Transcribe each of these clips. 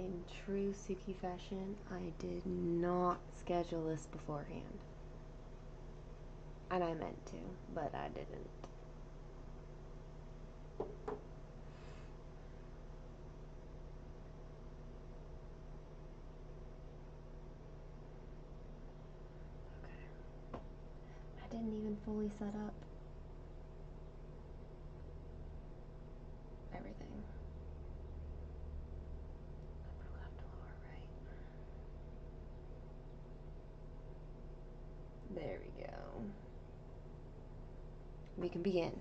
in true Suki fashion, I did not schedule this beforehand. And I meant to, but I didn't. Okay. I didn't even fully set up everything. Upper left, lower right. There we go. We can begin.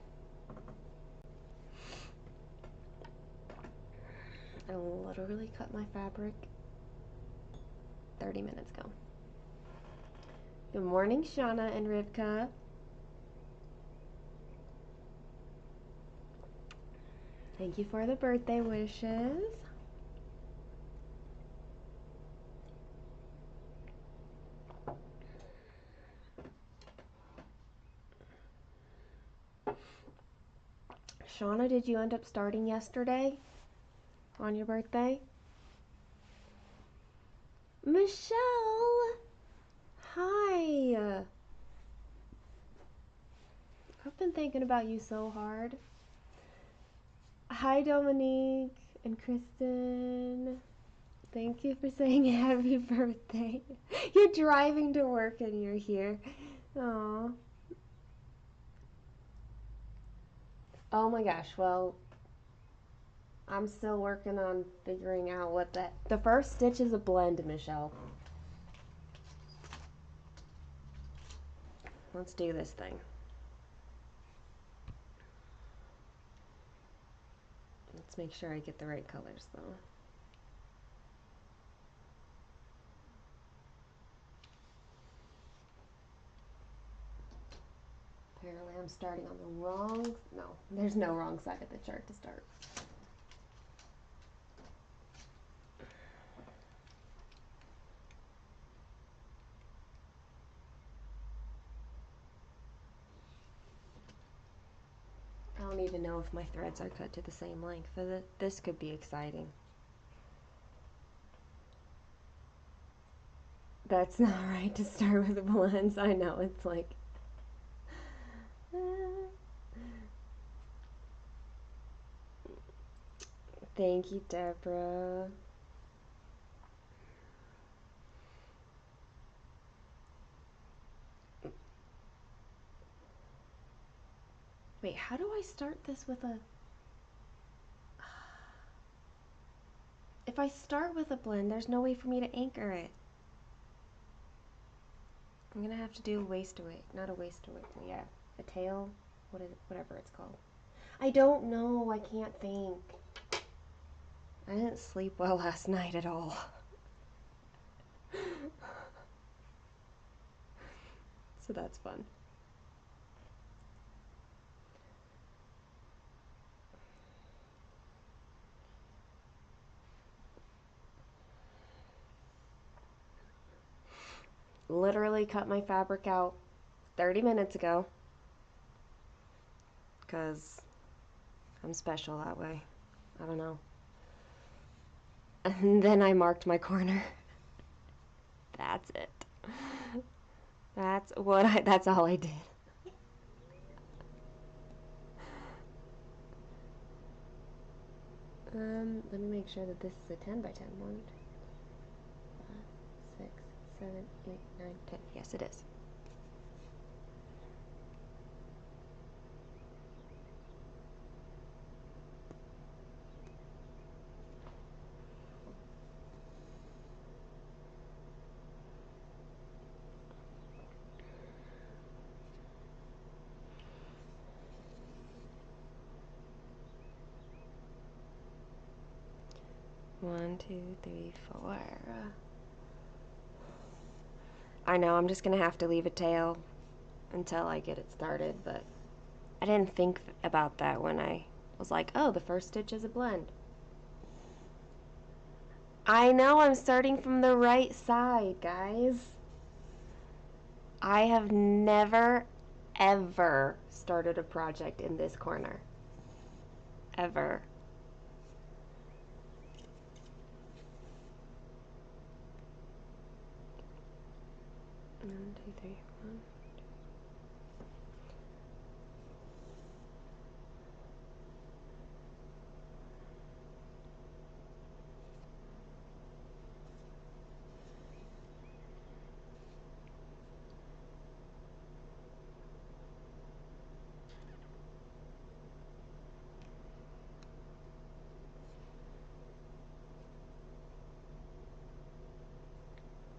I literally cut my fabric 30 minutes ago. Good morning, Shauna and Rivka. Thank you for the birthday wishes. Shauna, did you end up starting yesterday on your birthday? Michelle! Hi! I've been thinking about you so hard. Hi, Dominique and Kristen. Thank you for saying happy birthday. You're driving to work and you're here. Aww. Oh my gosh, well, I'm still working on figuring out what the first stitch is a blend, Michelle. Let's do this thing. Let's make sure I get the right colors though. Apparently I'm starting on the wrong, no, there's no wrong side of the chart to start. I don't even know if my threads are cut to the same length. This could be exciting. That's not right to start with blends. I know, it's like... Thank you, Deborah. Wait, how do I start this with a... If I start with a blend, there's no way for me to anchor it. I'm gonna have to do a waist away, not a waist away, yeah, a tail, whatever it's called. I don't know, I can't think. I didn't sleep well last night at all. So that's fun. Literally cut my fabric out 30 minutes ago because I'm special that way. I don't know. And then I marked my corner. That's it. That's all I did. Let me make sure that this is a 10 by 10. 1, 2, 5, 6, 7, 8, 9, 10. Yes, it is. One, two, three, four. I know, I'm just gonna have to leave a tail until I get it started, but I didn't think about that when I was like, oh, the first stitch is a blend. I know, I'm starting from the right side, guys. I have never, ever started a project in this corner. Ever. 1, 2, 3, 1.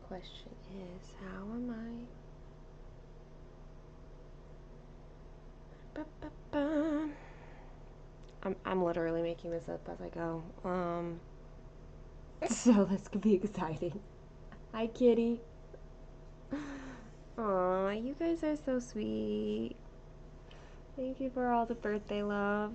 Question is, how am I? I'm literally making this up as I go. So this could be exciting. Hi, kitty. Aw, you guys are so sweet. Thank you for all the birthday love.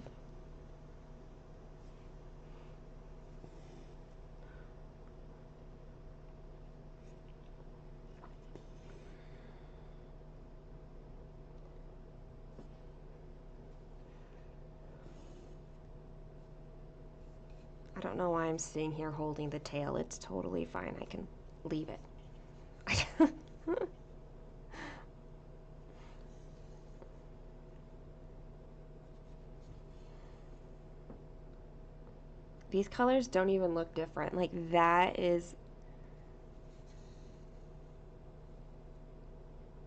I don't know why I'm sitting here holding the tail. It's totally fine. I can leave it. These colors don't even look different. Like, that is...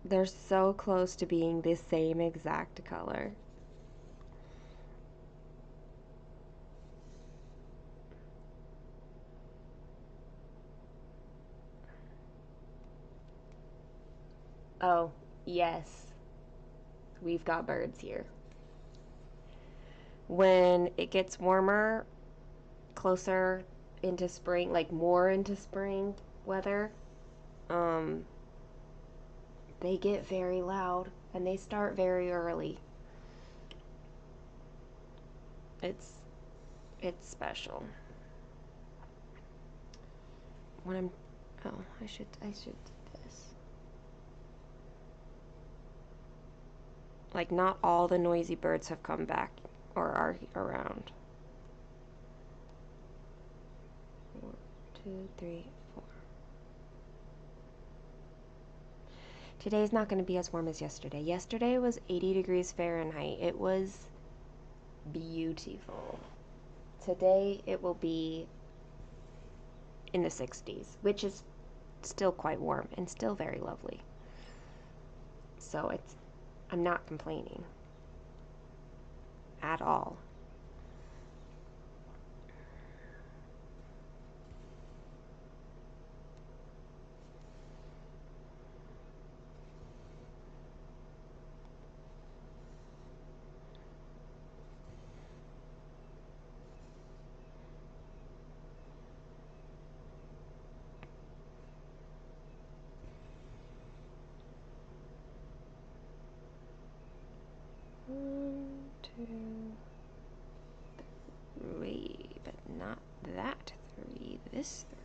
They're so close to being the same exact color. Oh, yes. We've got birds here. When it gets warmer, closer into spring, like more into spring weather, they get very loud and they start very early. It's special. When I'm, oh, I should do this. Like, not all the noisy birds have come back or are around. 1, 2, 3, 4. Today's not going to be as warm as yesterday. Yesterday was 80 degrees Fahrenheit. It was beautiful. Today it will be in the 60s, which is still quite warm and still very lovely. So I'm not complaining at all. One, 2, 3, but not that 3, this 3.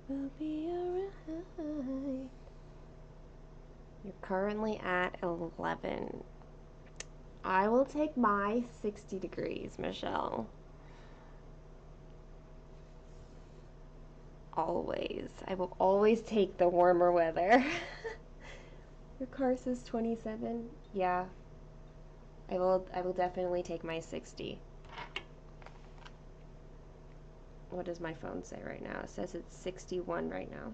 We'll be alright. You're currently at 11. I will take my 60 degrees, Michelle. Always. I will always take the warmer weather. Your car says 27. Yeah. I will definitely take my 60. What does my phone say right now? It says it's 61 right now.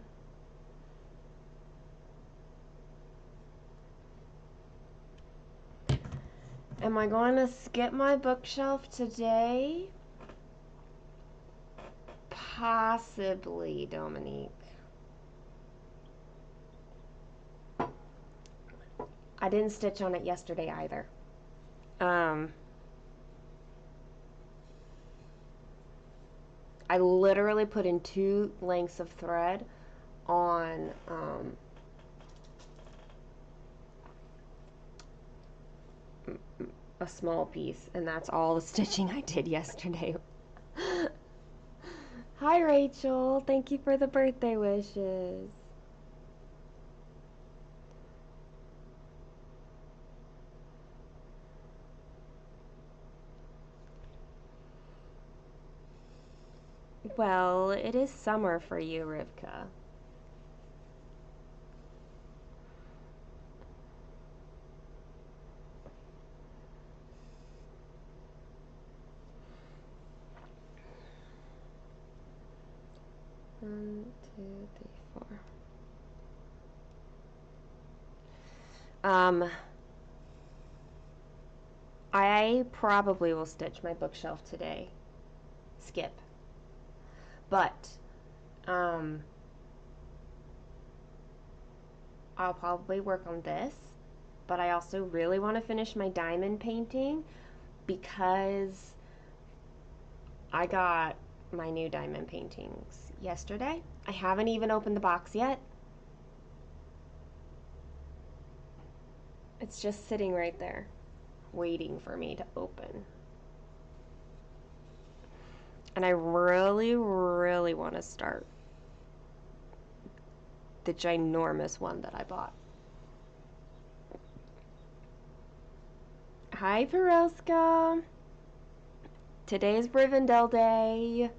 Am I going to skip my bookshelf today? Possibly, Dominique. I didn't stitch on it yesterday either. I literally put in 2 lengths of thread on a small piece, and that's all the stitching I did yesterday. Hi, Rachel. Thank you for the birthday wishes. Well, it is summer for you, Rivka. One, two, three, four. I probably will stitch my bookshelf today. Skip. But, I'll probably work on this. But I also really want to finish my diamond painting because I got my new diamond paintings yesterday. I haven't even opened the box yet. It's just sitting right there, waiting for me to open. And I really, really want to start the ginormous one that I bought. Hi, Peroska. Today's Rivendell Day.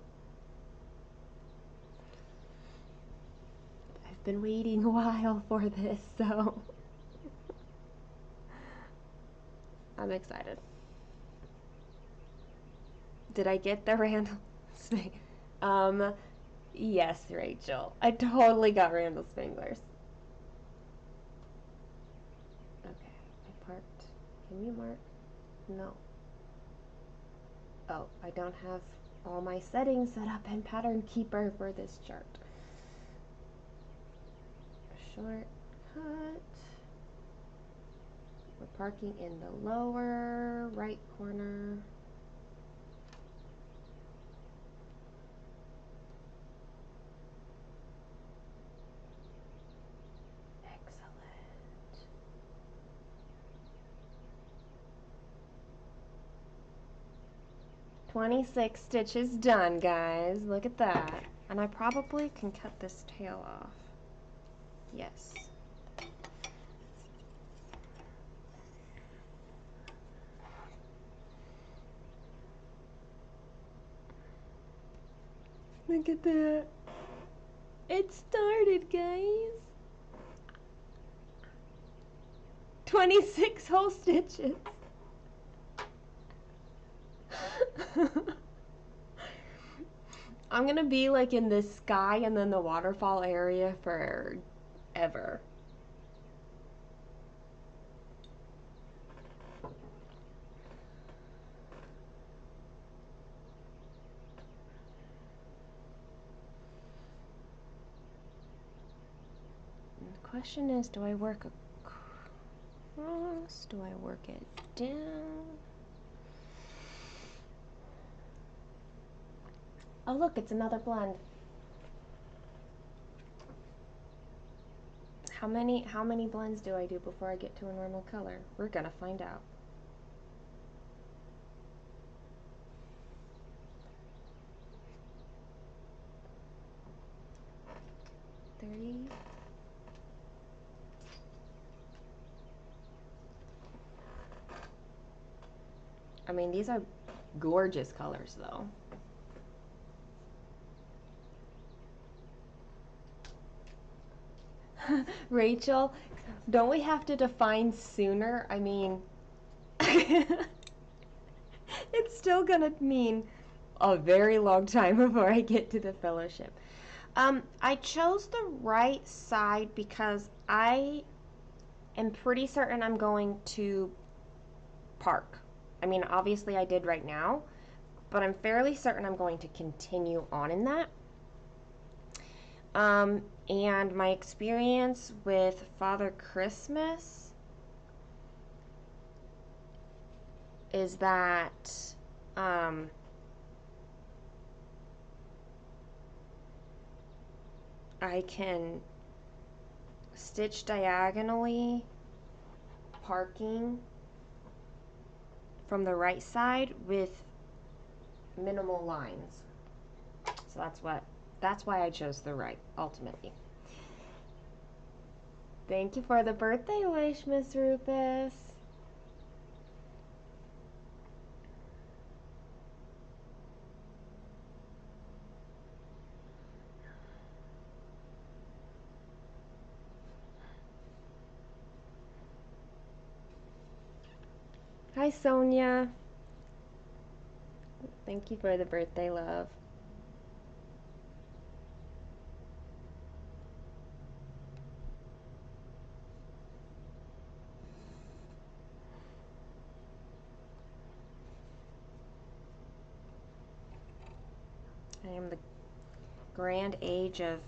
I've been waiting a while for this, so I'm excited. Did I get the Randall? Yes, Rachel. I totally got Randall Spangler's. Okay, I parked. Can you mark? No. Oh, I don't have all my settings set up in Pattern Keeper for this chart. Shortcut. We're parking in the lower right corner. Excellent. "26 stitches done, guys. Look at that. And I probably can cut this tail off. Yes. Look at that. It started, guys. 26 whole stitches. I'm gonna be like in this sky and then the waterfall area forever. The question is, do I work across? Do I work it down? Oh look, it's another blend. How many blends do I do before I get to a normal color? We're gonna find out. Three. I mean, these are gorgeous colors though. Rachel, don't we have to define sooner? I mean, it's still gonna mean a very long time before I get to the fellowship. I chose the right side because I am pretty certain I'm going to park. I mean, obviously I did right now, but I'm fairly certain I'm going to continue on in that. And my experience with Father Christmas is that I can stitch diagonally, parking from the right side with minimal lines. So that's why I chose the right, ultimately. Thank you for the birthday wish, Miss Rufus. Hi, Sonia. Thank you for the birthday love. I am the grand age of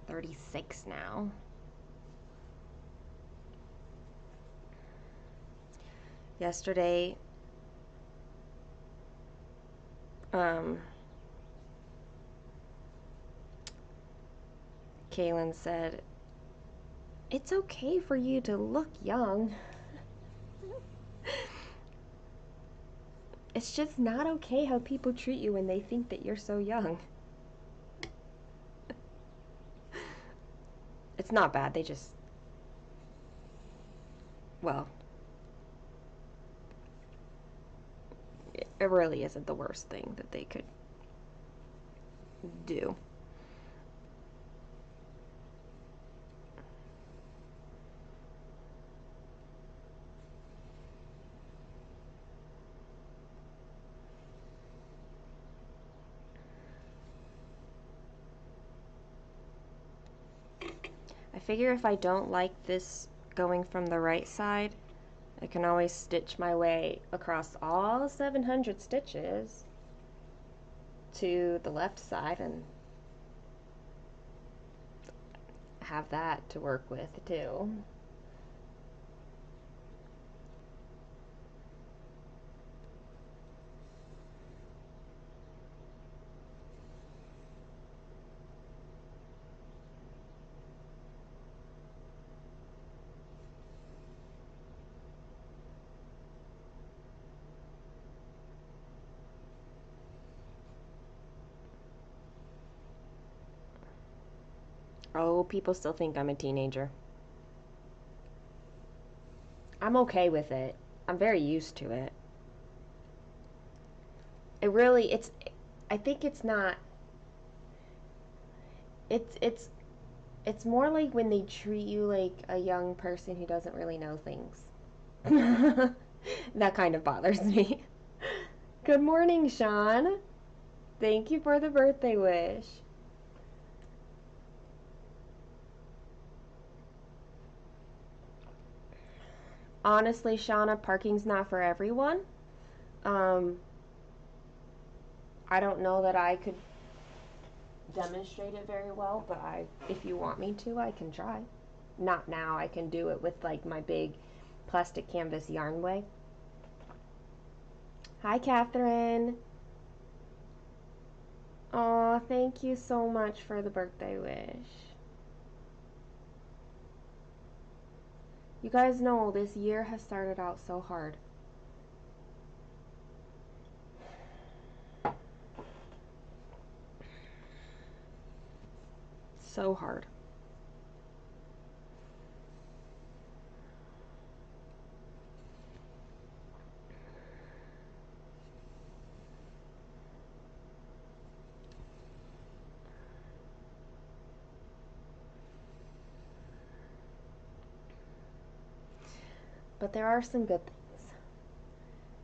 36 now. Yesterday, Kaylin said, "It's okay for you to look young. It's just not okay how people treat you when they think that you're so young." It's not bad, they just, well, it really isn't the worst thing that they could do. I figure if I don't like this going from the right side, I can always stitch my way across all 700 stitches to the left side and have that to work with too. Oh, people still think I'm a teenager. I'm okay with it. I'm very used to it. It really, I think it's not, it's more like when they treat you like a young person who doesn't really know things. That kind of bothers me. Good morning, Sean. Thank you for the birthday wish. Honestly, Shauna, parking's not for everyone. I don't know that I could demonstrate it very well, but if you want me to, I can try. Not now. I can do it with like my big plastic canvas yarn way. Hi, Catherine. Aw, thank you so much for the birthday wish. You guys know this year has started out so hard. So hard. But there are some good things.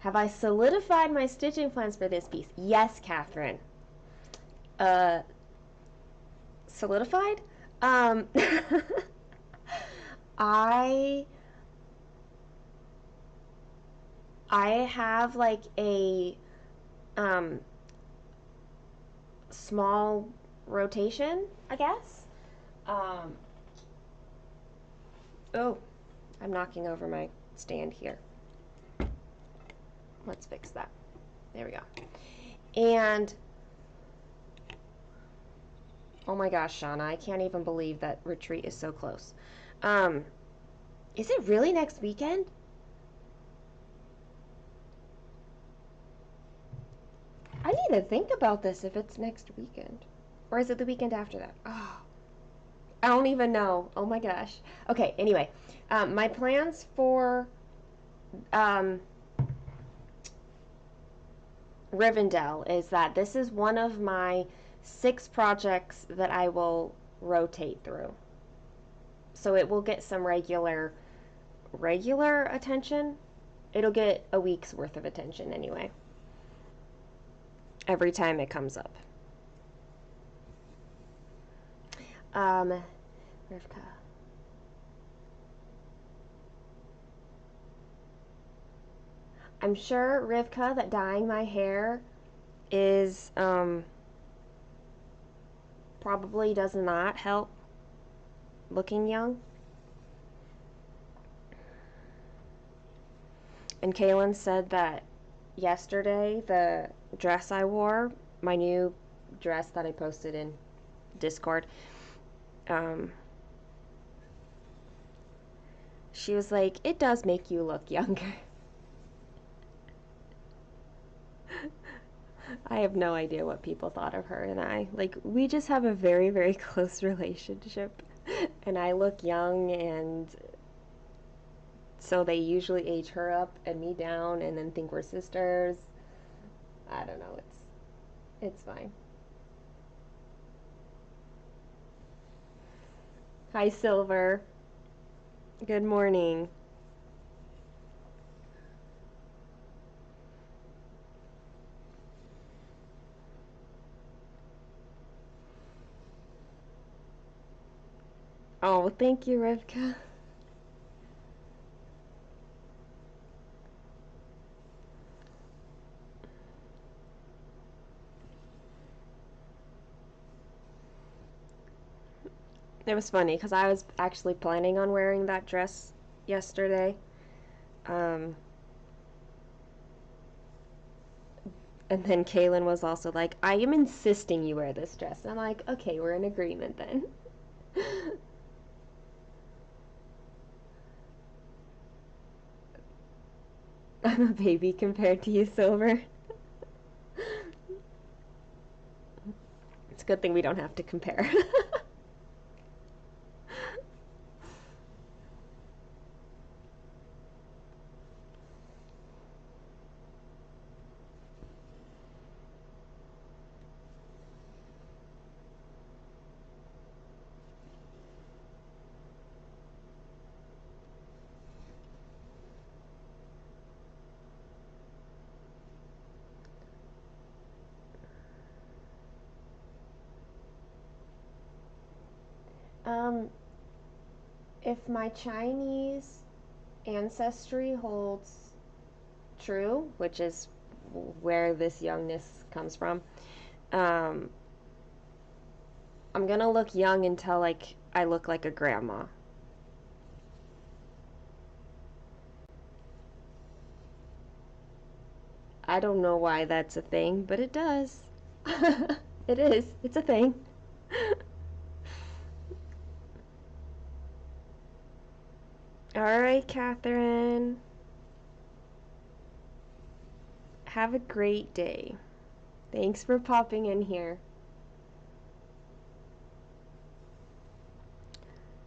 Have I solidified my stitching plans for this piece? Yes, Catherine. Solidified? I have like a small rotation, I guess. Oh, I'm knocking over my stand here. Let's fix that. There we go. And oh my gosh, Shauna, I can't even believe that retreat is so close. Is it really next weekend? I need to think about this if it's next weekend. Or is it the weekend after that? Oh, I don't even know. Oh my gosh. Okay, anyway. My plans for Rivendell is that this is one of my 6 projects that I will rotate through. So it will get some regular attention. It'll get a week's worth of attention anyway. Every time it comes up. Rivka. I'm sure, Rivka, that dyeing my hair is, probably does not help looking young. And Kaylin said that yesterday, the dress I wore, my new dress that I posted in Discord, she was like, it does make you look younger. I have no idea what people thought of her and I. Like, we just have a very, very close relationship. And I look young, and so they usually age her up and me down and then think we're sisters. I don't know, it's fine. Hi, Silver. Good morning. Oh, thank you, Rivka. It was funny because I was actually planning on wearing that dress yesterday. And then Kaylin was also like, I am insisting you wear this dress. And I'm like, okay, we're in agreement then. I'm a baby compared to you, Silver. It's a good thing we don't have to compare. If my Chinese ancestry holds true, which is where this youngness comes from, I'm gonna look young until like I look like a grandma. I don't know why that's a thing, but it does. It is. It's a thing. All right, Catherine. Have a great day. Thanks for popping in here.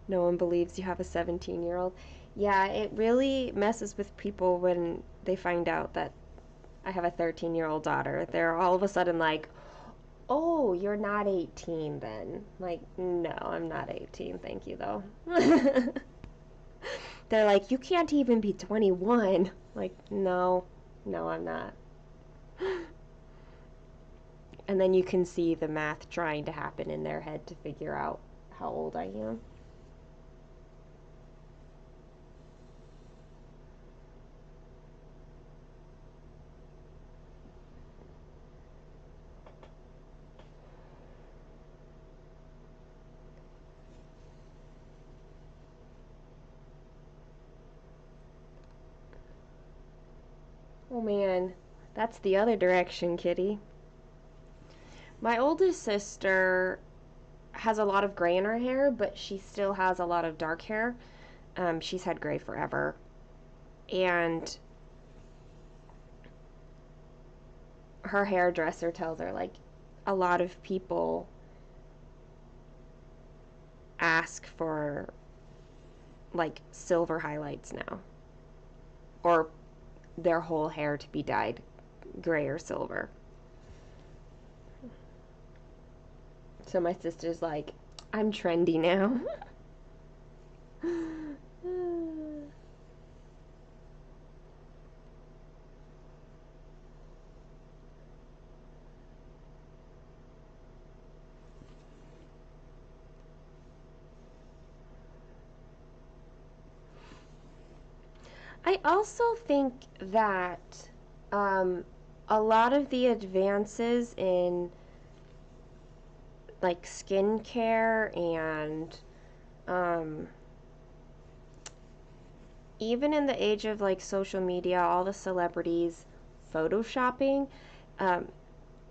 No one believes you have a 17-year-old. Yeah, it really messes with people when they find out that I have a 13-year-old daughter. They're all of a sudden like, oh, you're not 18 then. Like, no, I'm not 18, thank you though. They're like, you can't even be 21. Like, no, I'm not. And then you can see the math trying to happen in their head to figure out how old I am. Oh man, that's the other direction, kitty. My oldest sister has a lot of gray in her hair, but she still has a lot of dark hair. She's had gray forever. And her hairdresser tells her, like, a lot of people ask for, like, silver highlights now. Or their whole hair to be dyed gray or silver. So my sister's like, I'm trendy now. I also think that a lot of the advances in like skincare and even in the age of like social media, all the celebrities photoshopping, um,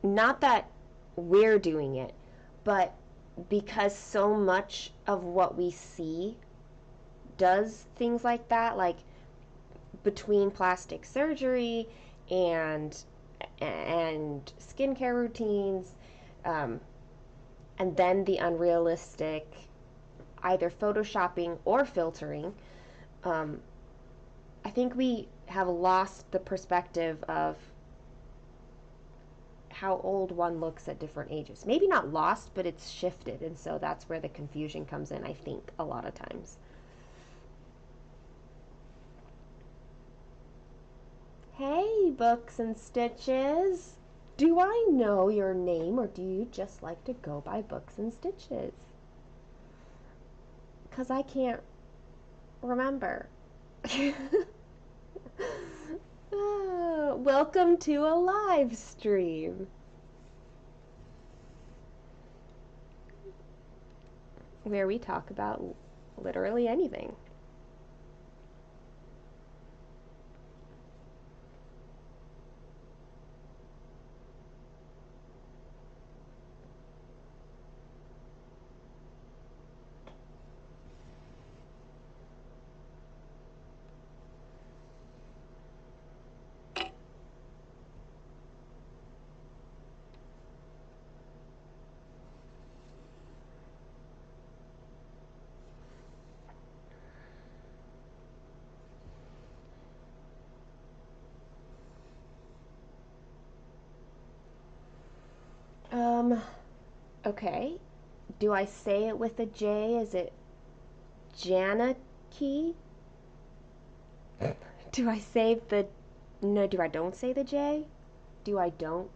not that we're doing it, but because so much of what we see does things like that, like between plastic surgery and skincare routines, um, and then the unrealistic either photoshopping or filtering, um, I think we have lost the perspective of how old one looks at different ages. Maybe not lost, but it's shifted, and so that's where the confusion comes in, I think, a lot of times. Hey, Books and Stitches! Do I know your name, or do you just like to go by Books and Stitches? Because I can't remember. Welcome to a live stream where we talk about literally anything. Okay. Do I say it with a J? Is it Janaki? Do I say the... No, do I don't say the J? Do I don't?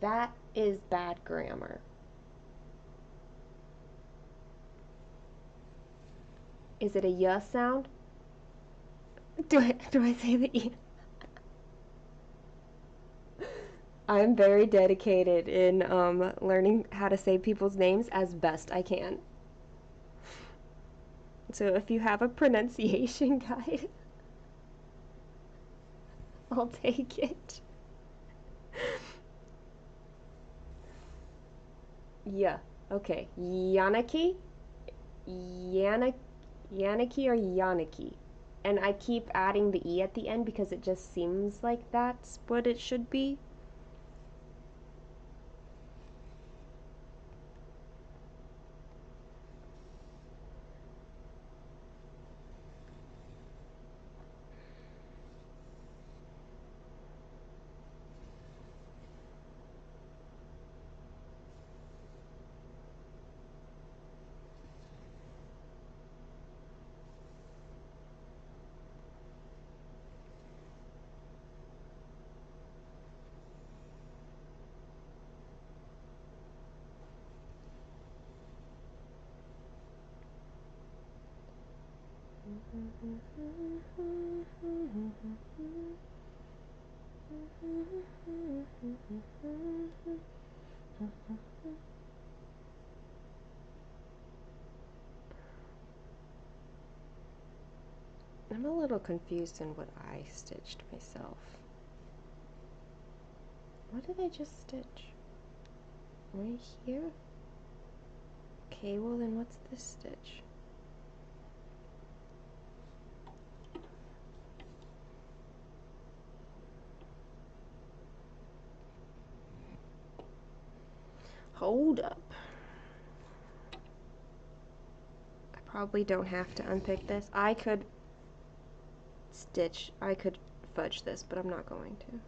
That is bad grammar. Is it a Y sound? Do I say the E? I'm very dedicated in learning how to say people's names as best I can. So if you have a pronunciation guide, I'll take it. Yeah. Okay. Yanaki? Yanaki or Yanaki? And I keep adding the E at the end because it just seems like that's what it should be. I'm a little confused in what I stitched myself. What did I just stitch? Right here? Okay, well then what's this stitch? Hold up. I probably don't have to unpick this. I could fudge this, but I'm not going to.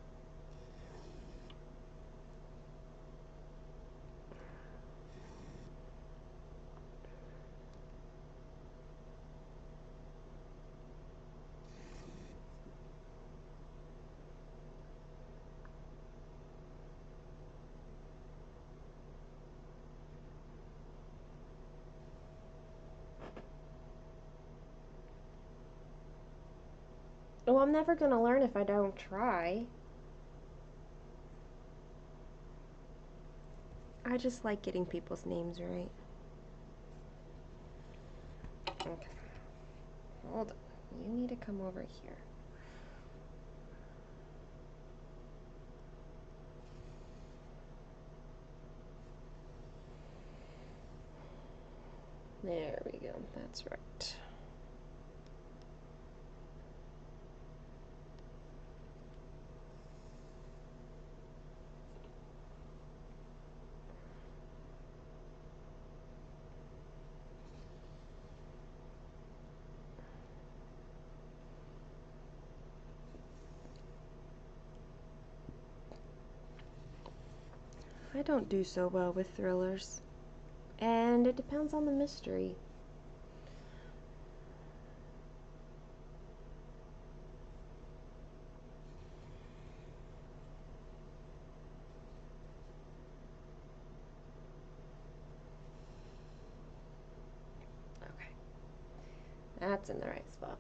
I'm never gonna learn if I don't try. I just like getting people's names right. Okay. Hold on. You need to come over here. There we go. That's right. I don't do so well with thrillers. And it depends on the mystery. Okay. That's in the right spot.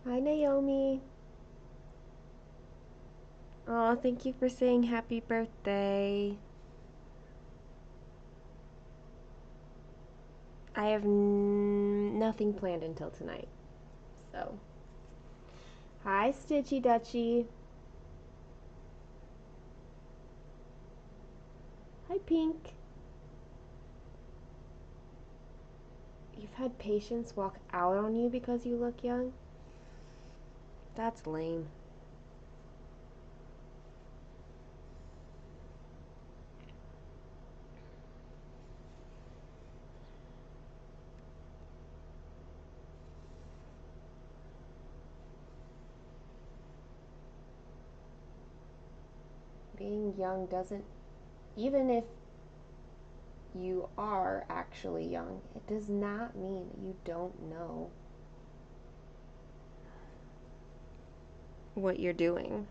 Hi, Naomi. Oh, thank you for saying happy birthday. I have nothing planned until tonight. So, hi, Stitchy Dutchy. Hi, Pink. You've had patients walk out on you because you look young? That's lame. Being young doesn't, even if you are actually young, it does not mean that you don't know what you're doing.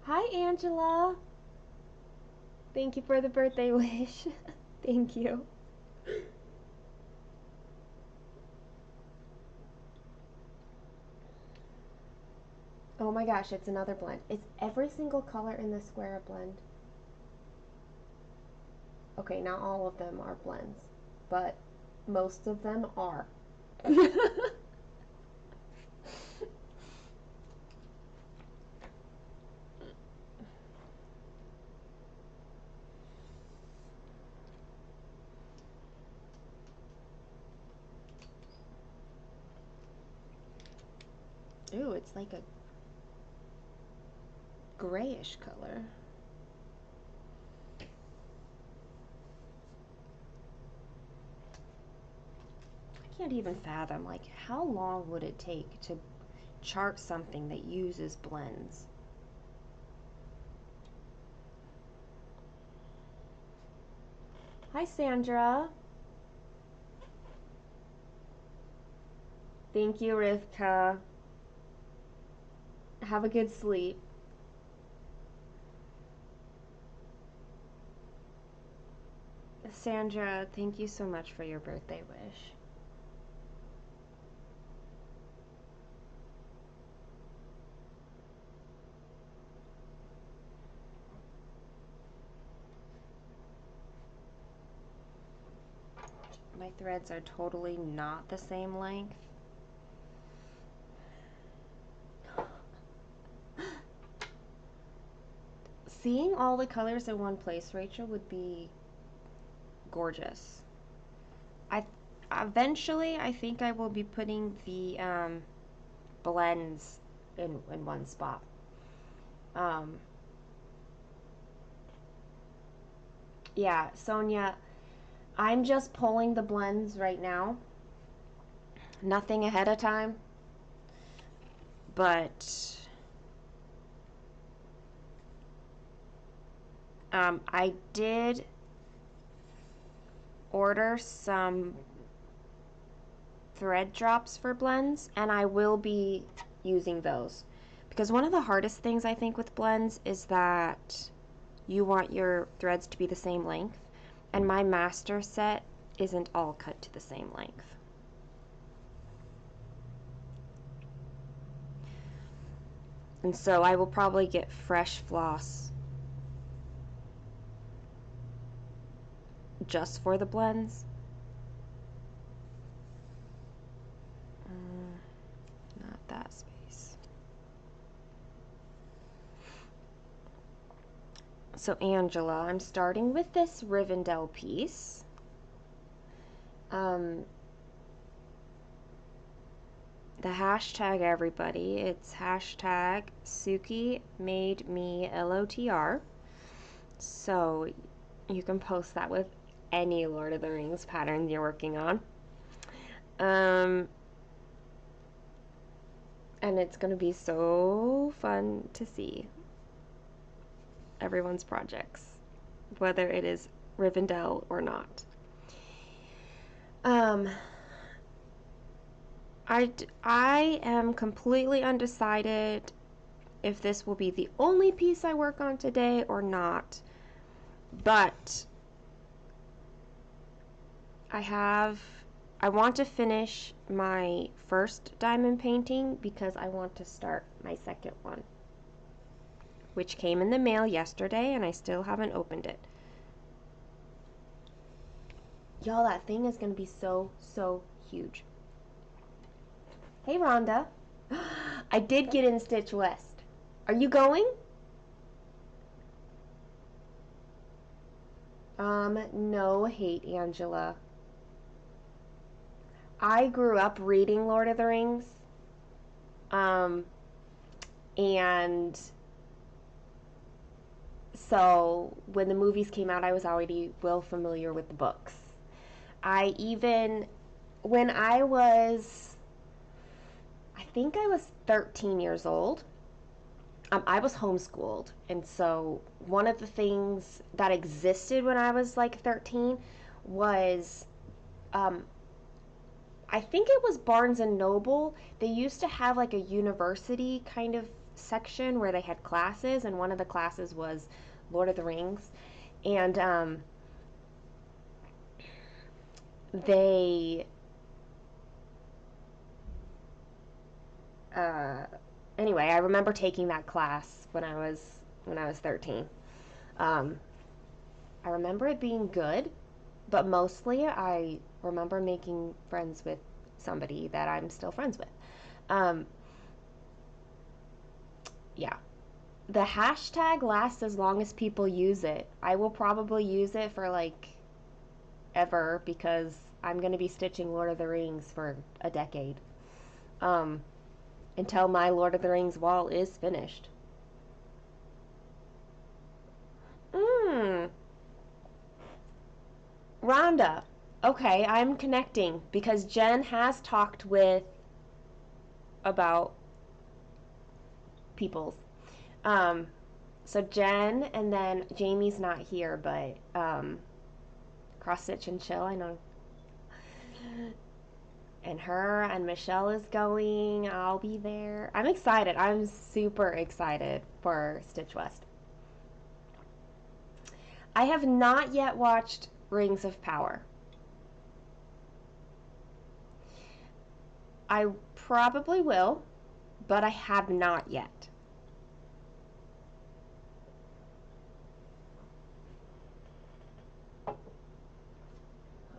Hi, Angela. Thank you for the birthday wish. Thank you. Oh my gosh, it's another blend. Is every single color in this square a blend? Okay, not all of them are blends, but most of them are. Ooh, it's like a grayish color. I can't even fathom, like, how long would it take to chart something that uses blends? Hi, Sandra. Thank you, Rivka. Have a good sleep. Sandra, thank you so much for your birthday wish. My threads are totally not the same length. seeing all the colors in one place, Rachel, would be gorgeous. Eventually, I think I will be putting the blends in one spot. Yeah, Sonia, I'm just pulling the blends right now. Nothing ahead of time. But I did order some thread drops for blends, and I will be using those. Because one of the hardest things I think with blends is that you want your threads to be the same length, and my master set isn't all cut to the same length. And so I will probably get fresh floss just for the blends. Not that space. So Angela, I'm starting with this Rivendell piece. The hashtag, everybody, it's hashtag Suki made me LOTR. So you can post that with any Lord of the Rings pattern you're working on. And it's going to be so fun to see everyone's projects, whether it is Rivendell or not. I am completely undecided if this will be the only piece I work on today or not, but I want to finish my first diamond painting because I want to start my second one, which came in the mail yesterday and I still haven't opened it. Y'all, that thing is going to be so huge. Hey, Rhonda. I did get in Stitch West. Are you going? No hate, Angela. I grew up reading Lord of the Rings. And so when the movies came out, I was already well familiar with the books. When I think I was 13 years old, I was homeschooled, and so one of the things that existed when I was like 13 was, I think it was Barnes and Noble. They used to have like a university kind of section where they had classes, and one of the classes was Lord of the Rings, and anyway, I remember taking that class when I was 13. I remember it being good, but mostly I remember making friends with somebody that I'm still friends with. Yeah. The hashtag lasts as long as people use it. I will probably use it for like ever because I'm going to be stitching Lord of the Rings for a decade. Until my Lord of the Rings wall is finished. Rhonda. Okay, I'm connecting because Jen has talked with about peoples. So Jen, and then Jamie's not here, but Cross Stitch and Chill, I know. And her and Michelle is going. I'll be there. I'm excited. I'm super excited for Stitch West. I have not yet watched Rings of Power. I probably will, but I have not yet.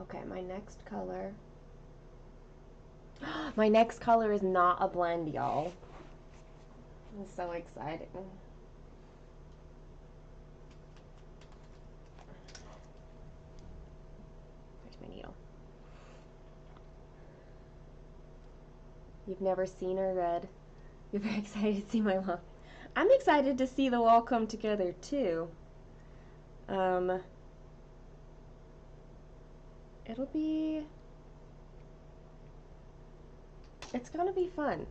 Okay, my next color. My next color is not a blend, y'all. I'm so excited. You've never seen or read. You're very excited to see my mom. I'm excited to see the wall come together too. It'll be... It's gonna be fun.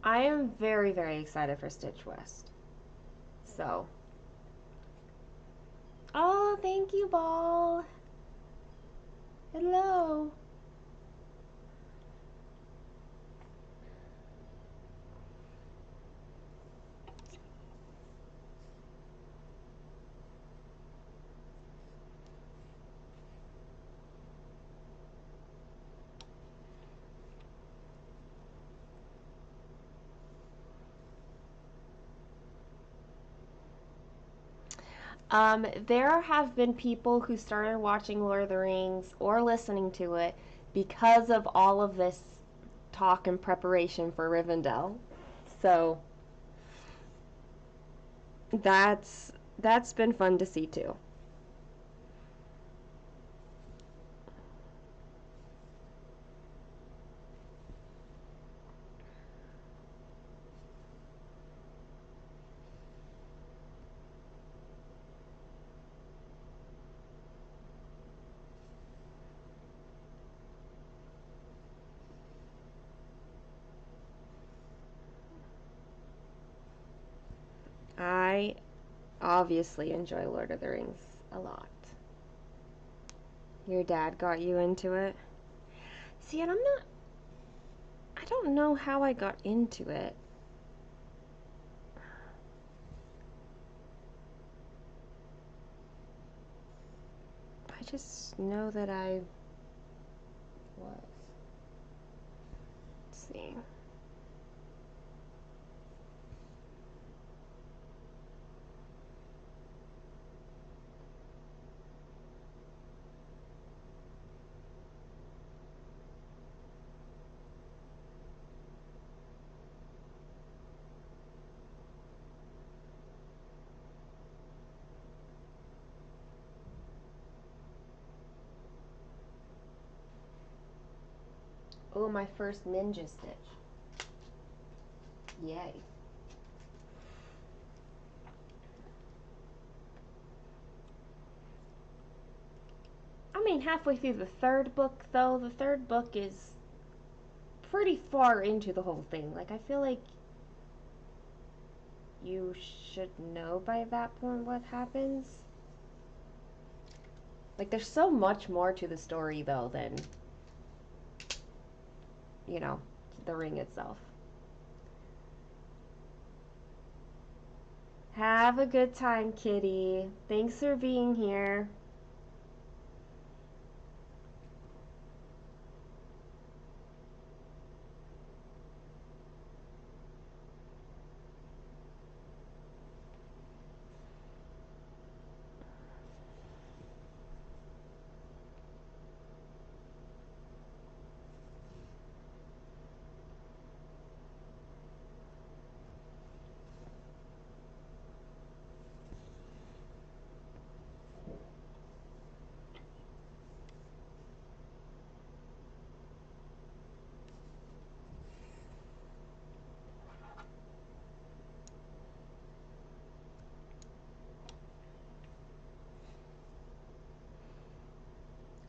I am very, very excited for Stitch West. So. Oh, thank you, Ball. Hello. There have been people who started watching Lord of the Rings or listening to it because of all of this talk and preparation for Rivendell. So that's been fun to see too. I obviously enjoy Lord of the Rings a lot. Your dad got you into it? See, and I don't know how I got into it. I just know that I was. Let's see. Oh, my first ninja stitch. Yay. I mean, halfway through the third book, though. The third book is pretty far into the whole thing. Like, I feel like you should know by that point what happens. Like, there's so much more to the story, though, than, you know, the ring itself. Have a good time, kitty. Thanks for being here.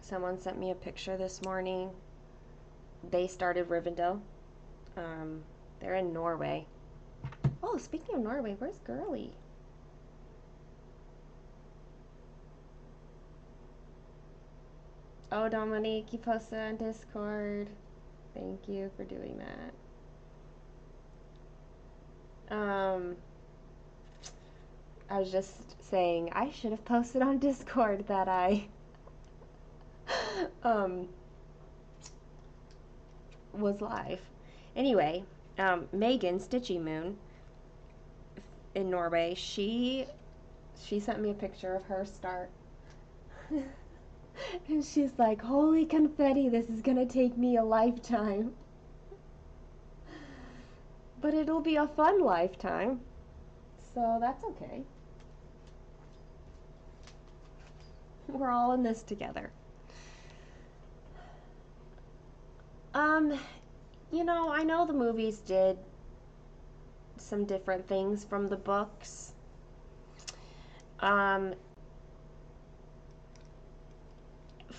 Someone sent me a picture this morning. They started Rivendell. They're in Norway. Oh, speaking of Norway, where's Girly? Oh, Dominique, you posted on Discord. Thank you for doing that. I was just saying I should have posted on Discord that I was live. Anyway, Megan Stitchy Moon in Norway, she sent me a picture of her start. And she's like, holy confetti, this is gonna take me a lifetime. But it'll be a fun lifetime. So that's okay. We're all in this together. You know, I know the movies did some different things from the books.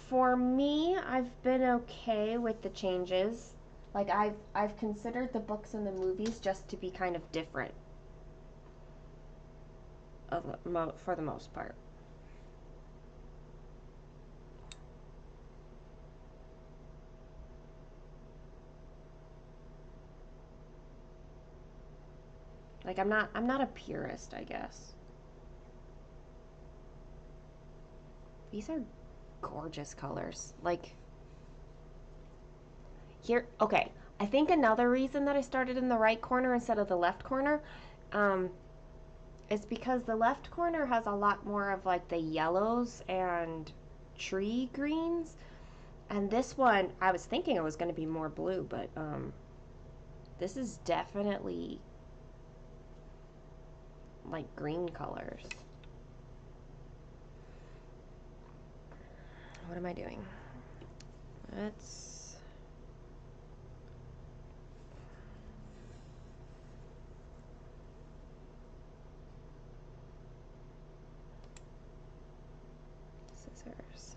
For me, I've been okay with the changes. Like I've considered the books and the movies just to be kind of different for the most part. Like I'm not a purist, I guess. These are gorgeous colors. Like here, okay. I think another reason that I started in the right corner instead of the left corner is because the left corner has a lot more of like the yellows and tree greens. And this one, I was thinking it was going to be more blue, but this is definitely like green colors. What am I doing? Let's scissors.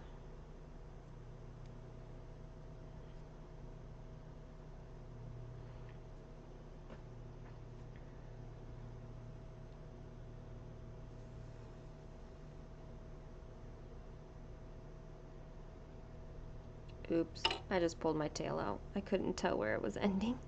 Oops, I just pulled my tail out. I couldn't tell where it was ending.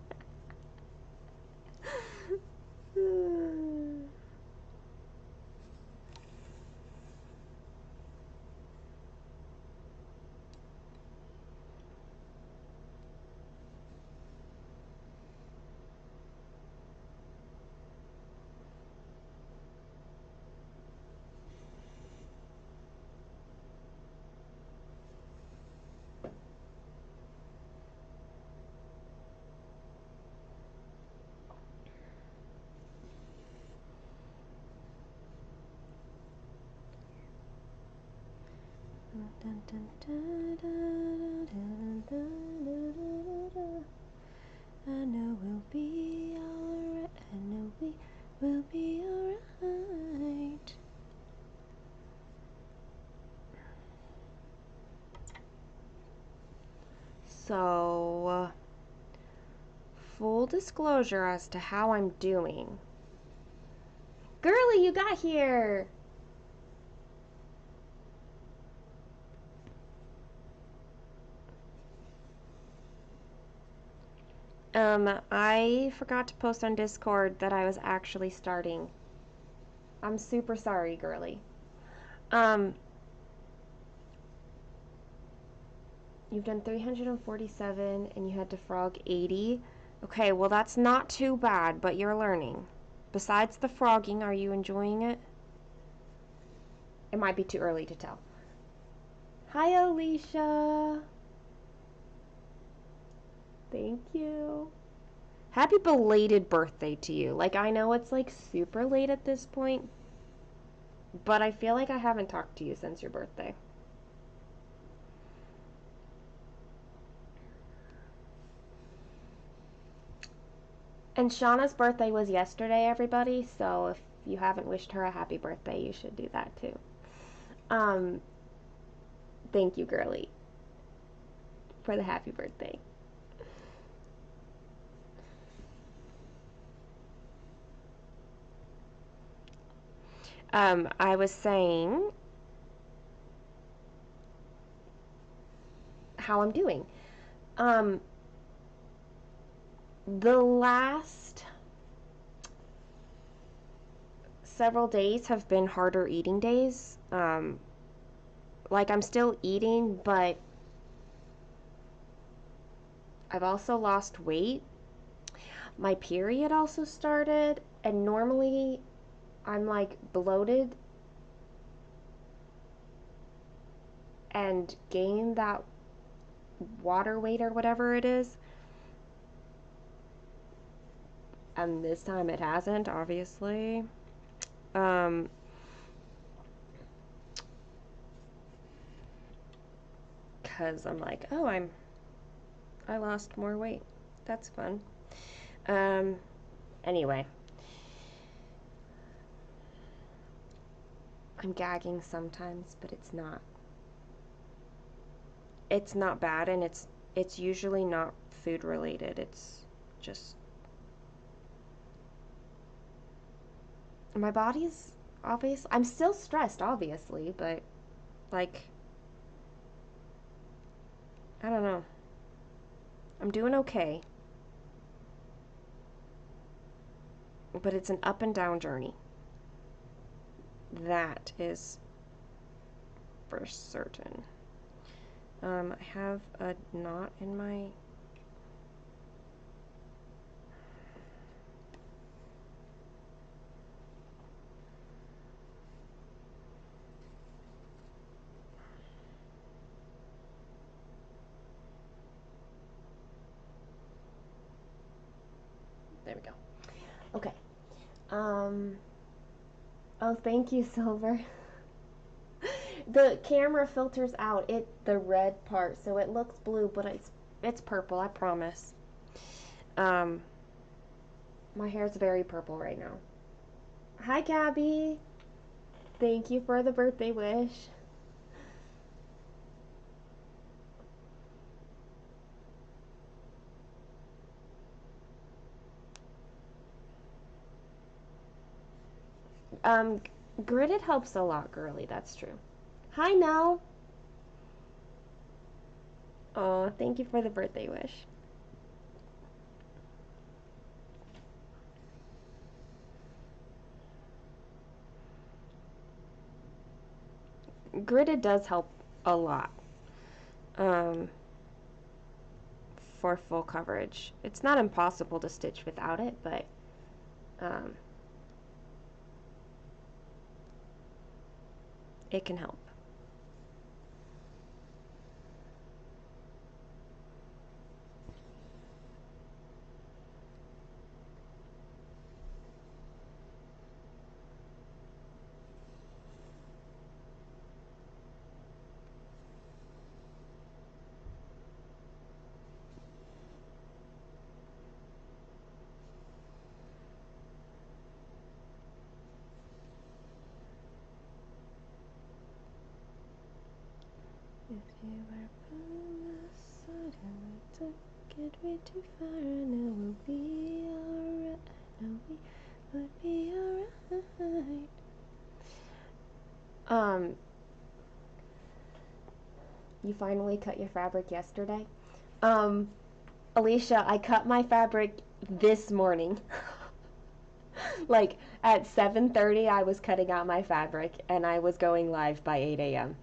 I know we'll be alright. I know we will be alright. So, full disclosure as to how I'm doing. Girly, you got here! I forgot to post on Discord that I was actually starting. I'm super sorry, girly. You've done 347 and you had to frog 80. Okay, well that's not too bad, but you're learning. Besides the frogging, are you enjoying it? It might be too early to tell. Hi, Alicia. Thank you. Happy belated birthday to you. Like, I know it's like super late at this point, but I feel like I haven't talked to you since your birthday. And Shauna's birthday was yesterday, everybody, so if you haven't wished her a happy birthday, you should do that too. Thank you, girly, for the happy birthday. I was saying how I'm doing. The last several days have been harder eating days. Like I'm still eating, but I've also lost weight. My period also started, and normally I'm like bloated and gain that water weight or whatever it is and this time it hasn't, obviously. Because I'm like, oh, I lost more weight. That's fun. Anyway. I'm gagging sometimes, but it's not bad, and it's usually not food related. It's just my body's obvious. I'm still stressed, obviously, but like I don't know. I'm doing okay. But it's an up and down journey. That is for certain. I have a knot in my... There we go. Okay. Oh, thank you, Silver. The camera filters out the red part, so it looks blue, but it's purple, I promise. My hair's very purple right now. Hi, Gabby. Thank you for the birthday wish. Gridded helps a lot, girly, that's true. Hi, Nell. Oh, thank you for the birthday wish. Gridded does help a lot for full coverage. It's not impossible to stitch without it, but it can help. If you were by my side and we took it way too far, I know we'll be alright. I know we would be alright. You finally cut your fabric yesterday? Alicia, I cut my fabric this morning. Like at 7:30 I was cutting out my fabric and I was going live by 8 a.m.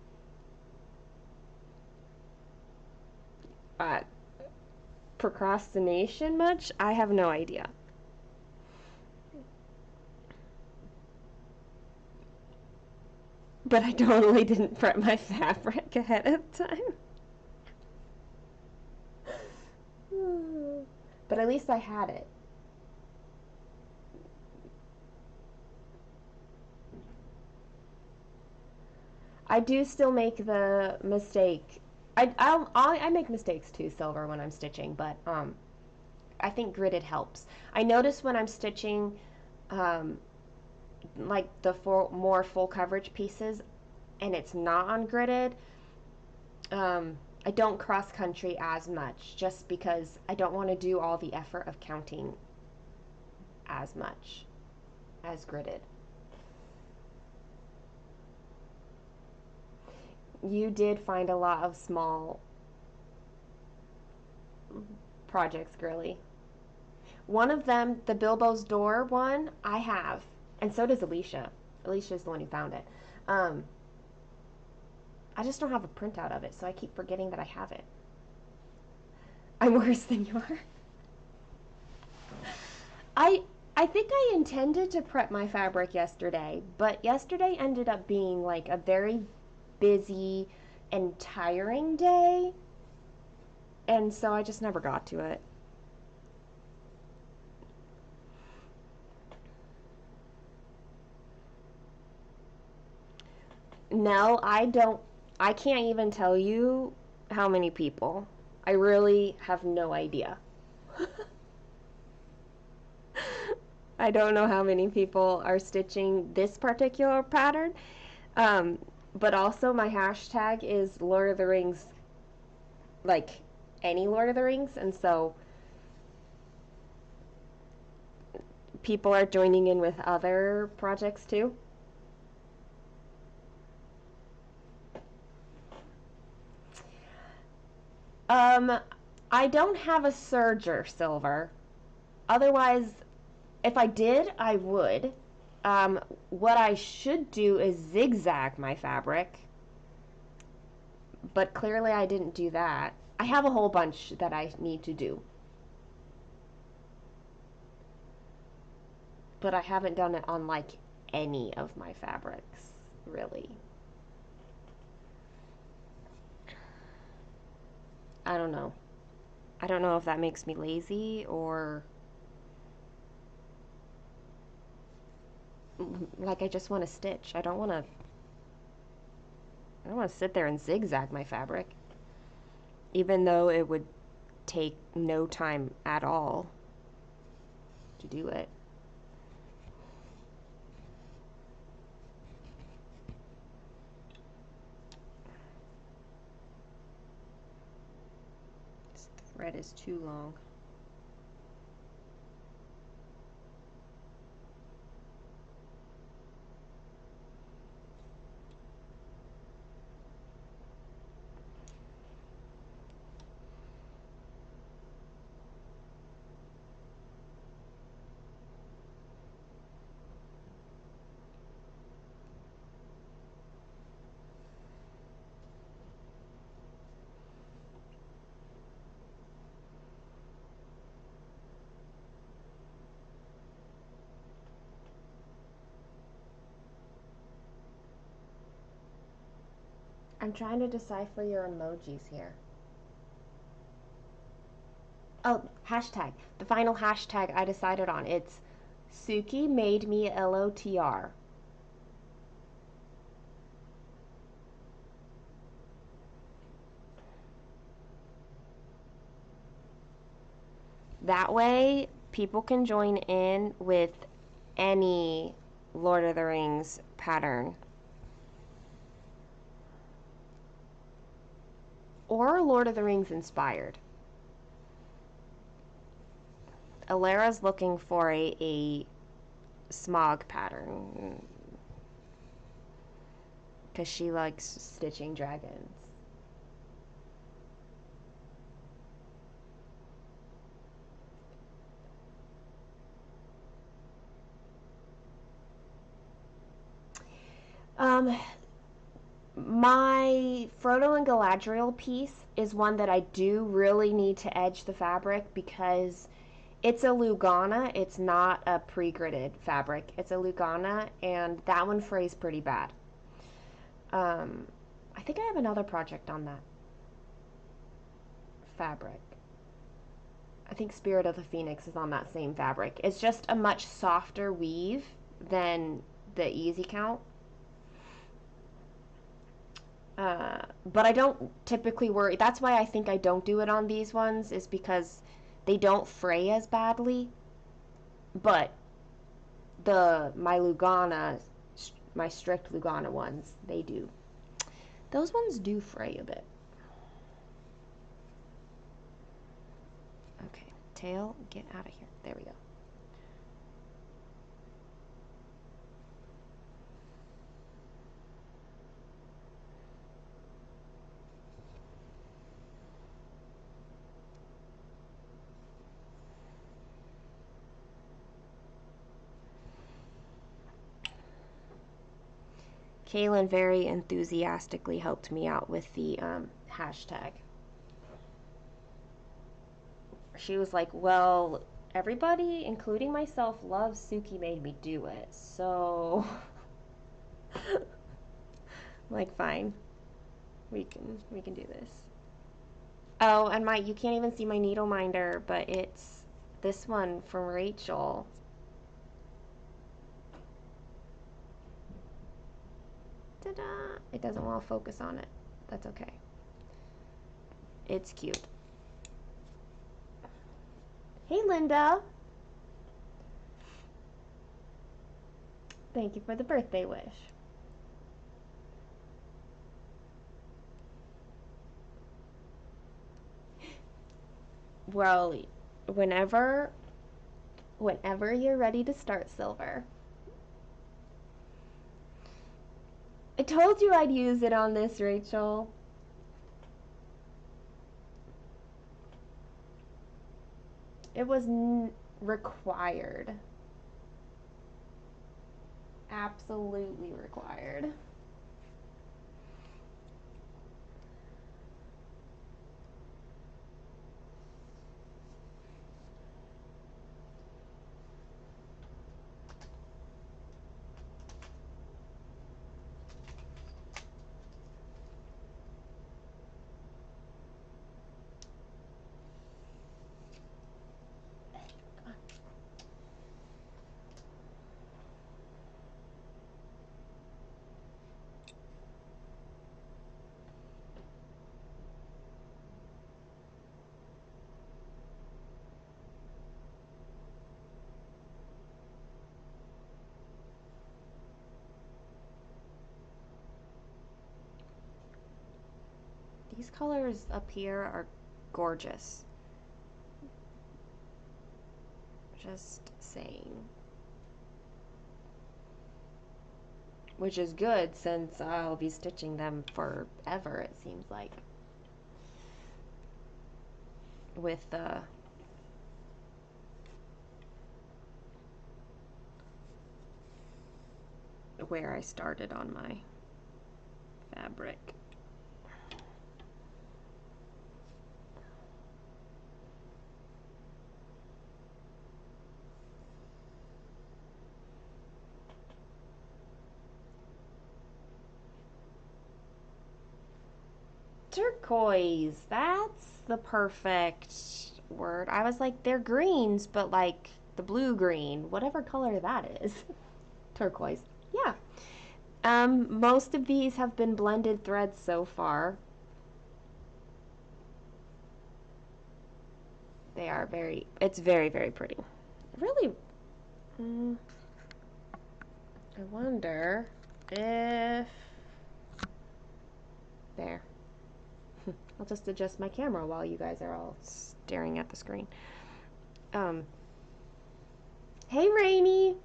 Procrastination much? I have no idea. But I totally didn't prep my fabric ahead of time. But at least I had it. I do still make the mistake. I make mistakes too, Silver, when I'm stitching, but I think gridded helps. I notice when I'm stitching like the more full coverage pieces and it's not on gridded, I don't cross country as much just because I don't want to do all the effort of counting as much as gridded. You did find a lot of small projects, girly. One of them, the Bilbo's Door one, I have, and so does Alicia. Alicia's the one who found it. I just don't have a printout of it, so I keep forgetting that I have it. I'm worse than you are. I think I intended to prep my fabric yesterday, but yesterday ended up being like a very busy and tiring day, and so I just never got to it. No, I can't even tell you how many people. I really have no idea. I don't know how many people are stitching this particular pattern. Um, but also my hashtag is Lord of the Rings, like any Lord of the Rings, and so people are joining in with other projects too. Um, I don't have a serger silver. Otherwise, if I did, I would. What I should do is zigzag my fabric, but clearly I didn't do that. I have a whole bunch that I need to do, but I haven't done it on like any of my fabrics, really. I don't know. I don't know if that makes me lazy or like I just want to stitch. I don't want to sit there and zigzag my fabric, even though it would take no time at all to do it. This thread is too long. I'm trying to decipher your emojis here. Oh, hashtag. The final hashtag I decided on. It's Suki made me LOTR. That way, people can join in with any Lord of the Rings pattern. Or Lord of the Rings inspired. Alara's looking for a smog pattern because she likes stitching dragons. My Frodo and Galadriel piece is one that I do really need to edge the fabric because it's a Lugana. It's not a pre-gridded fabric. It's a Lugana, and that one frays pretty bad. I think I have another project on that fabric. I think Spirit of the Phoenix is on that same fabric. It's just a much softer weave than the Easy Count. But I don't typically worry. That's why I think I don't do it on these ones, is because they don't fray as badly. But my Lugana, my strict Lugana ones, they do. Those ones do fray a bit. Okay, tail, get out of here. There we go. Kaylin very enthusiastically helped me out with the hashtag. She was like, well, everybody, including myself, loves Suki made me do it, so like, fine, we can do this. Oh, and you can't even see my needle minder, but it's this one from Rachel. Ta-da! It doesn't want to focus on it. That's okay. It's cute. Hey, Linda. Thank you for the birthday wish. Well, whenever you're ready to start, Silver. I told you I'd use it on this, Rachel. It was required. Absolutely required. These colors up here are gorgeous. Just saying. Which is good since I'll be stitching them forever, it seems like. With where I started on my fabric. Turquoise, that's the perfect word. I was like, they're greens, but like the blue green, whatever color that is. Turquoise, yeah. Most of these have been blended threads so far. They are it's very, very pretty. Really, I wonder if, there. I'll just adjust my camera while you guys are all staring at the screen. Hey, Rainy.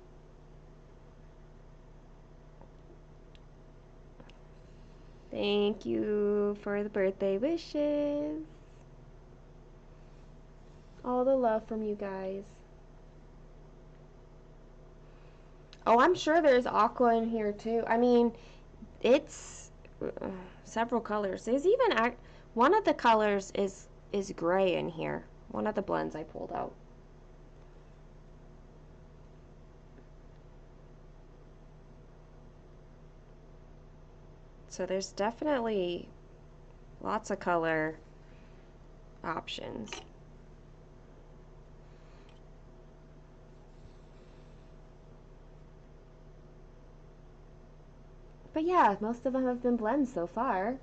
Thank you for the birthday wishes. All the love from you guys. Oh, I'm sure there's aqua in here too. I mean, it's several colors. There's even one of the colors is gray in here. One of the blends I pulled out. So there's definitely lots of color options. But yeah, most of them have been blends so far.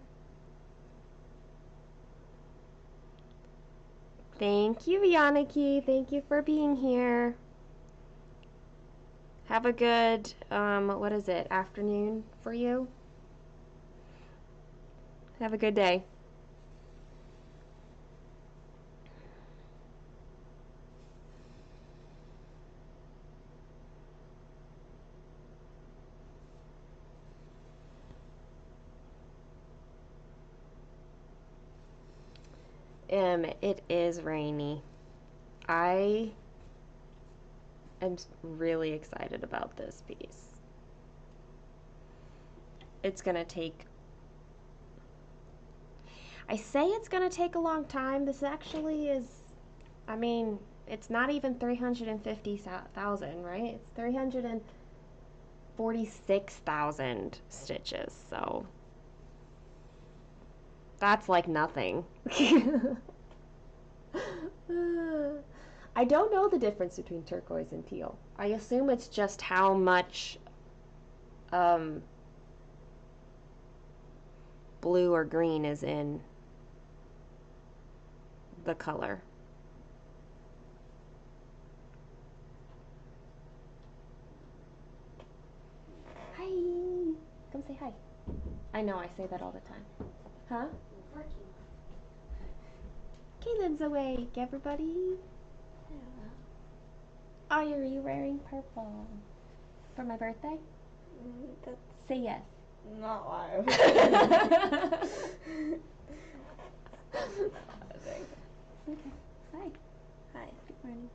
Thank you, Yaniki. Thank you for being here. Have a good, what is it, afternoon for you? Have a good day. It is rainy. I am really excited about this piece. It's gonna take, I say it's gonna take a long time. This actually is, I mean, it's not even 350,000, right? It's 346,000 stitches, so that's like nothing. I don't know the difference between turquoise and teal. I assume it's just how much blue or green is in the color. Hi! Come say hi. I know, I say that all the time. Huh? Caleb's awake, everybody. Oh, are you wearing purple? For my birthday? Say yes. Not live. Okay. Hi. Hi. Good morning.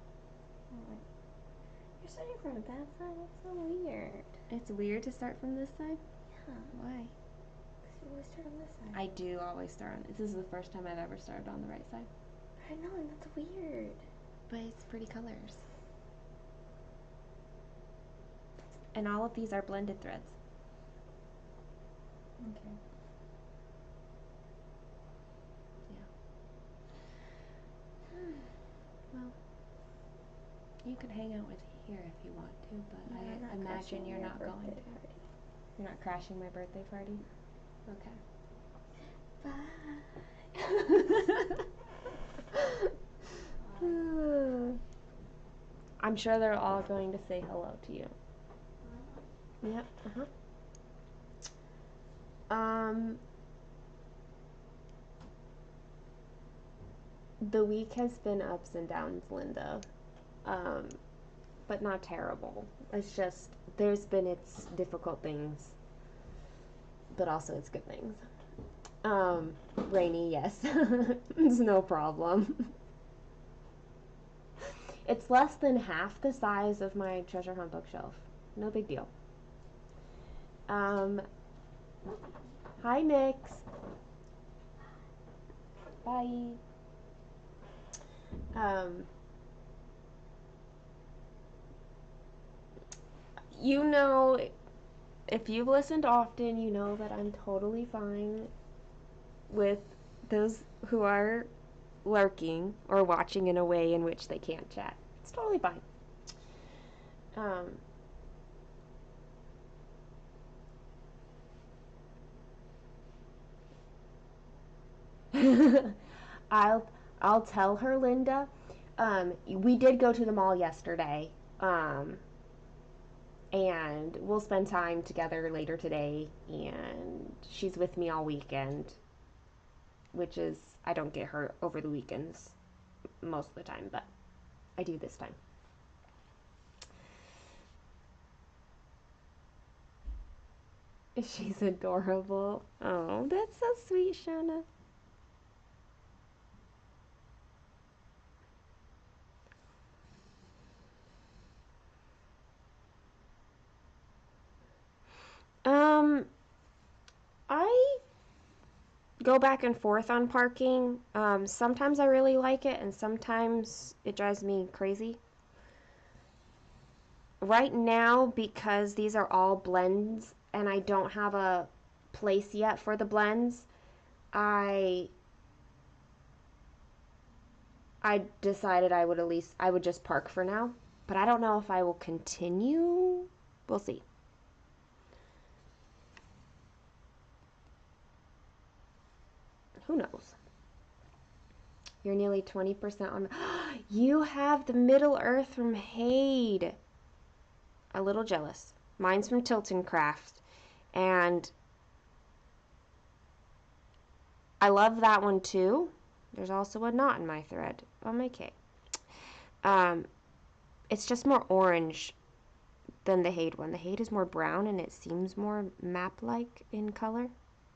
You're starting from a bad side. That's so weird. It's weird to start from this side? Yeah. Why? Because you always start on this side. I do always start on. This is the first time I've ever started on the right side. I know, and that's weird. But it's pretty colors. And all of these are blended threads. Okay. Yeah. Well, you could hang out with here if you want to, but No, I imagine you're not going to. Party. You're not crashing my birthday party? Okay. I'm sure they're all going to say hello to you. Yep. The week has been ups and downs, Linda. But not terrible. It's just there's been its difficult things, but also its good things. Rainy, yes. It's no problem. It's less than half the size of my treasure hunt bookshelf. No big deal. Hi, Nix. Bye. You know, if you've listened often, you know that I'm totally fine with those who are lurking or watching in a way in which they can't chat. It's totally fine. I'll tell her, Linda. We did go to the mall yesterday, and we'll spend time together later today. And she's with me all weekend, which is I don't get her over the weekends most of the time, but I do this time. She's adorable. Oh, that's so sweet, Shauna. I go back and forth on parking. Sometimes I really like it, and sometimes it drives me crazy. Right now, because these are all blends, and I don't have a place yet for the blends, I decided I would just park for now. But I don't know if I will continue. We'll see. Who knows? You're nearly 20% on. You have the Middle Earth from Hade. A little jealous. Mine's from Tilton Craft. And I love that one too. There's also a knot in my thread on my K. It's just more orange than the Hade one. The Hade is more brown and it seems more map-like in color,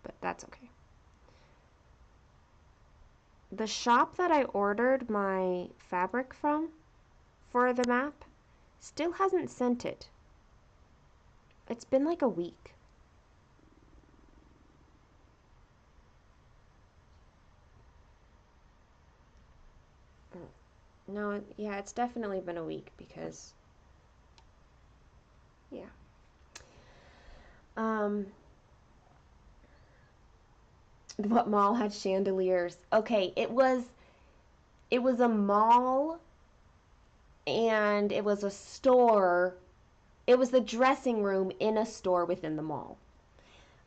but that's okay. The shop that I ordered my fabric from for the map still hasn't sent it. It's been like a week. No, yeah, it's definitely been a week because, yeah. What mall had chandeliers? Okay, it was a mall and it was a store. It was the dressing room in a store within the mall.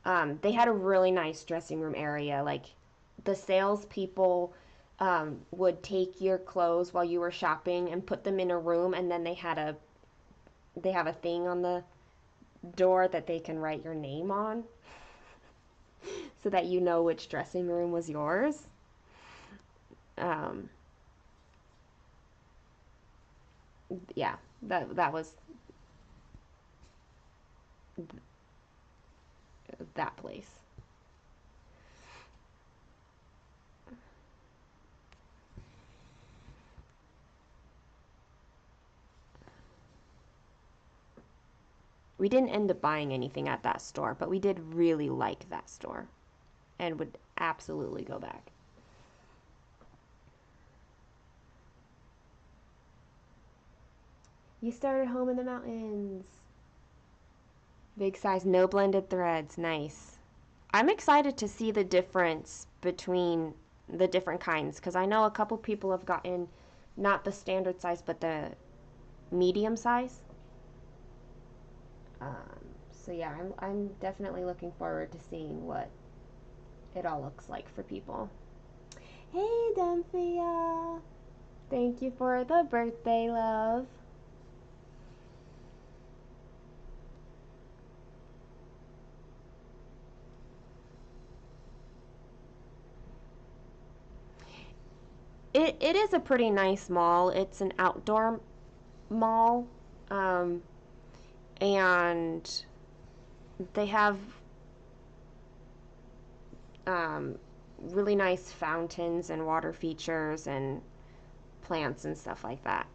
They had a really nice dressing room area. Like the salespeople would take your clothes while you were shopping and put them in a room, and then they have a thing on the door that they can write your name on, so that you know which dressing room was yours. Um, yeah, that was that place. We didn't end up buying anything at that store, but we did really like that store and would absolutely go back. You started home in the mountains. Big size, no blended threads. Nice. I'm excited to see the difference between the different kinds because I know a couple people have gotten not the standard size but the medium size. So yeah, I'm definitely looking forward to seeing what it all looks like for people. Hey, Dymphia! Thank you for the birthday, love. It is a pretty nice mall. It's an outdoor mall, um, and they have um, really nice fountains and water features and plants and stuff like that.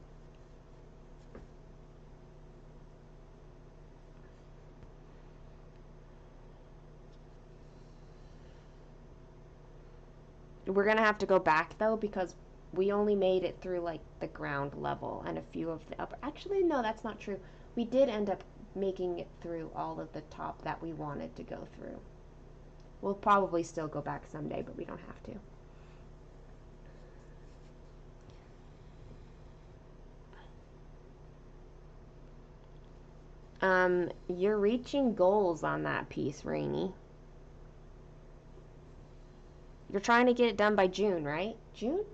We're gonna have to go back though because we only made it through like the ground level and a few of the upper. Actually, no, that's not true. We did end up making it through all of the top that we wanted to go through. We'll probably still go back someday, but we don't have to. You're reaching goals on that piece, Rainy. You're trying to get it done by June, right? June?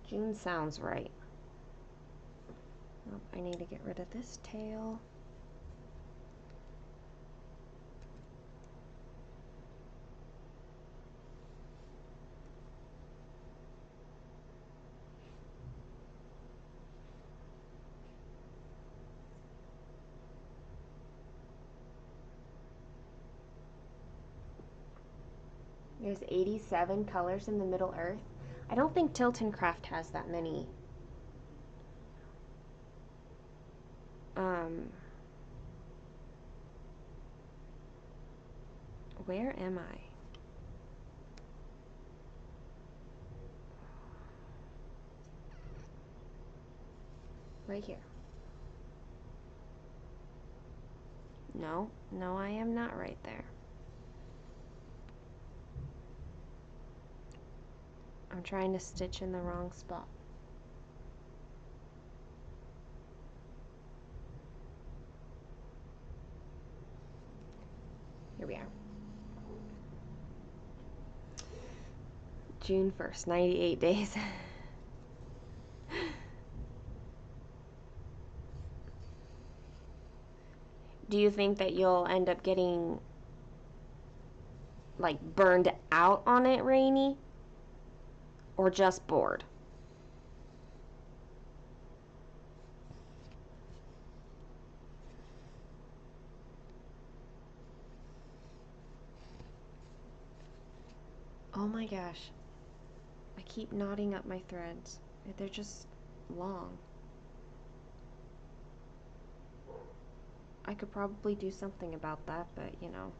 June sounds right. Oh, I need to get rid of this tail. There's 87 colors in the Middle Earth. I don't think Tilton Craft has that many. Um, where am I? Right here. No, no, I am not right there. I'm trying to stitch in the wrong spot. Here we are. June 1st, 98 days. Do you think that you'll end up getting like burned out on it, Rainy? Or just bored? Oh my gosh. I keep knotting up my threads. They're just long. I could probably do something about that, but you know.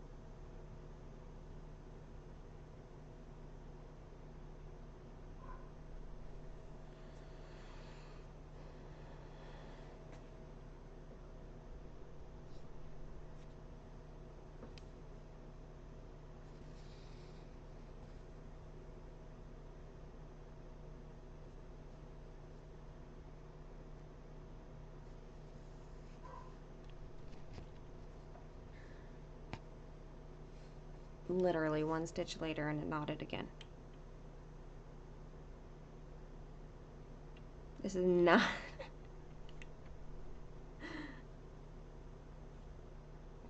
literally one stitch later and it knotted again. This is not...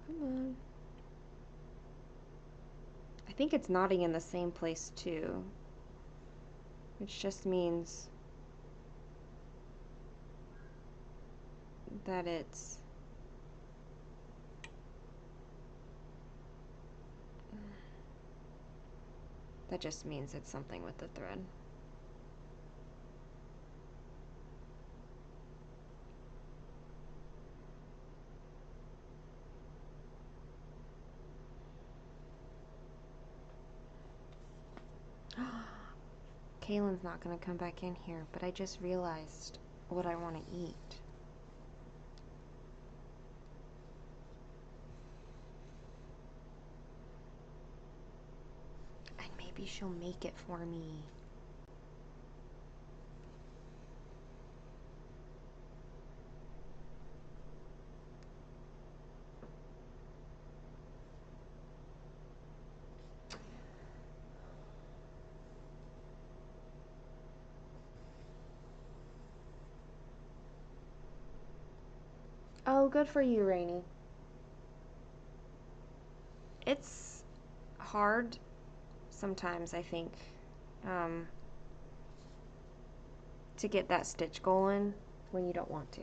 Come on. I think it's knotting in the same place too, which just means that it's something with the thread. Kaylin's not gonna come back in here, but I just realized what I want to eat. And maybe she'll make it for me. Oh, good for you, Rainy. It's hard sometimes, I think, to get that stitch going when you don't want to.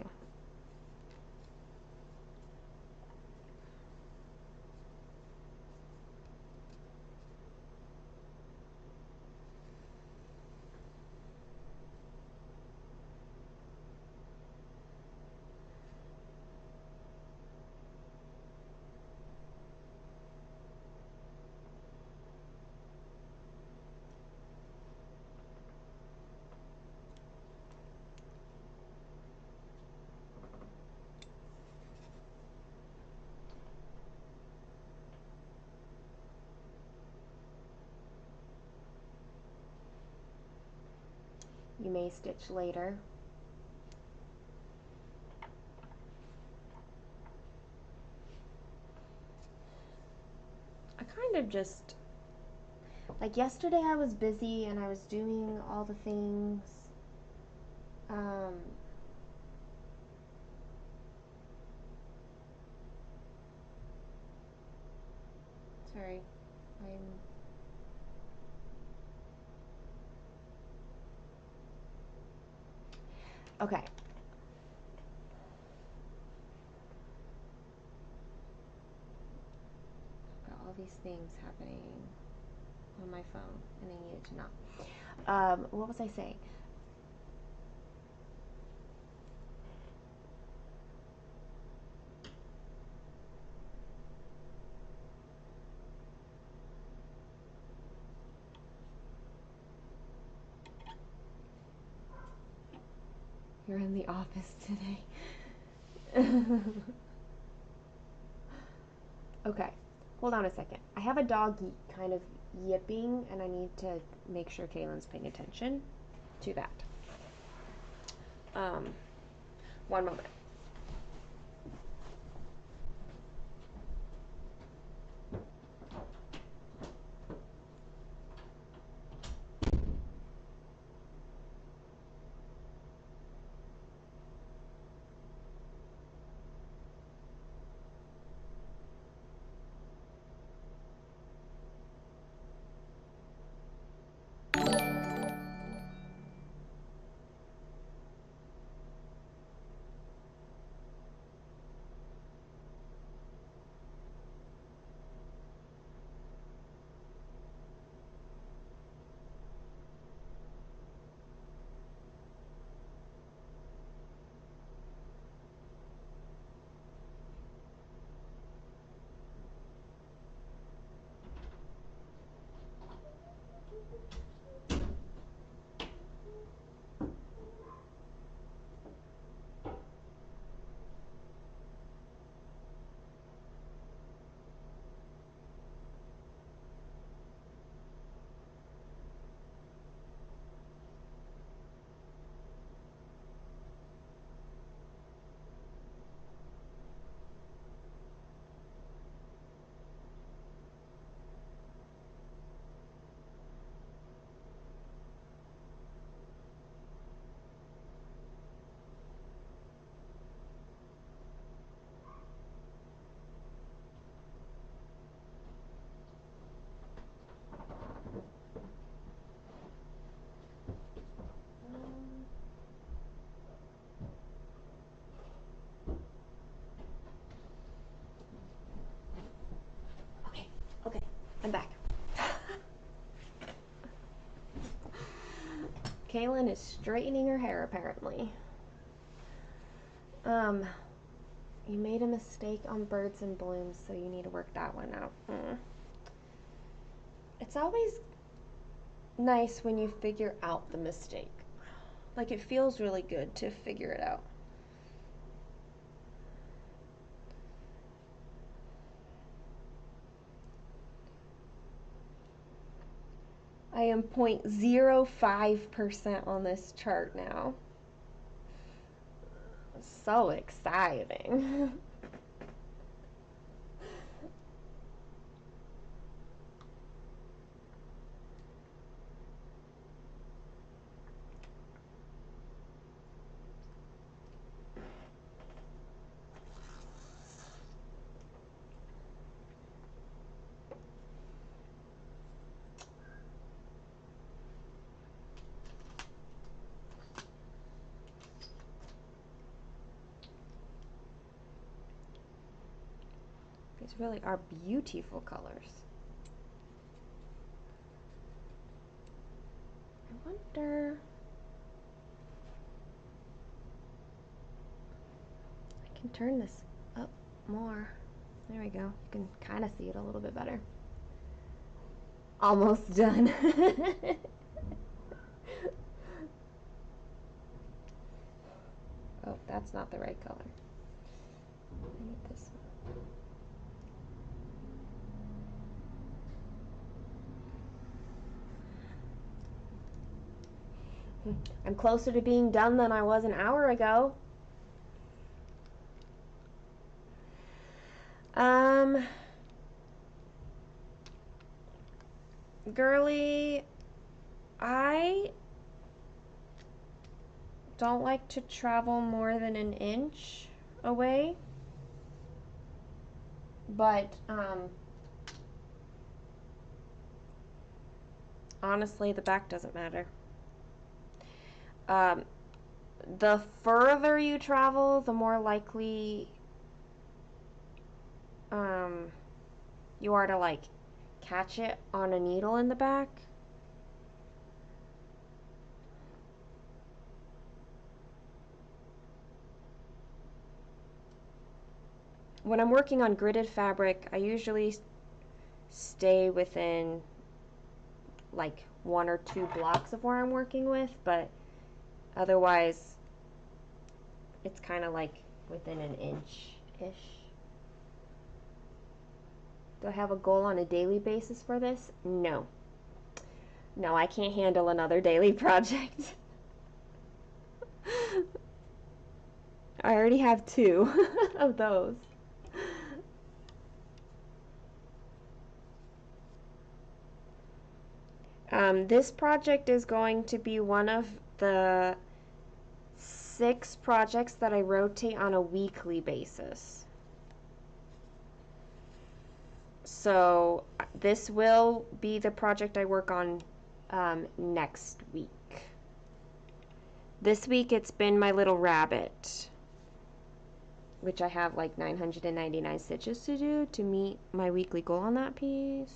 You may stitch later. I kind of just, like yesterday I was busy and I was doing all the things. Sorry, okay. Got all these things happening on my phone and I needed to know. What was I saying? You're in the office today. Okay, hold on a second. I have a dog kind of yipping, and I need to make sure Kaylin's paying attention to that. One moment. Kaylin is straightening her hair apparently. You made a mistake on birds and blooms, so you need to work that one out. It's always nice when you figure out the mistake. Like, it feels really good to figure it out. I am 0.05% on this chart now. So exciting. These really are beautiful colors. I wonder... I can turn this up more. There we go. You can kind of see it a little bit better. Almost done. Oh, that's not the right color. I need this one. I'm closer to being done than I was an hour ago. Girly, I don't like to travel more than an inch away, but honestly, the back doesn't matter. The further you travel, the more likely you are to like catch it on a needle in the back. When I'm working on gridded fabric, I usually stay within like 1 or 2 blocks of where I'm working with, but otherwise it's kind of like within an inch-ish. Do I have a goal on a daily basis for this? No. No, I can't handle another daily project. I already have 2 of those. This project is going to be one of the 6 projects that I rotate on a weekly basis. So this will be the project I work on next week. This week it's been my little rabbit, which I have like 999 stitches to do to meet my weekly goal on that piece.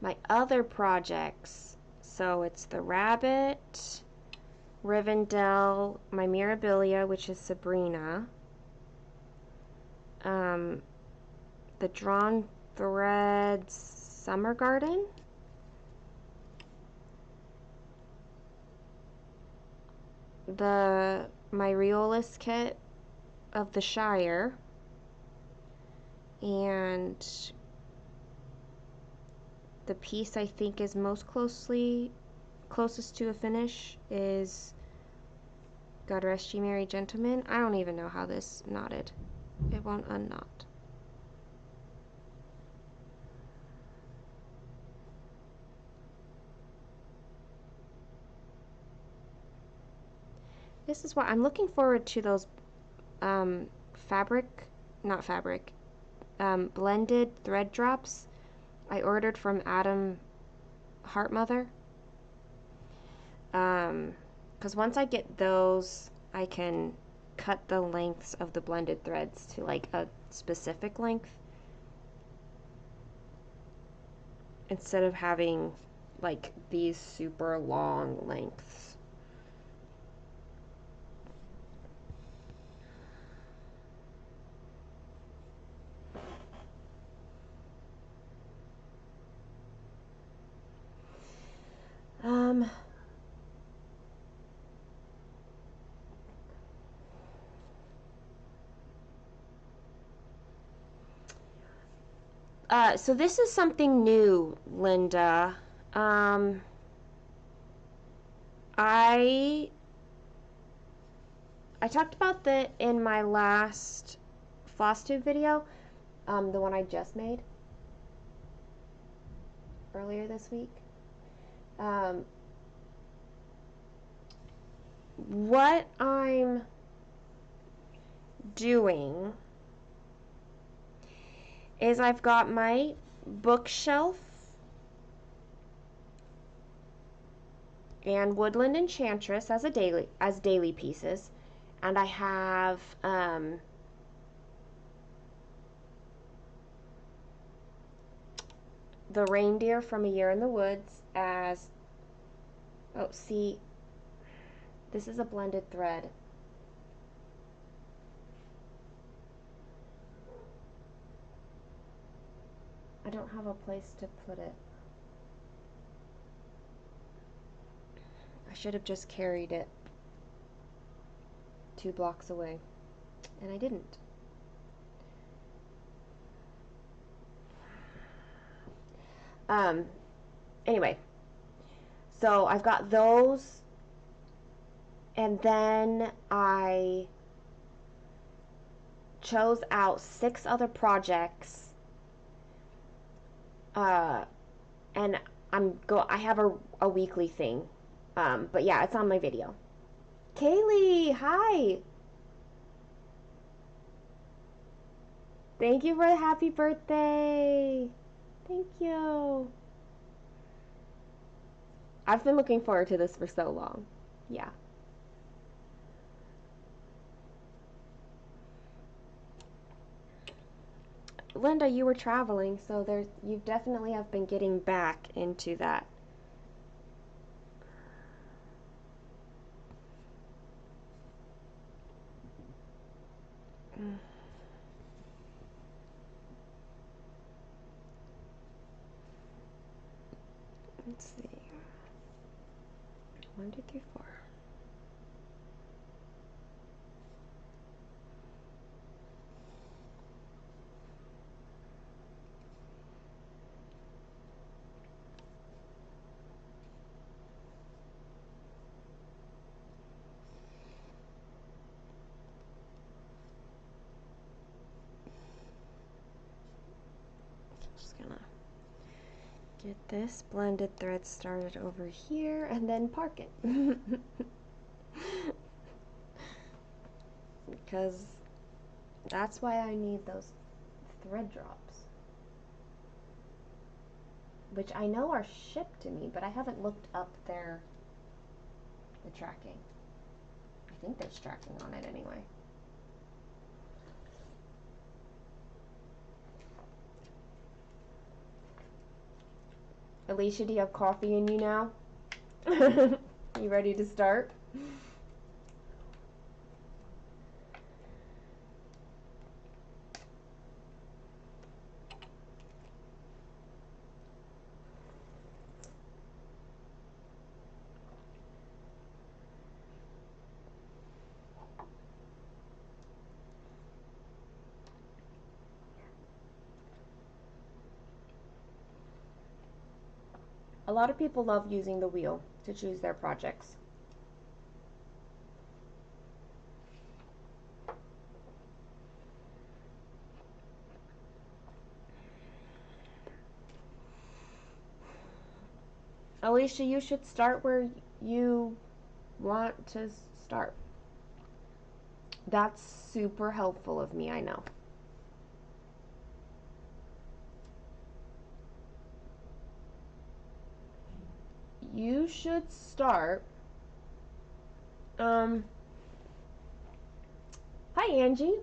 My other projects, so it's the rabbit, Rivendell, my Mirabilia, which is Sabrina, the Drawn Threads Summer Garden, my Riolis kit of the Shire, and the piece I think is most closest to a finish is God Rest Ye Merry Gentlemen. I don't even know how this knotted. It won't unknot. This is why I'm looking forward to those blended thread drops I ordered from Adam Heartmother. Because once I get those, I can cut the lengths of the blended threads to like a specific length instead of having like these super long lengths. So this is something new, Linda. I talked about that in my last floss tube video, the one I just made earlier this week. What I'm doing is I've got my bookshelf and Woodland Enchantress as daily pieces, and I have the reindeer from A Year in the Woods as, oh, see, this is a blended thread. I don't have a place to put it. I should have just carried it 2 blocks away, and I didn't. Anyway, so I've got those, and then I chose out 6 other projects, and I have a weekly thing, but yeah, it's on my video. Kaylee, hi! Thank you for the happy birthday! Thank you! I've been looking forward to this for so long. Yeah. Linda, you were traveling, so you definitely have been getting back into that. Let's see. 1, 2, 3, 4. Just gonna get this blended thread started over here and then park it. Because that's why I need those thread drops, which I know are shipped to me, but I haven't looked up the tracking. I think there's tracking on it anyway. Alicia, do you have coffee in you now? You ready to start? A lot of people love using the wheel to choose their projects. Alicia, you should start where you want to start. That's super helpful of me, I know. you should start. Hi, Angie.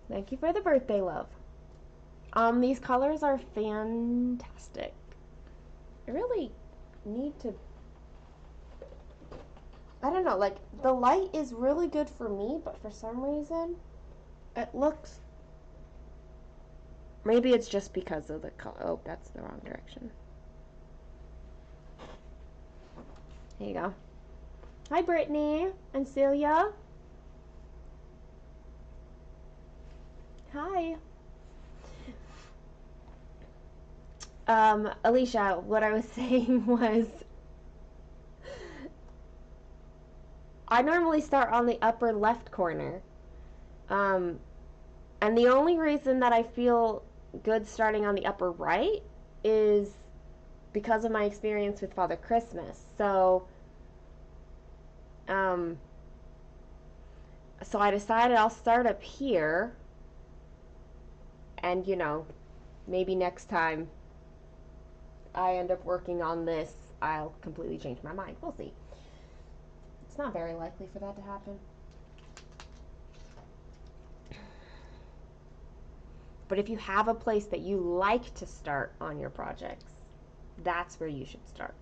Thank you for the birthday love. These colors are fantastic. I really need to, I don't know, like, the light is really good for me, but for some reason, it looks, maybe it's just because of the color. Oh, that's the wrong direction. Here you go. Hi, Brittany and Celia. Hi. Alicia, what I was saying was, I normally start on the upper left corner. And the only reason that I feel good starting on the upper right is because of my experience with Father Christmas. So I decided I'll start up here, and you know, maybe next time I end up working on this, I'll completely change my mind. We'll see. It's not very likely for that to happen. But if you have a place that you like to start on your projects, that's where you should start.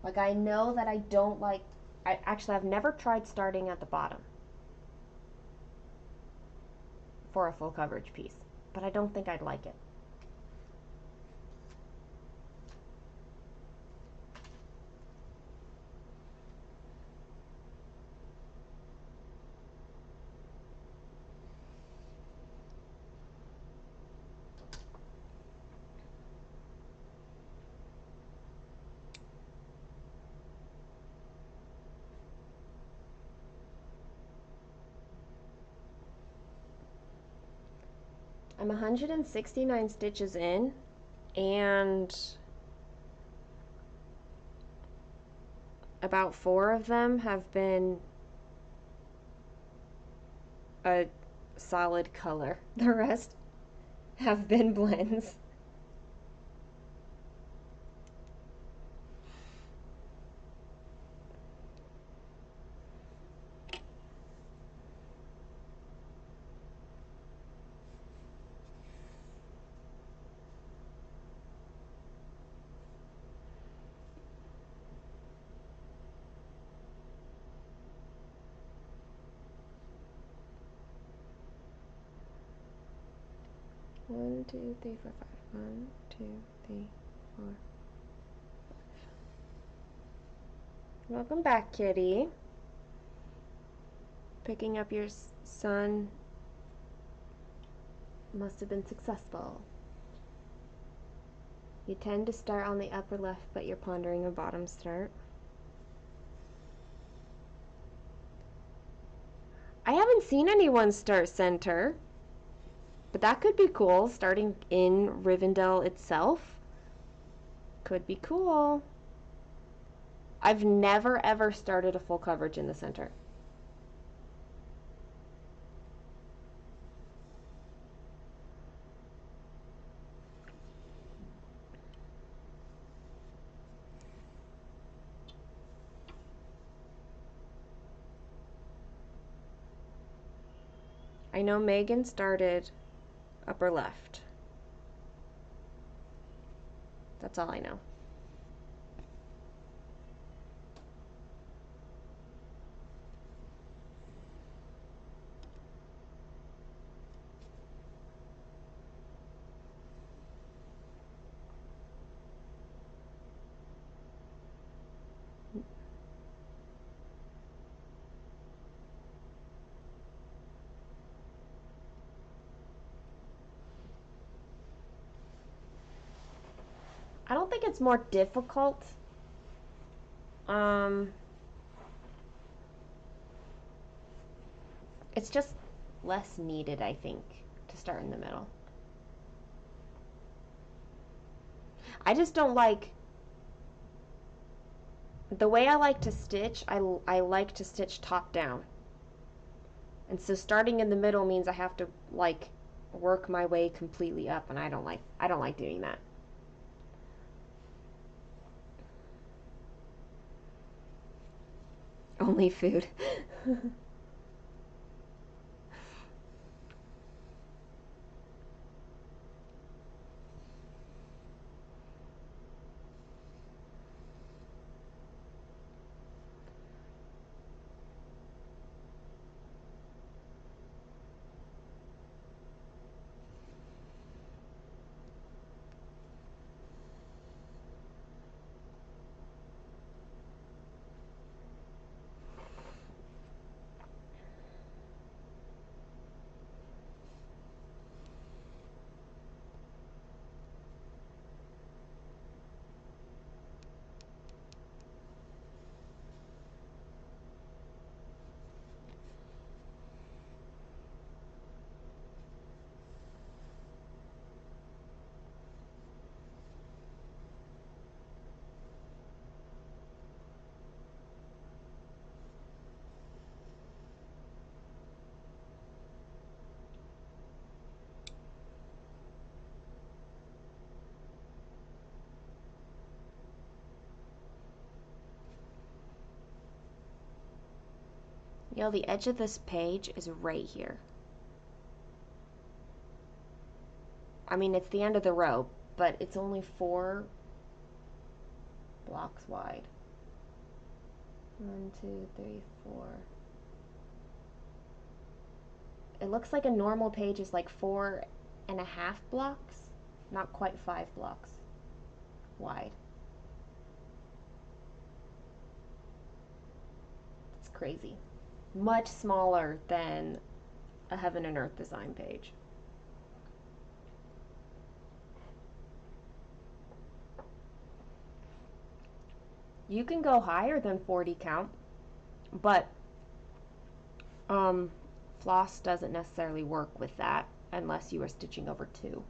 Like, I know that I don't like, I've never tried starting at the bottom for a full coverage piece, but I don't think I'd like it. I'm 169 stitches in, and about 4 of them have been a solid color. The rest have been blends. One, two, three, four, five. 1, 2, 3, 4. Welcome back, kitty. Picking up your son must have been successful. You tend to start on the upper left, but you're pondering a bottom start. I haven't seen anyone start center, but that could be cool. Starting in Rivendell itself could be cool. I've never ever started a full coverage in the center. I know Megan started upper left. That's all I know. I don't think it's more difficult. It's just less needed, I think, to start in the middle. I just don't like the way I like to stitch. I like to stitch top down. And so starting in the middle means I have to like work my way completely up, and I don't like doing that. Only food. The edge of this page is right here. I mean, it's the end of the row, but it's only 4 blocks wide. 1, 2, 3, 4. It looks like a normal page is like 4.5 blocks, not quite 5 blocks wide. It's crazy. Much smaller than a Heaven and Earth design page. You can go higher than 40 count, but floss doesn't necessarily work with that unless you are stitching over 2.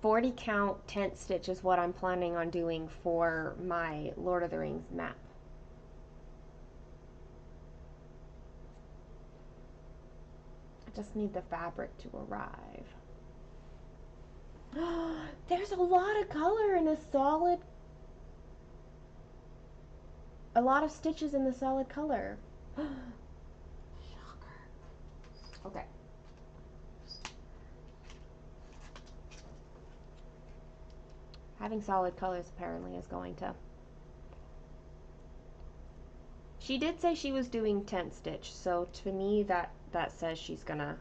40 count tent stitch is what I'm planning on doing for my Lord of the Rings map. I just need the fabric to arrive. There's a lot of color in a lot of stitches in the solid color. Shocker. Okay. Having solid colors apparently is going to. She did say she was doing tent stitch, so to me that says she's gonna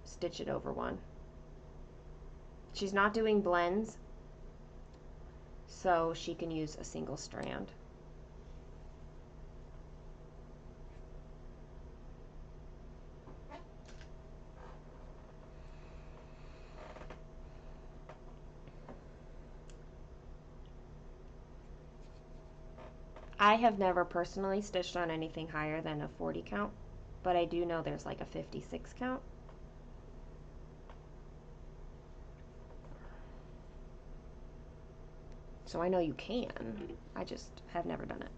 stitch it over one. She's not doing blends, so she can use a single strand. I have never personally stitched on anything higher than a 40 count, but I do know there's like a 56 count. So I know you can, I just have never done it.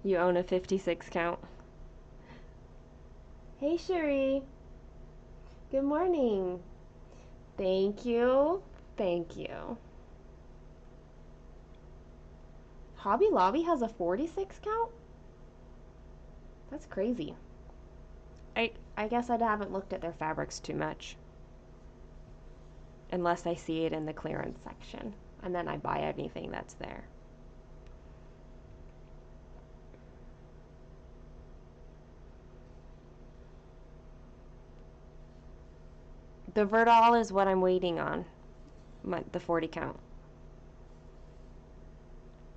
You own a 56 count. Hey Cherie. Good morning. Thank you. Thank you. Hobby Lobby has a 46 count? That's crazy. I guess I haven't looked at their fabrics too much. Unless I see it in the clearance section. And then I buy anything that's there. The Verdal is what I'm waiting on. the 40 count.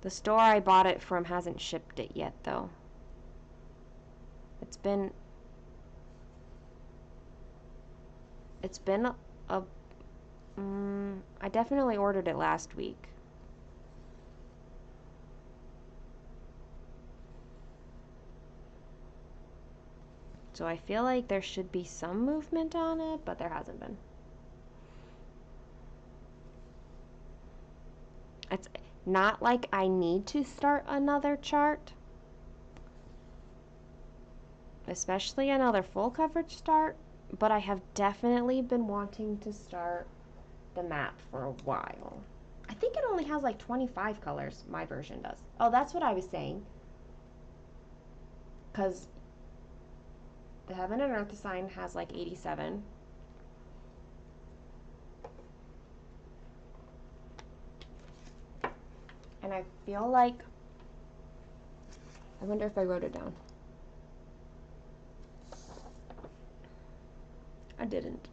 The store I bought it from hasn't shipped it yet, though. It's been a I definitely ordered it last week. So I feel like there should be some movement on it, but there hasn't been. It's not like I need to start another chart, especially another full coverage start, but I have definitely been wanting to start the map for a while. I think it only has like 25 colors, my version does. Oh, that's what I was saying. Because the Heaven and Earth sign has like 87. And I feel like, I wonder if I wrote it down. I didn't.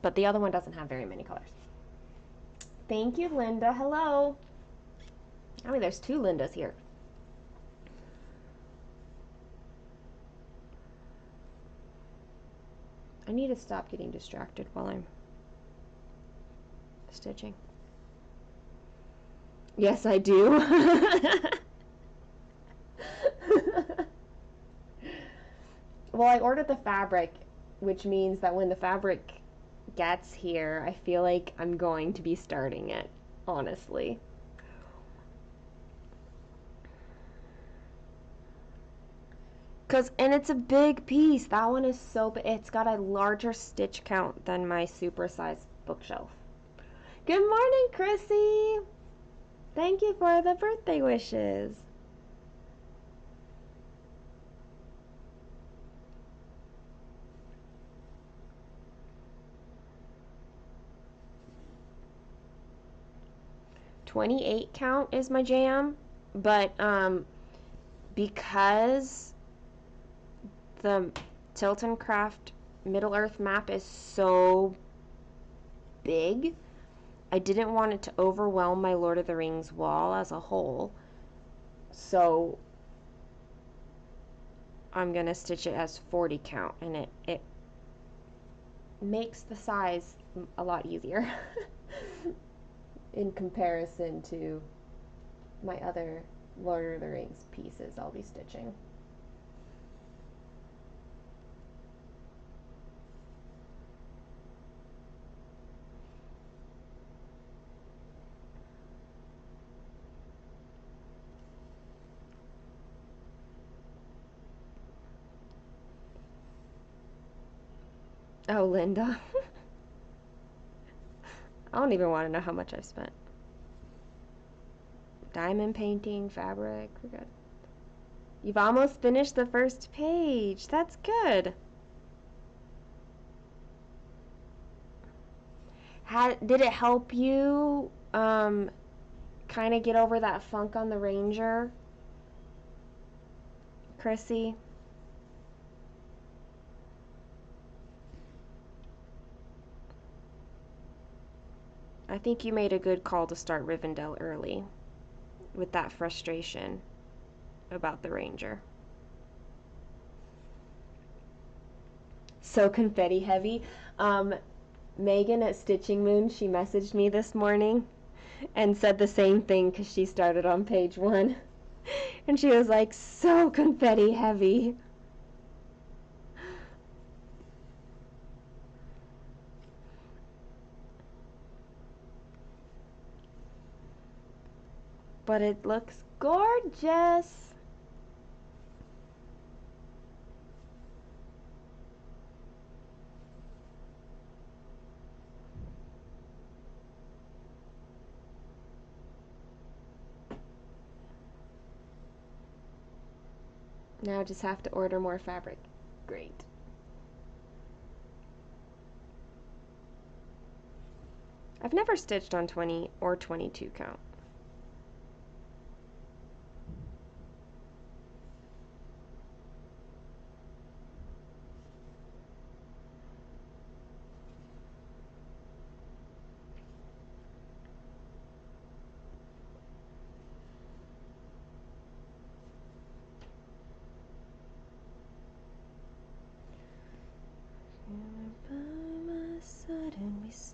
But the other one doesn't have very many colors. Thank you, Linda. Hello. I mean, there's 2 Lindas here. I need to stop getting distracted while I'm stitching. Yes, I do. Well, I ordered the fabric, which means that when the fabric gets here, I feel like I'm going to be starting it, honestly. And it's a big piece. That one is so big. It's got a larger stitch count than my super-sized bookshelf. Good morning, Chrissy. Thank you for the birthday wishes. .28 count is my jam, but because the Tilton Craft Middle Earth map is so big, I didn't want it to overwhelm my Lord of the Rings wall as a whole, so I'm gonna stitch it as 40 count, and it makes the size a lot easier in comparison to my other Lord of the Rings pieces I'll be stitching. Oh, Linda. I don't even want to know how much I've spent. Diamond painting, fabric, we're good. You've almost finished the first page. That's good. Did it help you kind of get over that funk on the Ranger, Chrissy? I think you made a good call to start Rivendell early with that frustration about the Ranger. So confetti heavy. Megan at Stitching Moon, she messaged me this morning and said the same thing because she started on page 1. And she was like, so confetti heavy. But it looks gorgeous. Now I just have to order more fabric. Great. I've never stitched on 20 or 22 count.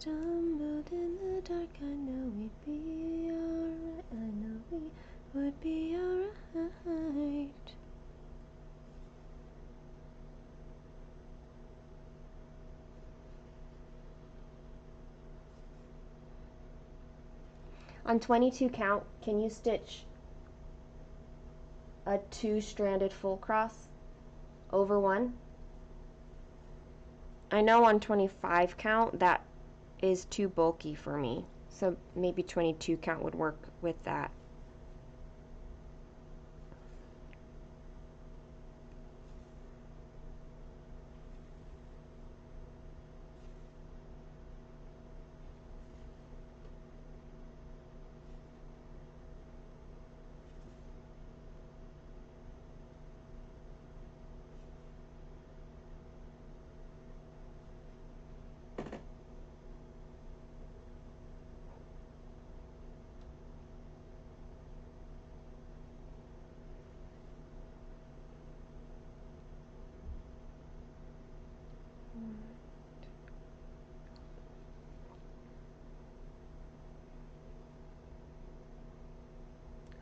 stumbled in the dark, I know we'd be alright. I know we would be alright. On 22 count, can you stitch a 2-stranded full cross over one? I know on 25 count that is too bulky for me, so maybe 22 count would work with that.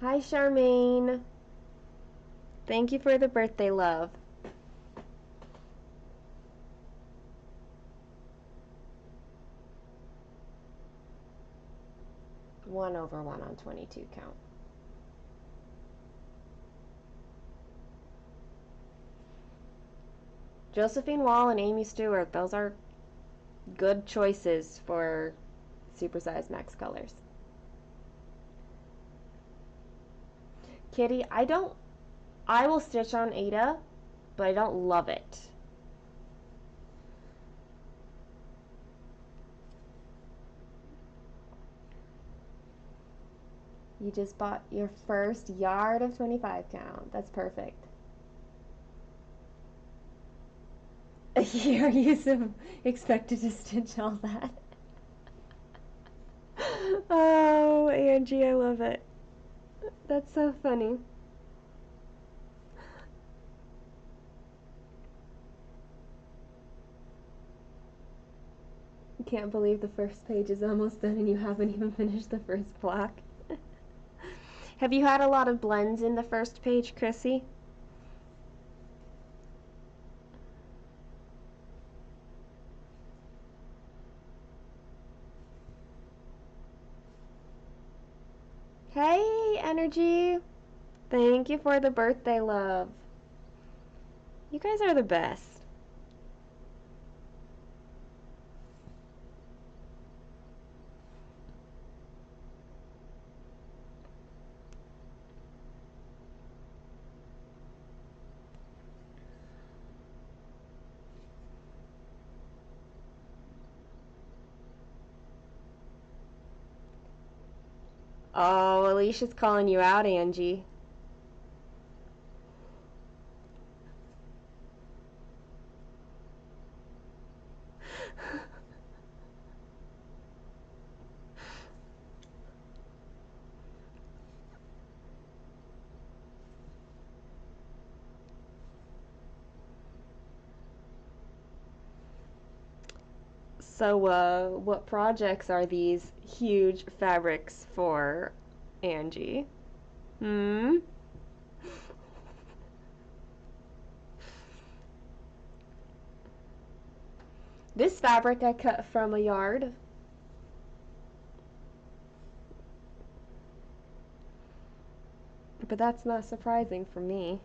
Hi, Charmaine. Thank you for the birthday love. One over one on 22 count. Josephine Wall and Amy Stewart, those are good choices for supersize max colors. Kitty, I will stitch on Ada, but I don't love it. You just bought your first yard of 25 count. That's perfect. A year you expected to stitch all that. Oh, Angie, I love it. That's so funny. Can't believe the first page is almost done and you haven't even finished the first block. Have you had a lot of blends in the first page, Chrissy? Hey, Energy! Thank you for the birthday love. You guys are the best. Oh, Alicia's calling you out, Angie. So, what projects are these huge fabrics for, Angie? Hmm? This fabric I cut from a yard. But that's not surprising for me.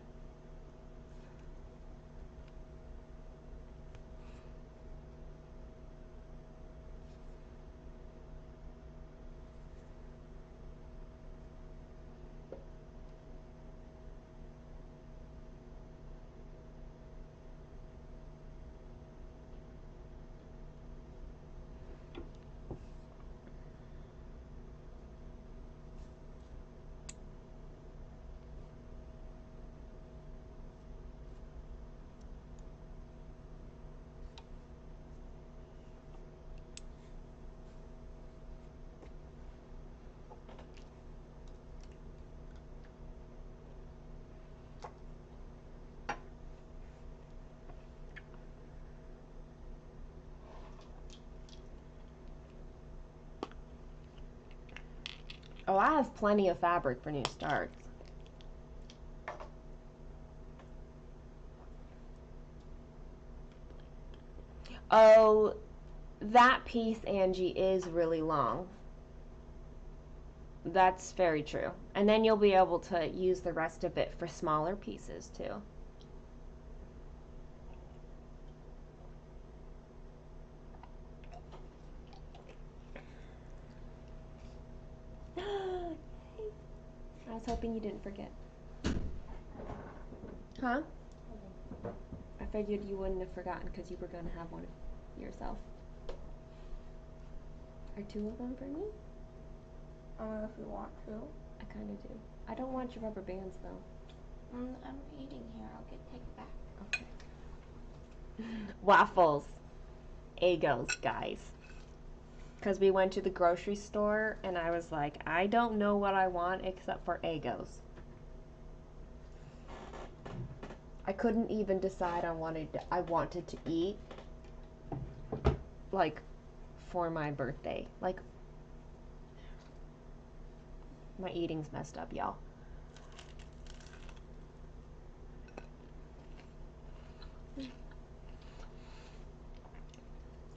Oh, I have plenty of fabric for new starts. Oh, that piece, Angie, is really long. That's very true. And then you'll be able to use the rest of it for smaller pieces too. I was hoping you didn't forget. Huh? I figured you wouldn't have forgotten because you were going to have one yourself. Are two of them for me? If you want to. I kind of do. I don't want your rubber bands though. I'm eating here. I'll take it back. Okay. Waffles. Egos, guys. Because we went to the grocery store and I was like, I don't know what I want except for Egos. I couldn't even decide I wanted to eat like for my birthday. Like, my eating's messed up, y'all.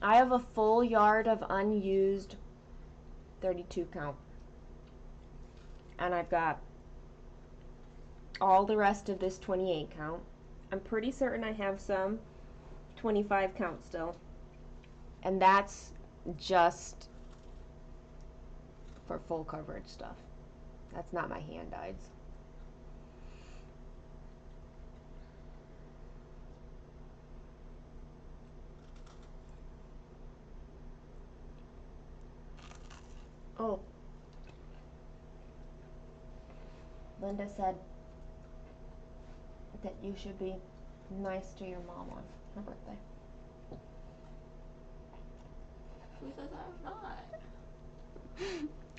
I have a full yard of unused 32 count. And I've got all the rest of this 28 count. I'm pretty certain I have some 25 count still. And that's just for full coverage stuff. That's not my hand dyes. Oh. Linda said that you should be nice to your mom on her birthday. Who says I'm not?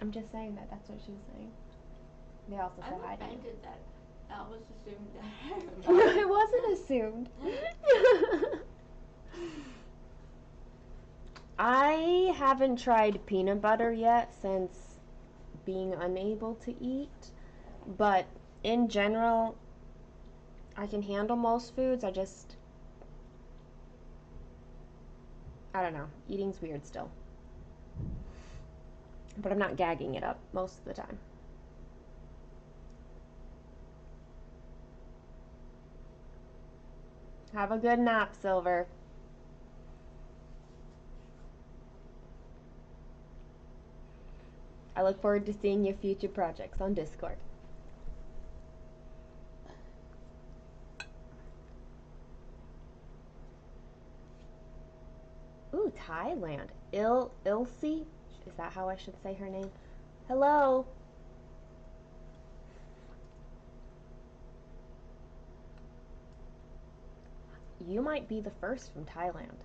I'm just saying that's what she was saying. They also said hi to you. I did that. That was assumed that. No, it wasn't assumed. I haven't tried peanut butter yet since being unable to eat, but in general, I can handle most foods. I don't know. Eating's weird still. But I'm not gagging it up most of the time. Have a good nap, Silver. I look forward to seeing your future projects on Discord. Ooh, Thailand. Ilse? Is that how I should say her name? Hello. You might be the first from Thailand.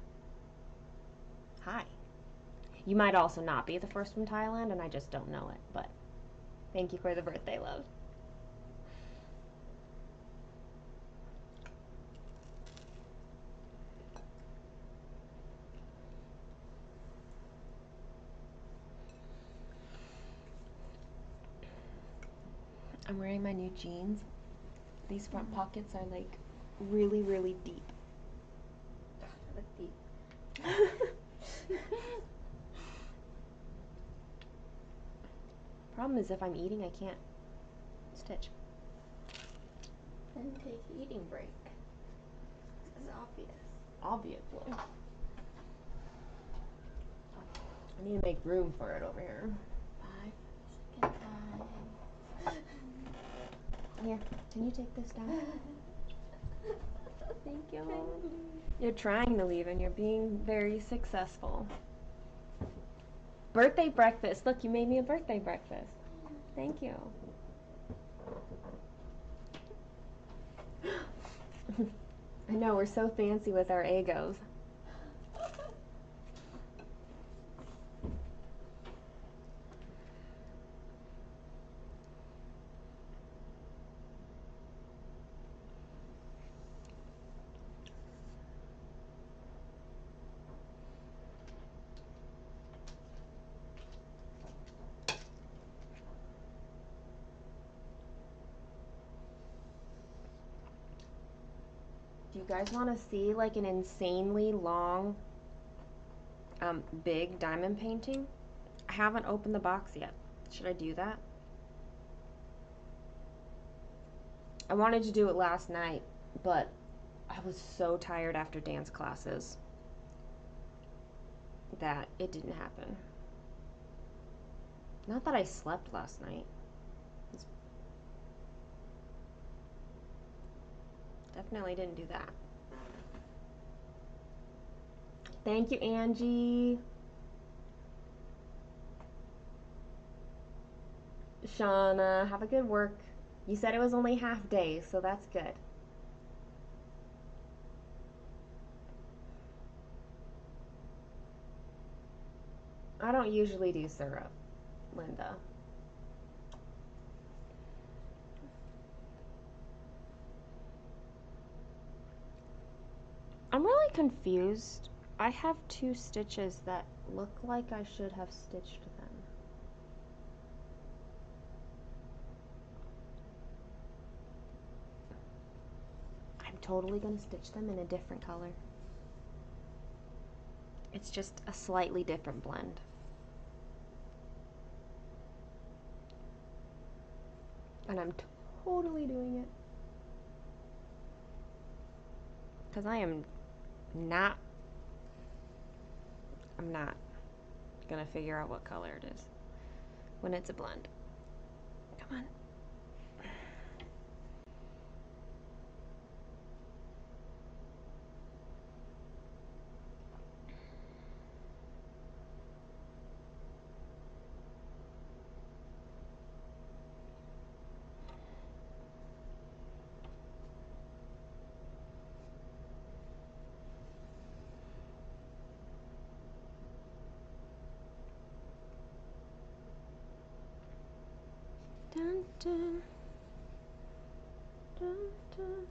Hi. You might also not be the first from Thailand, and I just don't know it, but thank you for the birthday love. I'm wearing my new jeans. These front pockets are like really, really deep. Deep. Problem is if I'm eating, I can't stitch. Then take eating break. It's obvious. Obviously. I need to make room for it over here. 5 second time. Here, can you take this down? Thank you. You're trying to leave and you're being very successful. Birthday breakfast. Look, you made me a birthday breakfast. Thank you. I know, we're so fancy with our egos. Do you guys want to see like an insanely long, big diamond painting? I haven't opened the box yet. Should I do that? I wanted to do it last night, but I was so tired after dance classes that it didn't happen. Not that I slept last night. Definitely didn't do that. Thank you, Angie. Shauna, have a good work. You said it was only half day, so that's good. I don't usually do syrup, Linda. I'm really confused. I have 2 stitches that look like I should have stitched them. I'm totally going to stitch them in a different color. It's just a slightly different blend. And I'm totally doing it. Because I'm not gonna figure out what color it is when it's a blend. Come on. Dun, dun, dun, dun.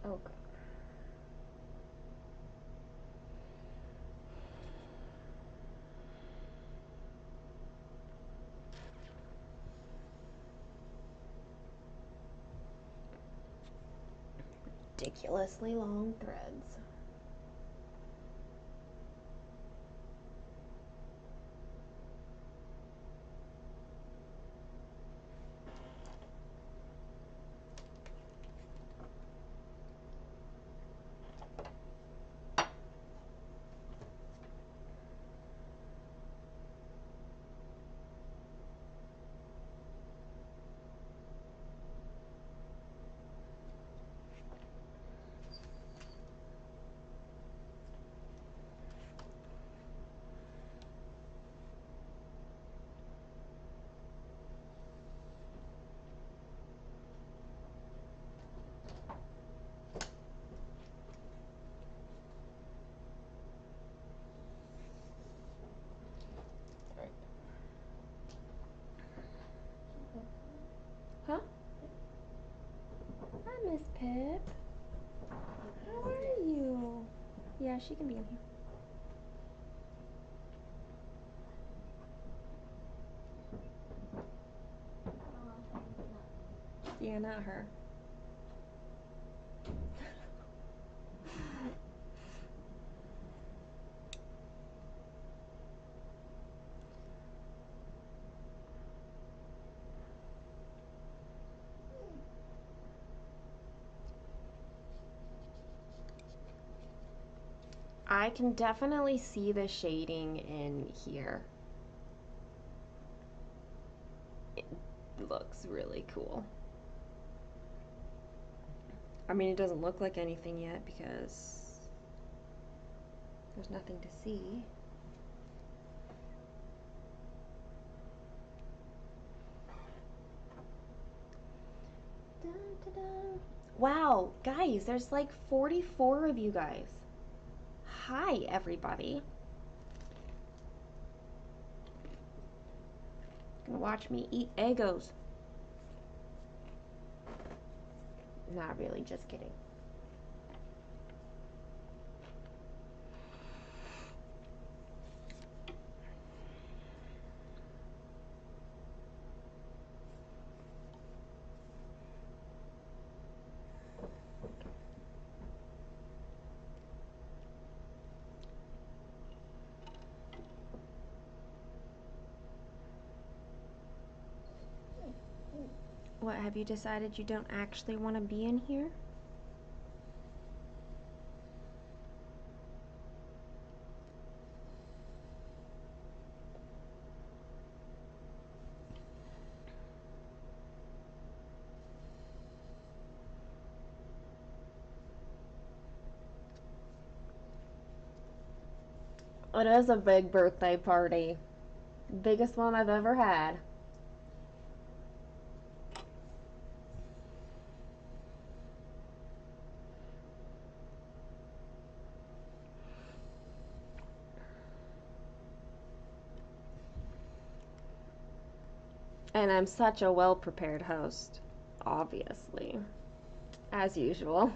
Okay. Ridiculously long threads. Huh? Hi, Miss Pip. How are you? Yeah, she can be in here. Yeah, not her. I can definitely see the shading in here. It looks really cool. I mean, it doesn't look like anything yet because there's nothing to see. Dun, dun, dun. Wow, guys, there's like 44 of you guys. Hi, everybody. Gonna watch me eat Eggos. Not really, just kidding. What, have you decided you don't actually want to be in here? It is a big birthday party. Biggest one I've ever had. And I'm such a well-prepared host, obviously, as usual.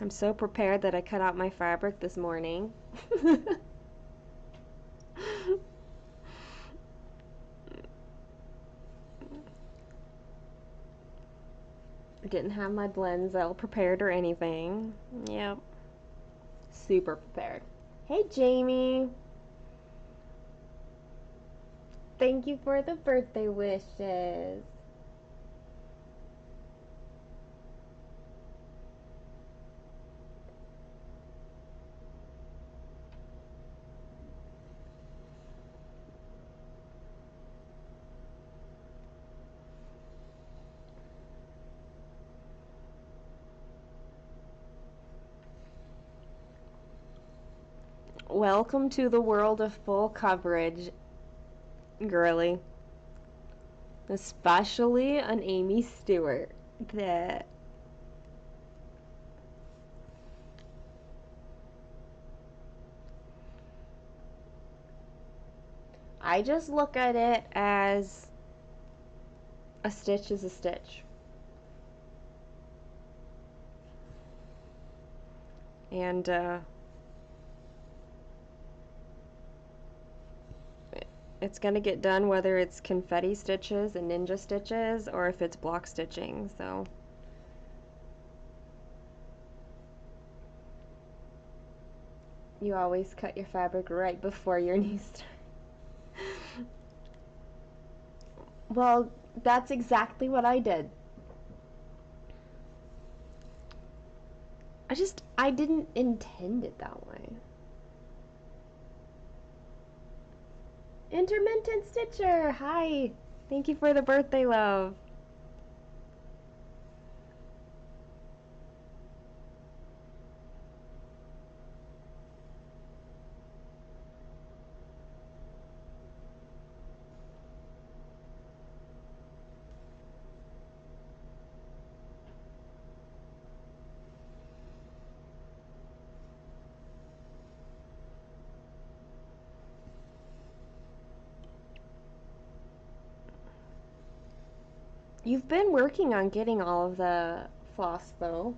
I'm so prepared that I cut out my fabric this morning. Didn't have my blends all prepared or anything. Yep. Super prepared. Hey, Jamie. Thank you for the birthday wishes. Welcome to the world of full coverage, girly. Especially an Amy Stewart. That I just look at it as a stitch is a stitch. And it's gonna get done whether it's confetti stitches and ninja stitches or if it's block stitching, so you always cut your fabric right before your knee starts. Well, that's exactly what I did. I didn't intend it that way. Intermittent Stitcher, hi. Thank you for the birthday love. You've been working on getting all of the floss though.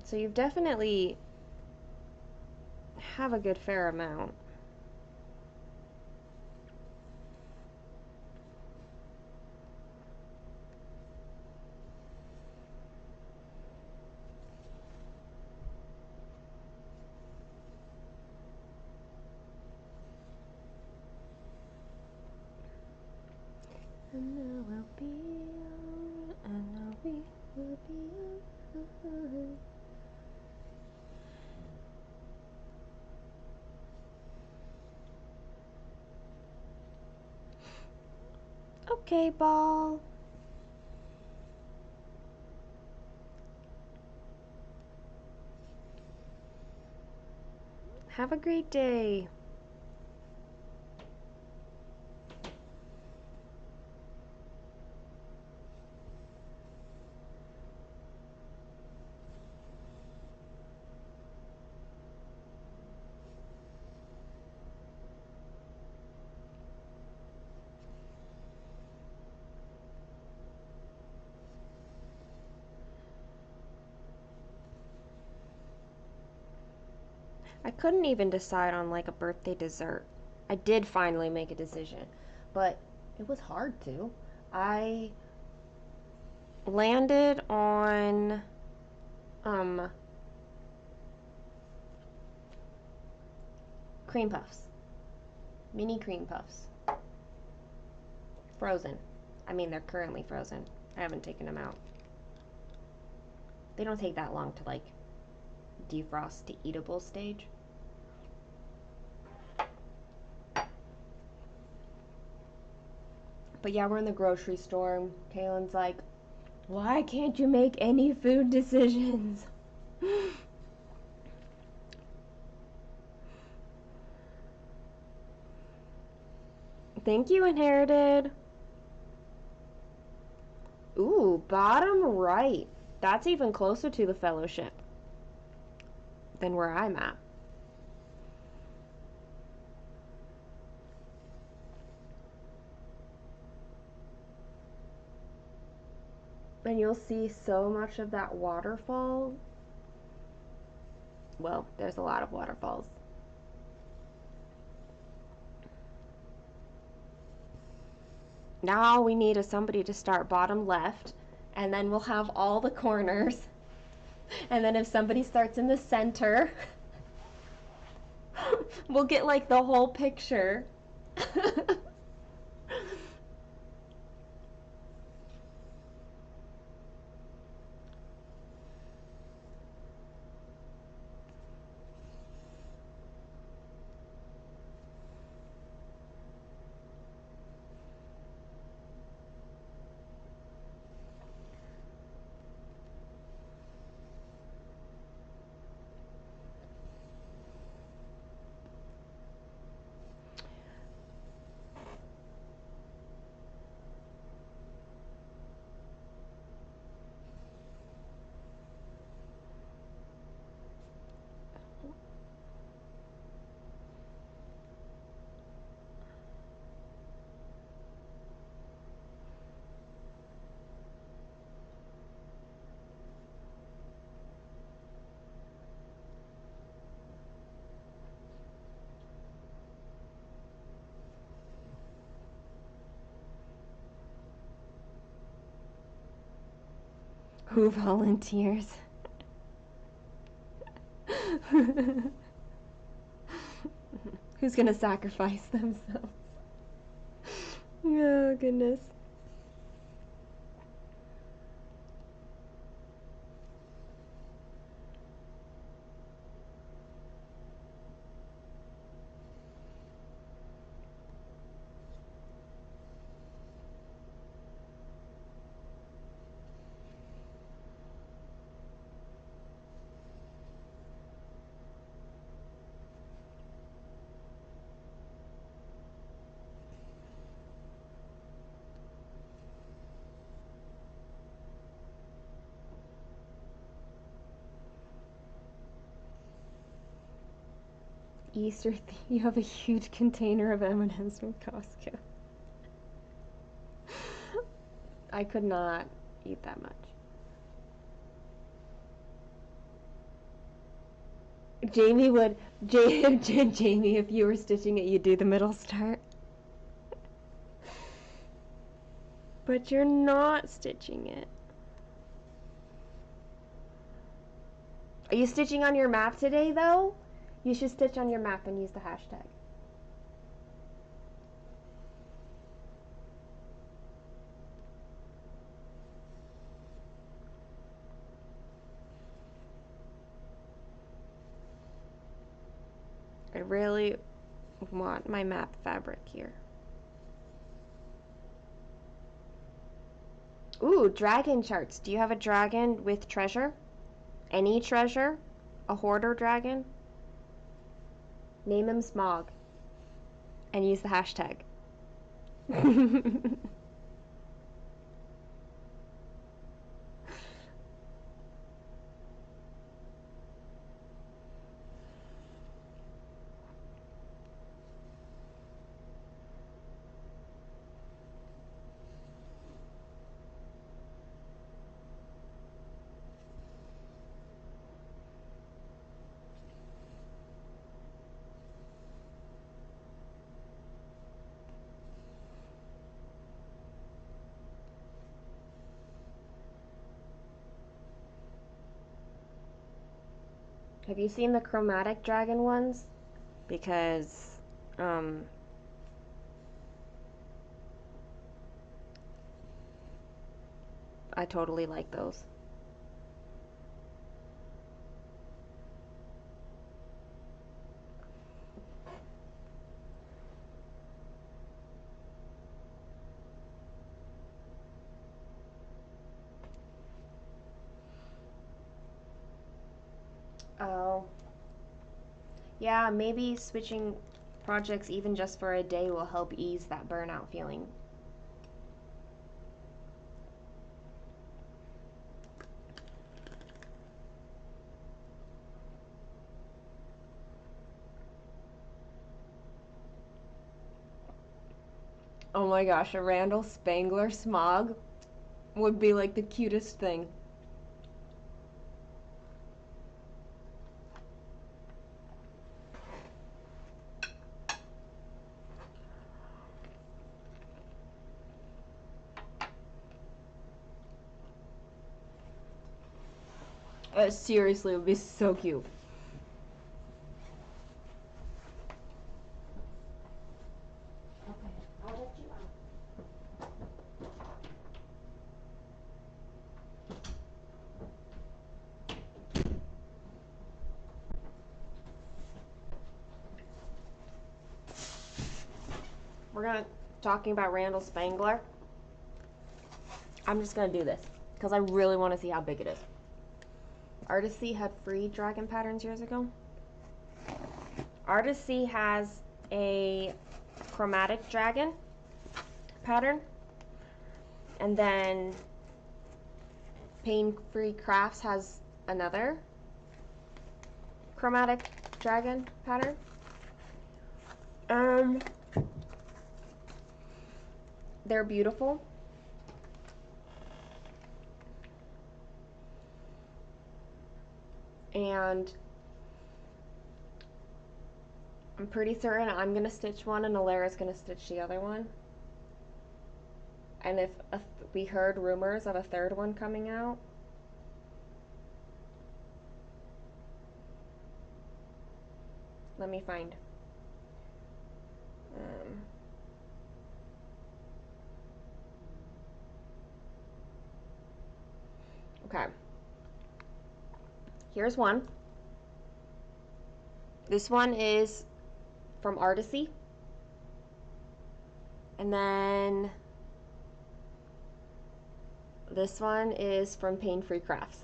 So you've definitely have a good fair amount. And now we'll be alright, and now we will be alright. Okay, ball. Have a great day. I couldn't even decide on like a birthday dessert. I did finally make a decision, but it was hard to. I landed on cream puffs. Mini cream puffs. Frozen. I mean, they're currently frozen. I haven't taken them out. They don't take that long to like defrost to eatable stage. But yeah, we're in the grocery store. Kaylin's like, why can't you make any food decisions? Thank you, Inherited. Ooh, bottom right. That's even closer to the fellowship than where I'm at. And you'll see so much of that waterfall. Well, there's a lot of waterfalls. Now we need somebody to start bottom left, and then we'll have all the corners. And then if somebody starts in the center, we'll get like the whole picture. Who volunteers? Who's gonna sacrifice themselves? Oh, goodness. Easter you have a huge container of M&Ms from Costco. I could not eat that much. Jamie would Jamie, if you were stitching it, you'd do the middle start. But you're not stitching it. Are you stitching on your map today though? You should stitch on your map and use the hashtag. I really want my map fabric here. Ooh, dragon charts. Do you have a dragon with treasure? Any treasure? A hoarder dragon? Name him Smog. And use the hashtag. Have you seen the chromatic dragon ones? Because, I totally like those. Oh. Yeah, maybe switching projects even just for a day will help ease that burnout feeling. Oh my gosh, a Randall Spangler smog would be like the cutest thing. Seriously, it would be so cute. Okay, I'll let you out. We're gonna talking about Randall Spangler. I'm just gonna do this because I really want to see how big it is. Artisy had free dragon patterns years ago. Artisy has a chromatic dragon pattern, and then Pain Free Crafts has another chromatic dragon pattern. They're beautiful. And I'm pretty certain I'm gonna stitch one and Alara's gonna stitch the other one. And if we heard rumors of a third one coming out, let me find. Okay. Here's one. This one is from Artisy. And then this one is from Pain Free Crafts.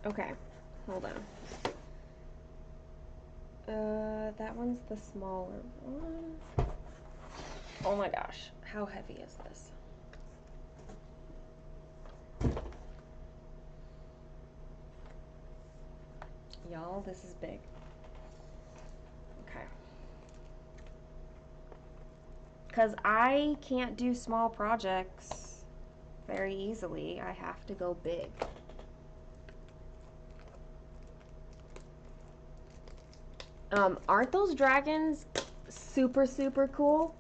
Okay, hold on. That one's the smaller one. Oh my gosh, how heavy is this? Y'all, this is big. Okay. Because I can't do small projects very easily. I have to go big. Aren't those dragons super, super cool?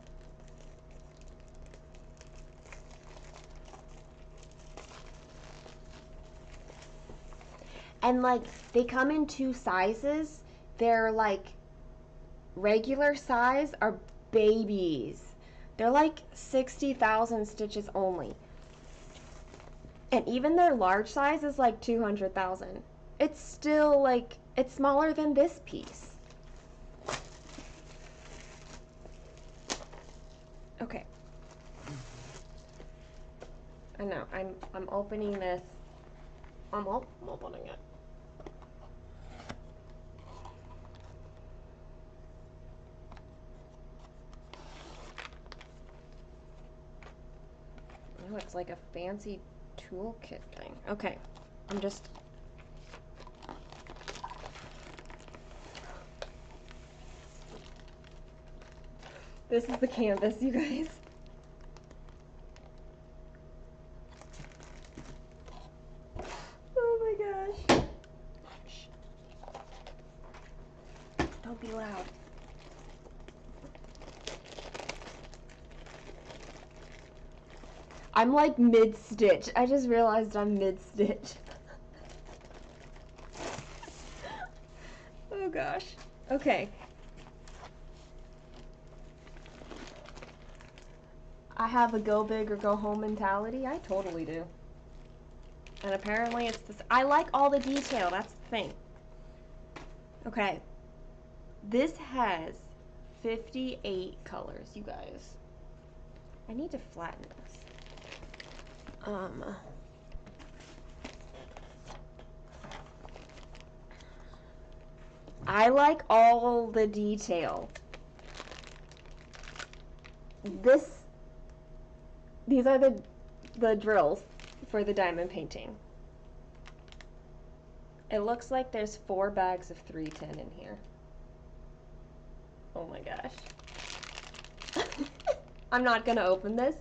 And like, they come in two sizes. They're like regular size are babies. They're like 60,000 stitches only. And even their large size is like 200,000. It's still like, it's smaller than this piece. Okay. I know, I'm opening this. I'm opening it. Oh, it's like a fancy toolkit thing. Okay, I'm just... This is the canvas, you guys. Oh my gosh. Shh. Don't be loud. I'm like mid-stitch. I just realized I'm mid-stitch. Oh gosh. Okay. I have a go big or go home mentality. I totally do. And apparently it's this. I like all the detail. That's the thing. Okay. This has 58 colors, you guys. I need to flatten this. I like all the detail. These are the drills for the diamond painting. It looks like there's 4 bags of 310 in here. Oh my gosh. I'm not gonna open this,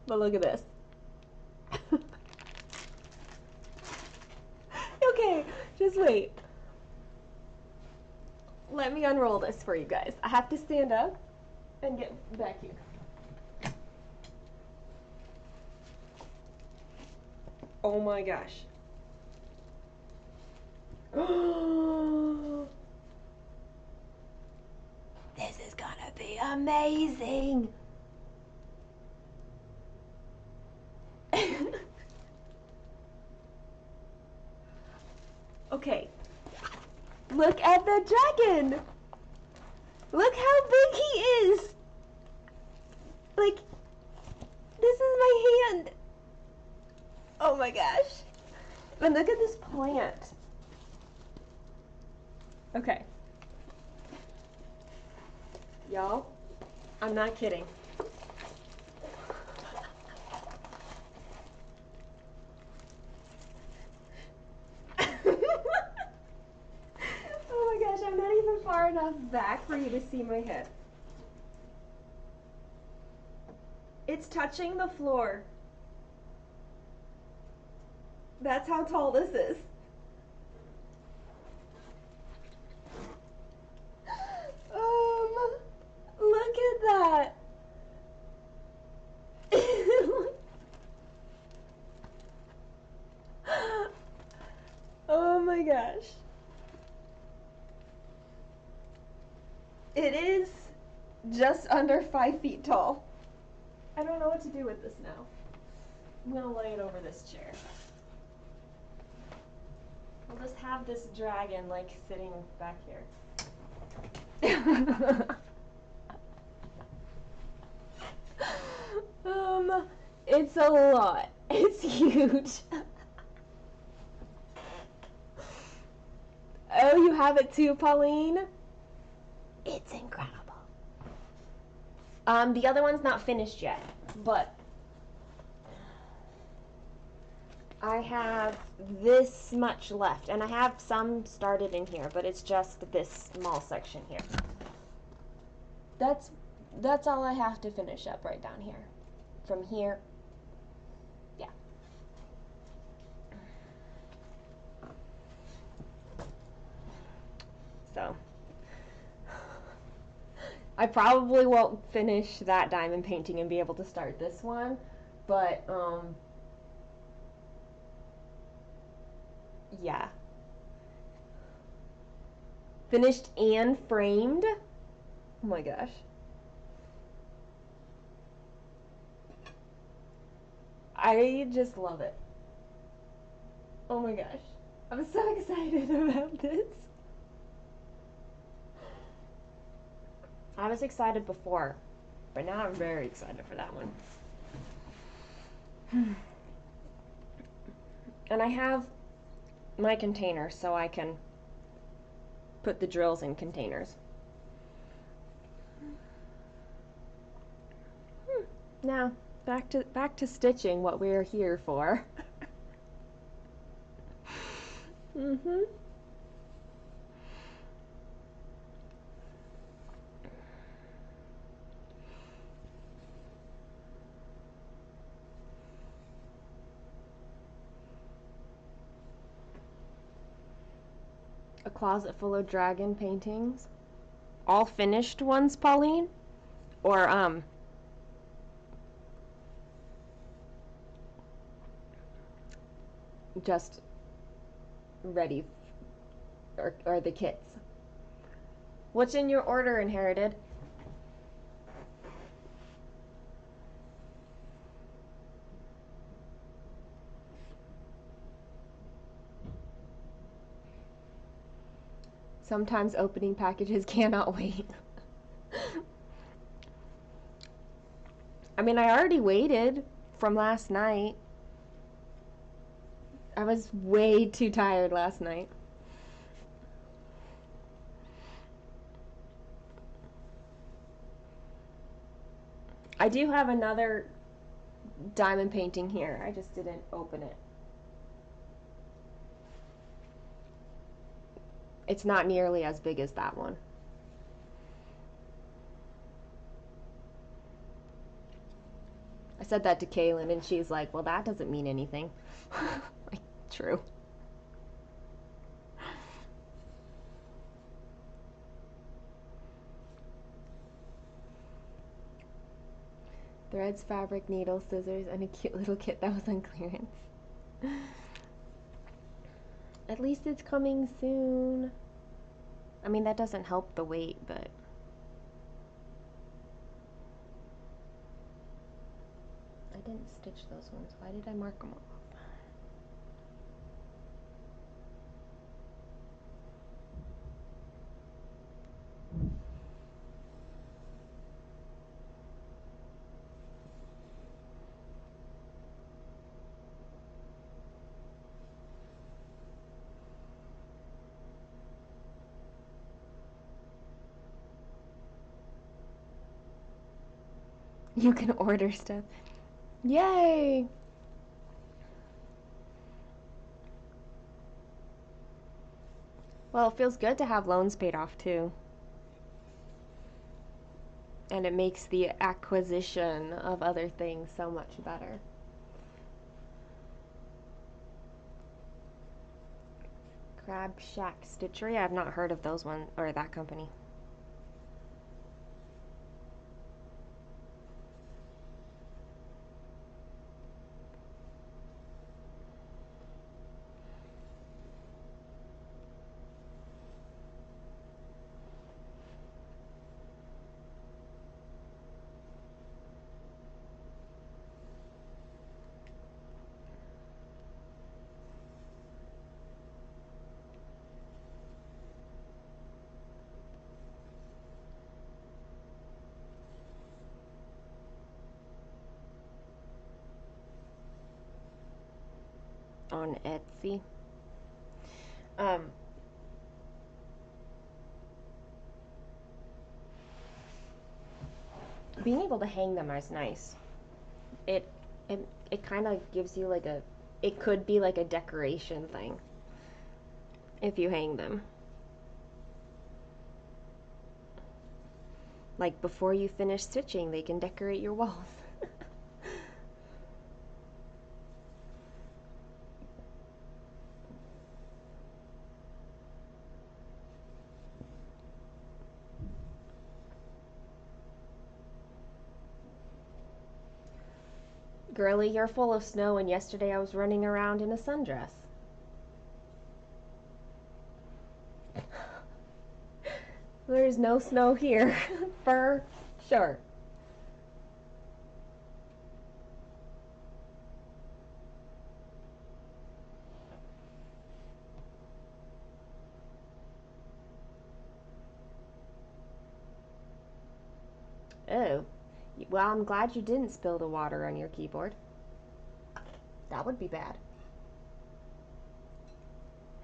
but look at this. Okay, just wait. Let me unroll this for you guys. I have to stand up and get back here. Oh my gosh. This is gonna be amazing. Okay. Look at the dragon. Look how big he is. Like, this is my hand. Oh my gosh. And look at this plant. Okay. Y'all, I'm not kidding. Oh my gosh, I'm not even far enough back for you to see my head. It's touching the floor. That's how tall this is. Look at that. Oh my gosh. It is just under 5 feet tall. I don't know what to do with this now. I'm gonna lay it over this chair. I'll just have this dragon like sitting back here. It's a lot. It's huge. Oh, you have it too, Pauline? It's incredible. The other one's not finished yet, but I have this much left, and I have some started in here, but it's just this small section here. That's all I have to finish up right down here. From here, yeah. So, I probably won't finish that diamond painting and be able to start this one, but, yeah. Finished and framed? Oh my gosh. I just love it. Oh my gosh. I'm so excited about this. I was excited before, but now I'm very excited for that one. And I have my container so I can put the drills in containers. Now, back to stitching, what we're here for. A closet full of dragon paintings. All finished ones, Pauline? Or, just ready, or the kits. What's in your order, Inherited? Sometimes opening packages cannot wait. I mean, I already waited from last night. I was way too tired last night. I do have another diamond painting here. I just didn't open it. It's not nearly as big as that one. I said that to Kaylin and she's like, well, that doesn't mean anything. Like, true. Threads, fabric, needles, scissors, and a cute little kit that was on clearance. At least it's coming soon. I mean, that doesn't help the weight, but... I didn't stitch those ones. Why did I mark them off? You can order stuff. Yay! Well, it feels good to have loans paid off too. And it makes the acquisition of other things so much better. Crab Shack Stitchery. I've not heard of those one or that company. On Etsy. Being able to hang them is nice. It it kind of gives you like a, it could be like a decoration thing if you hang them. Like before you finish stitching, they can decorate your walls. Girly, you're full of snow, and yesterday I was running around in a sundress. There's no snow here, for sure. Oh, well, I'm glad you didn't spill the water on your keyboard. That would be bad.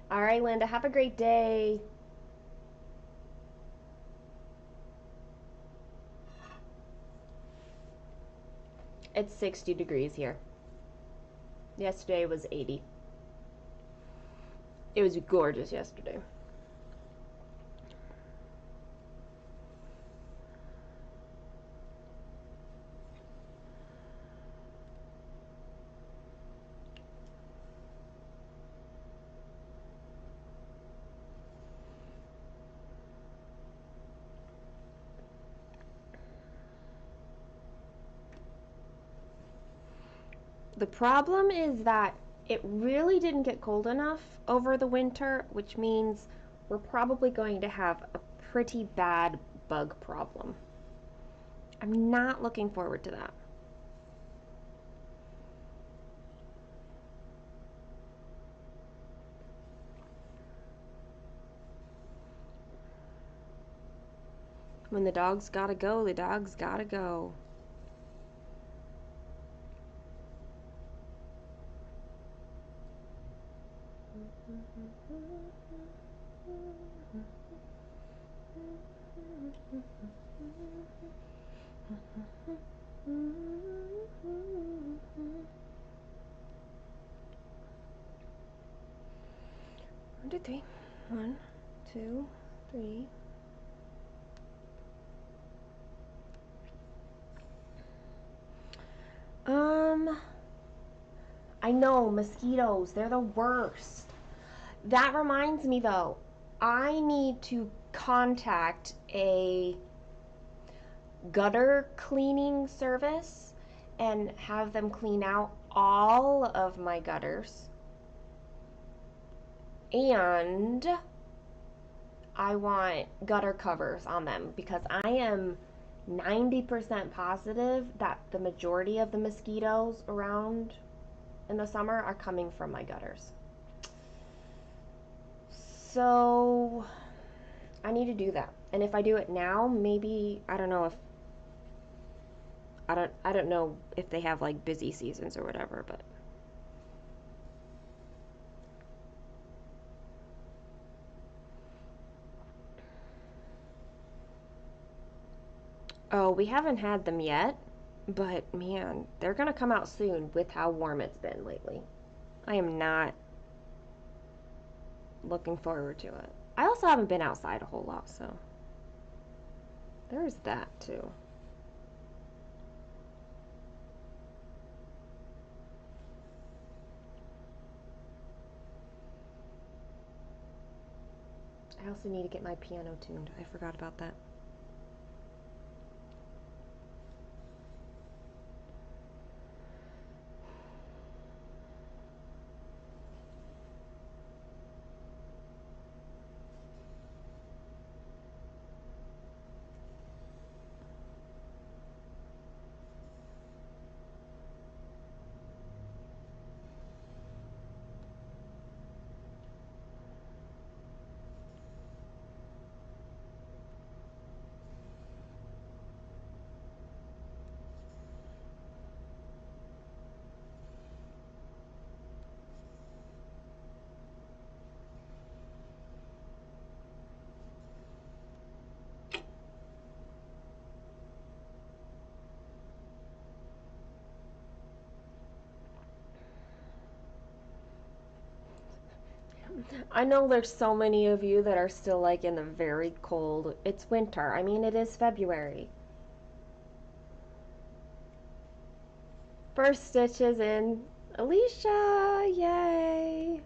All right, Linda, have a great day. It's 60 degrees here. Yesterday was 80. It was gorgeous yesterday. The problem is that It really didn't get cold enough over the winter, which means we're probably going to have a pretty bad bug problem. I'm not looking forward to that. When the dog's gotta go, the dog's gotta go. One, two, three. 1, 2, 3. I know, mosquitoes, they're the worst. That reminds me though, I need to contact a gutter cleaning service and have them clean out all of my gutters. And I want gutter covers on them because I am 90% positive that the majority of the mosquitoes around in the summer are coming from my gutters. So I need to do that. And if I do it now, maybe I don't know if they have like busy seasons or whatever, but oh, we haven't had them yet, but man, they're gonna come out soon with how warm it's been lately. I am not looking forward to it. I also haven't been outside a whole lot, so there's that too. I also need to get my piano tuned. I forgot about that. I know there's so many of you that are still like in the very cold. It's winter. I mean, it is February. First stitches in. Alicia, yay.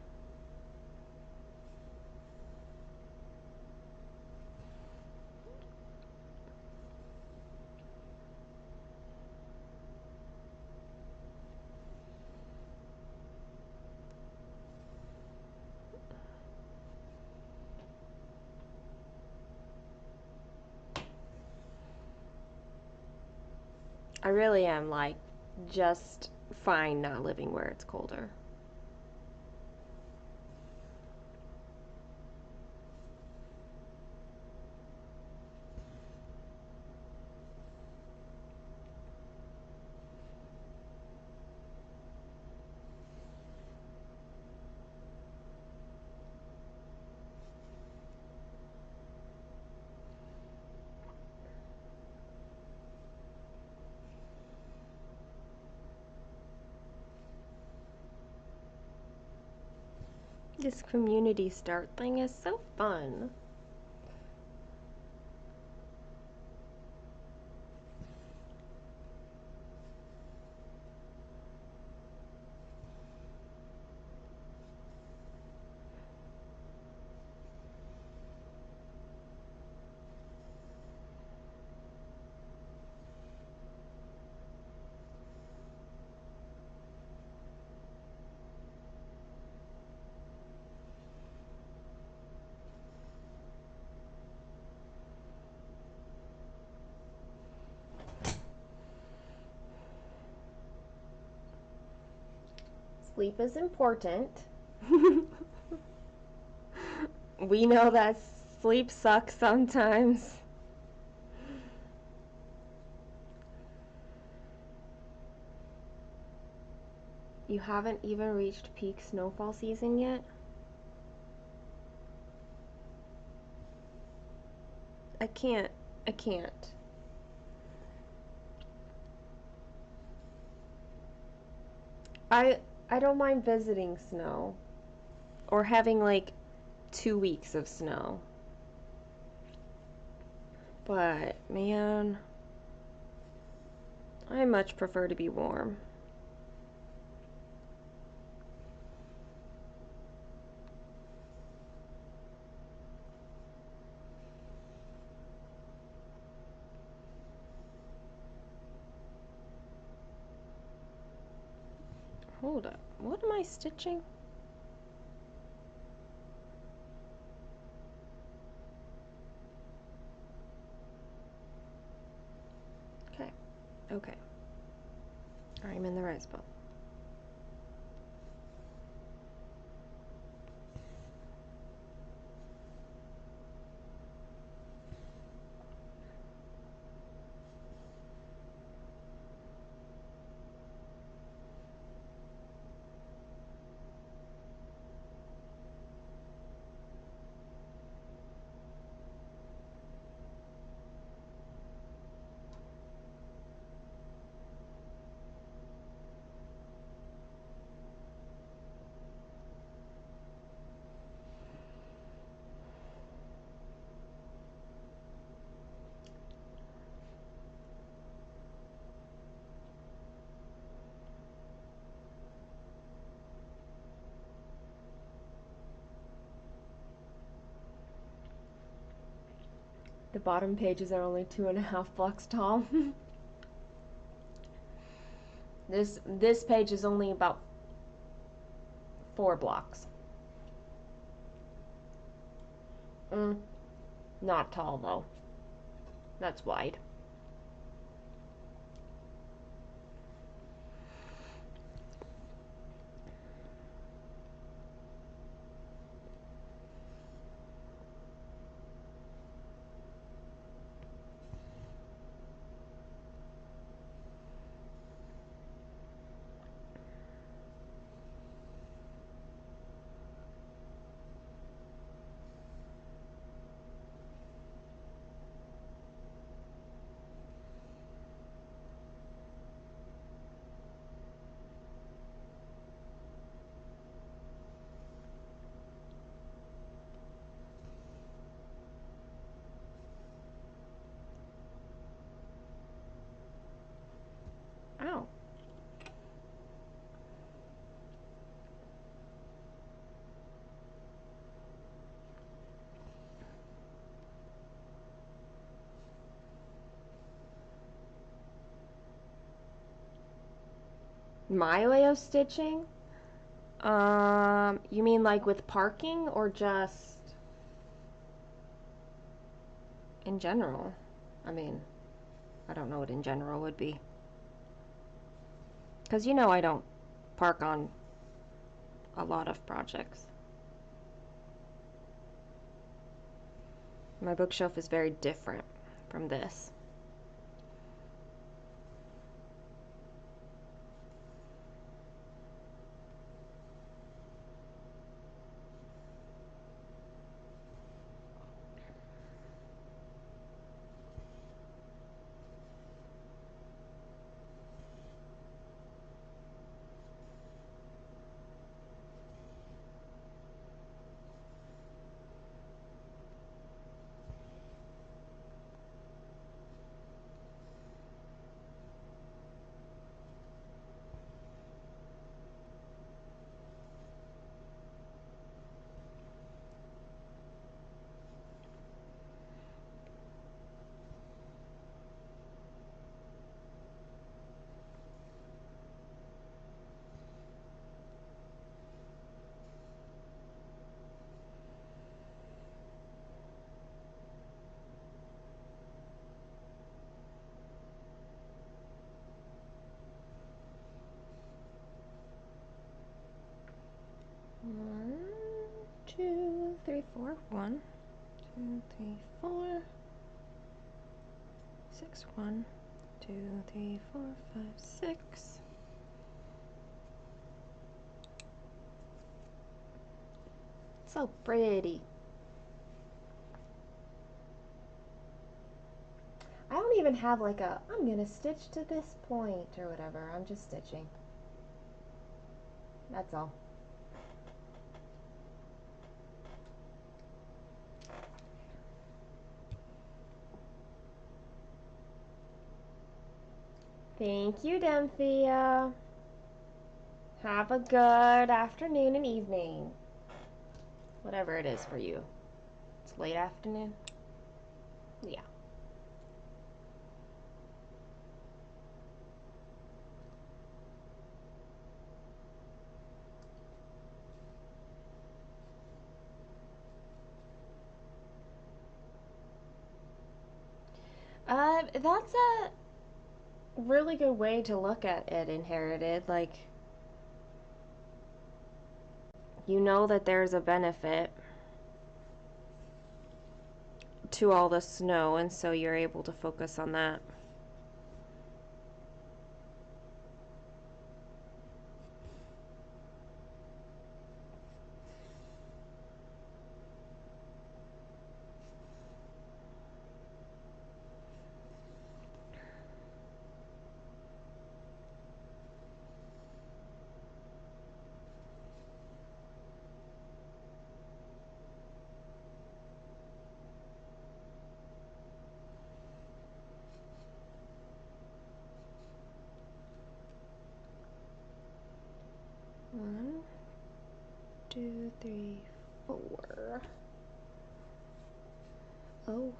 I really am like just fine not living where it's colder. This community start thing is so fun. Sleep is important. We know that sleep sucks sometimes. You haven't even reached peak snowfall season yet? I can't. I don't mind visiting snow. Or having like 2 weeks of snow. But, man, I much prefer to be warm. Hold up. What am I stitching? Okay. Okay. I'm in the right spot. The bottom pages are only 2.5 blocks tall. This page is only about 4 blocks. Not tall though. That's wide. Ow. My way of stitching? You mean like with parking or just in general? I mean, I don't know what in general would be. Because you know I don't park on a lot of projects. My bookshelf is very different from this. 1, 2, 3, 4, 6, 1, 2, 3, 4, 5, 6. So pretty. I don't even have like a, I'm gonna stitch to this point or whatever. I'm just stitching. That's all. Thank you, Dymphia. Have a good afternoon and evening. Whatever it is for you. It's late afternoon? Yeah. That's a really good way to look at it, inherited. Like, you know that there's a benefit to all the snow, and so you're able to focus on that. One, two, three, 4. Oh.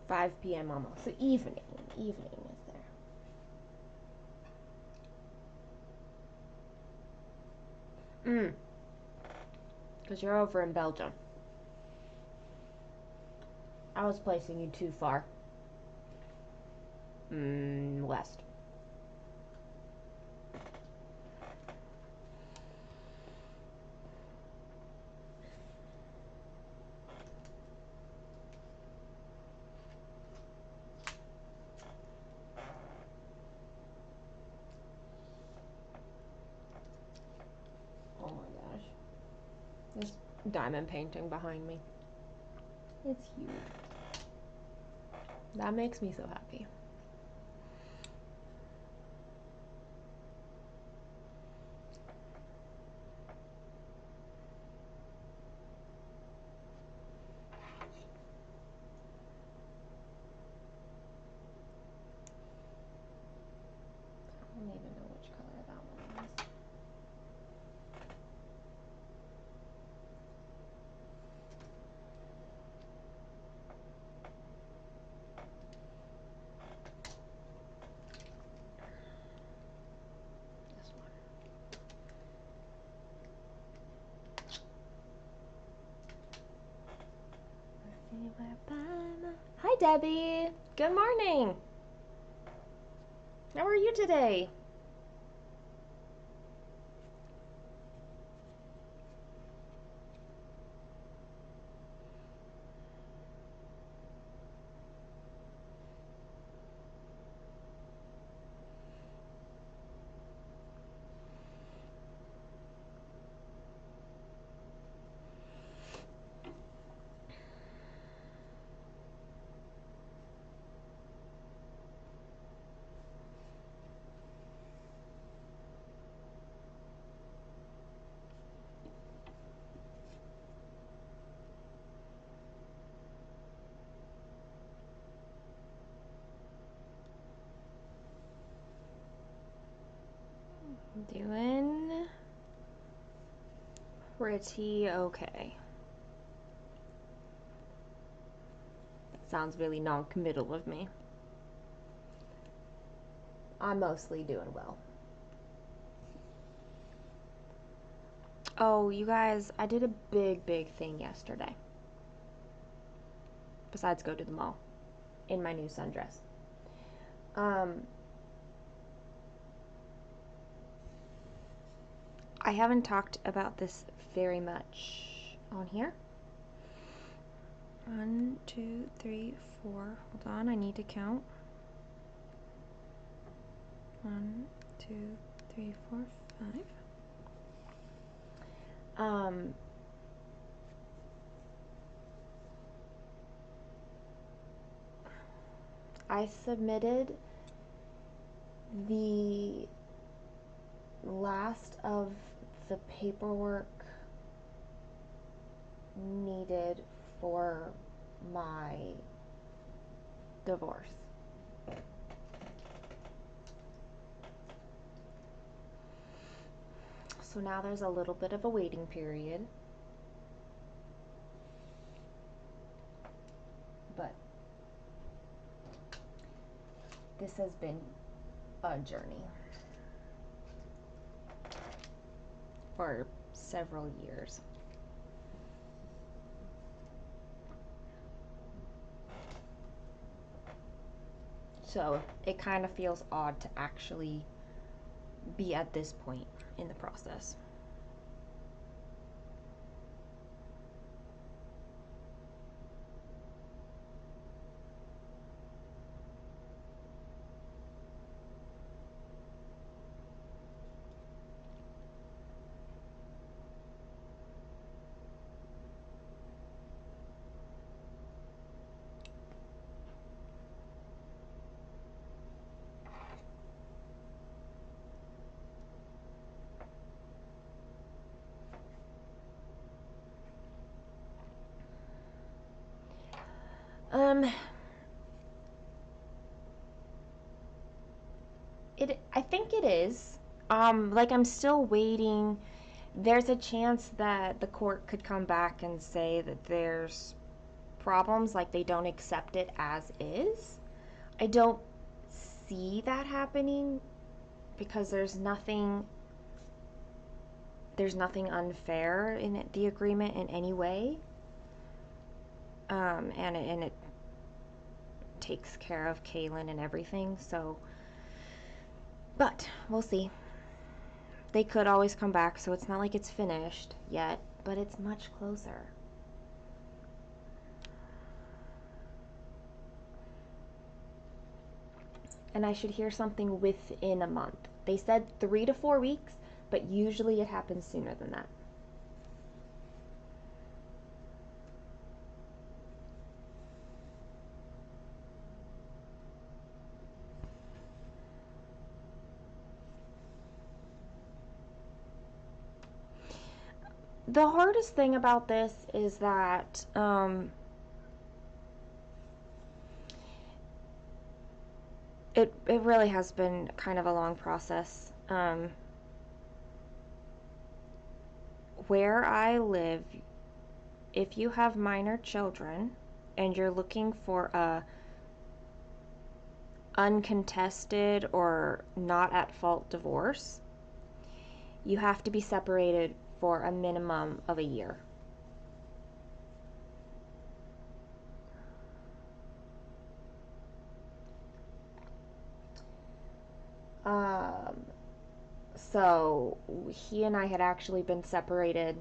Five p.m. almost. So evening. Evening is there. Because you're over in Belgium. I was placing you too far. West. Oh my gosh. This diamond painting behind me. It's huge. That makes me so happy. I don't even know which color that one is. This one. Hi, Debbie. Good morning. How are you today? Doing pretty okay. sounds really non-committal of me. I'm mostly doing well. Oh, you guys, I did a big thing yesterday. Besides go to the mall in my new sundress. I haven't talked about this very much on here. 1, 2, 3, 4. Hold on, I need to count. 1, 2, 3, 4, 5. I submitted the last of the paperwork needed for my divorce. So now there's a little bit of a waiting period. But this has been a journey for several years. So it kind of feels odd to actually be at this point in the process. I think it is. Like I'm still waiting. There's a chance that the court could come back and say that there's problems, like they don't accept it as is. I don't see that happening because there's nothing unfair in the agreement in any way. And it takes care of Kaylin and everything, so but we'll see. They could always come back, so it's not like it's finished yet, but it's much closer. And I should hear something within a month. They said 3 to 4 weeks, but usually it happens sooner than that. The hardest thing about this is that it really has been kind of a long process. Where I live, if you have minor children and you're looking for a uncontested or not at fault divorce, you have to be separated for a minimum of a year. So he and I had actually been separated,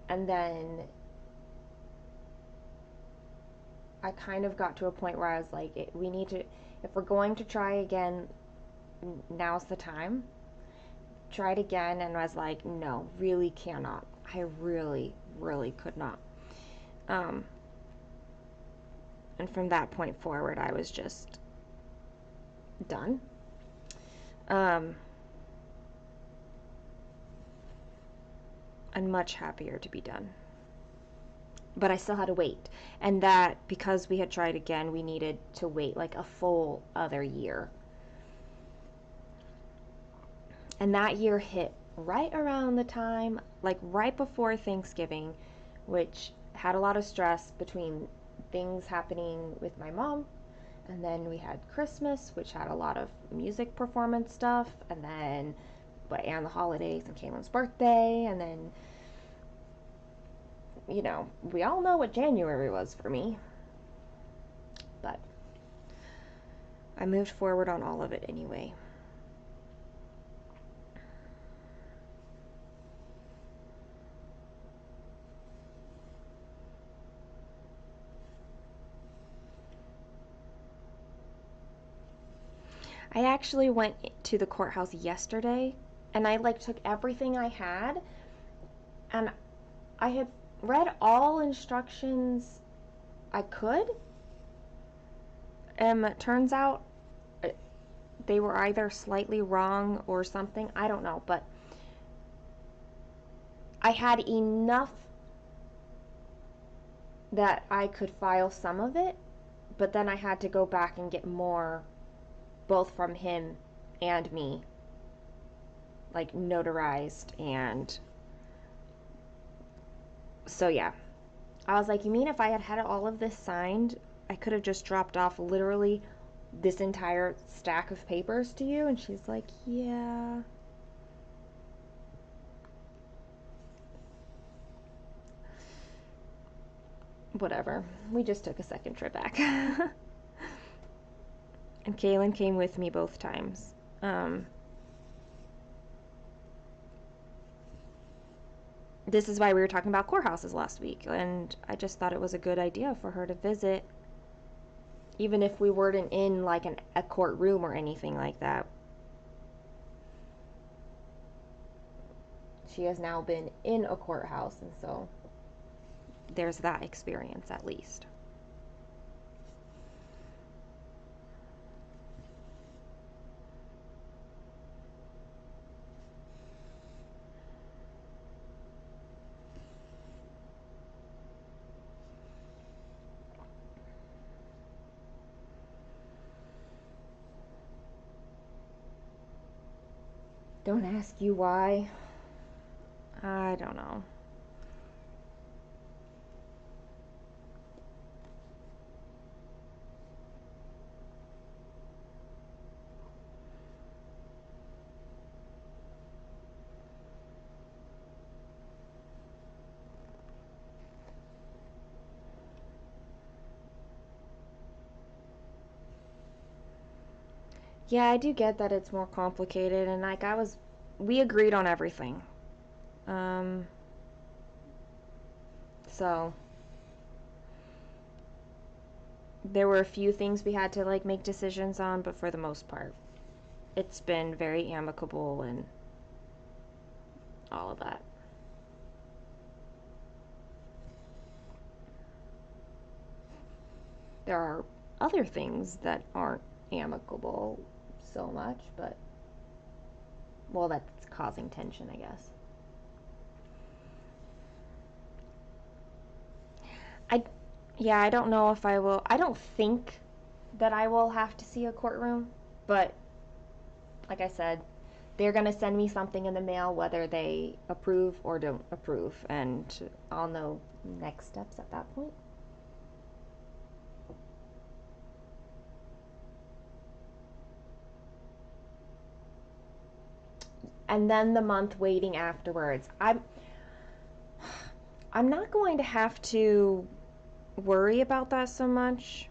and then I kind of got to a point where I was like, we need to, if we're going to try again, now's the time. Tried again and was like, no, really cannot. I really could not. And from that point forward, I was just done. I'm much happier to be done. But I still had to wait. And that, because we had tried again, we needed to wait like a full other year. And that year hit right around the time, like right before Thanksgiving, which had a lot of stress between things happening with my mom. And then we had Christmas, which had a lot of music performance stuff. And then, and the holidays and Kaylin's birthday. And then, you know, we all know what January was for me. But I moved forward on all of it anyway. I actually went to the courthouse yesterday and I like took everything I had and I had read all instructions I could. It turns out they were either slightly wrong or something. I don't know, but I had enough that I could file some of it, but then I had to go back and get more, both from him and me, like notarized. And so yeah, I was like, you mean if I had had all of this signed, I could have just dropped off literally this entire stack of papers to you? And she's like, yeah. Whatever. We just took a second trip back. And Kaylin came with me both times. This is why we were talking about courthouses last week, and I just thought it was a good idea for her to visit, even if we weren't in like a courtroom or anything like that. She has now been in a courthouse, and so there's that experience at least. Don't ask you why. I don't know. Yeah, I do get that it's more complicated, and like we agreed on everything. So there were a few things we had to like make decisions on, but for the most part, it's been very amicable and all of that. There are other things that aren't amicable so much, but well, that's causing tension, I guess. I Yeah, I don't know if I will. I don't think that I will have to see a courtroom, but like I said, they're going to send me something in the mail whether they approve or don't approve, and I'll know next steps at that point. And then the month waiting afterwards. I'm not going to have to worry about that so much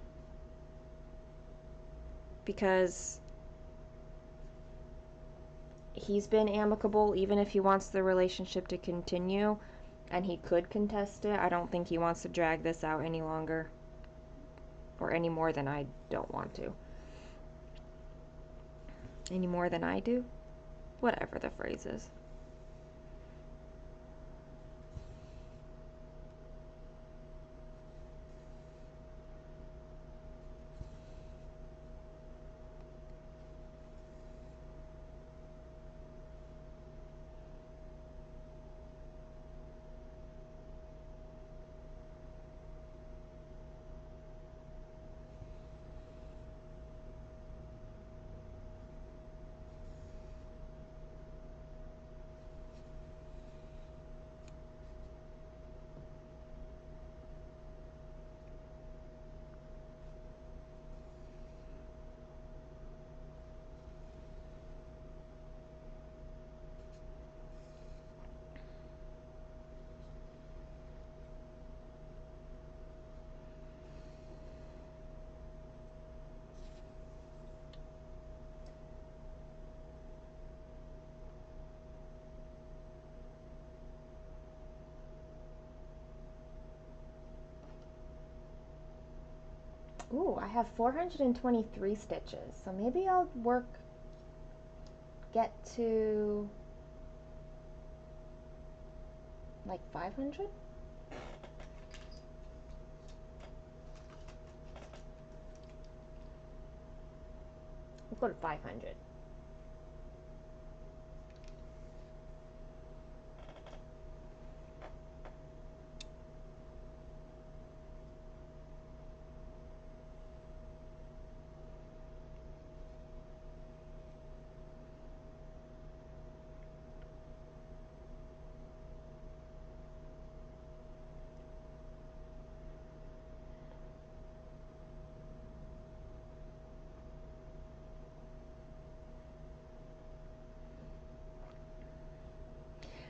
because he's been amicable even if he wants the relationship to continue, and he could contest it. I don't think he wants to drag this out any longer or any more than I don't want to. Any more than I do? Whatever the phrase is. Ooh, I have 423 stitches, so maybe I'll get to like 500? We'll go to 500.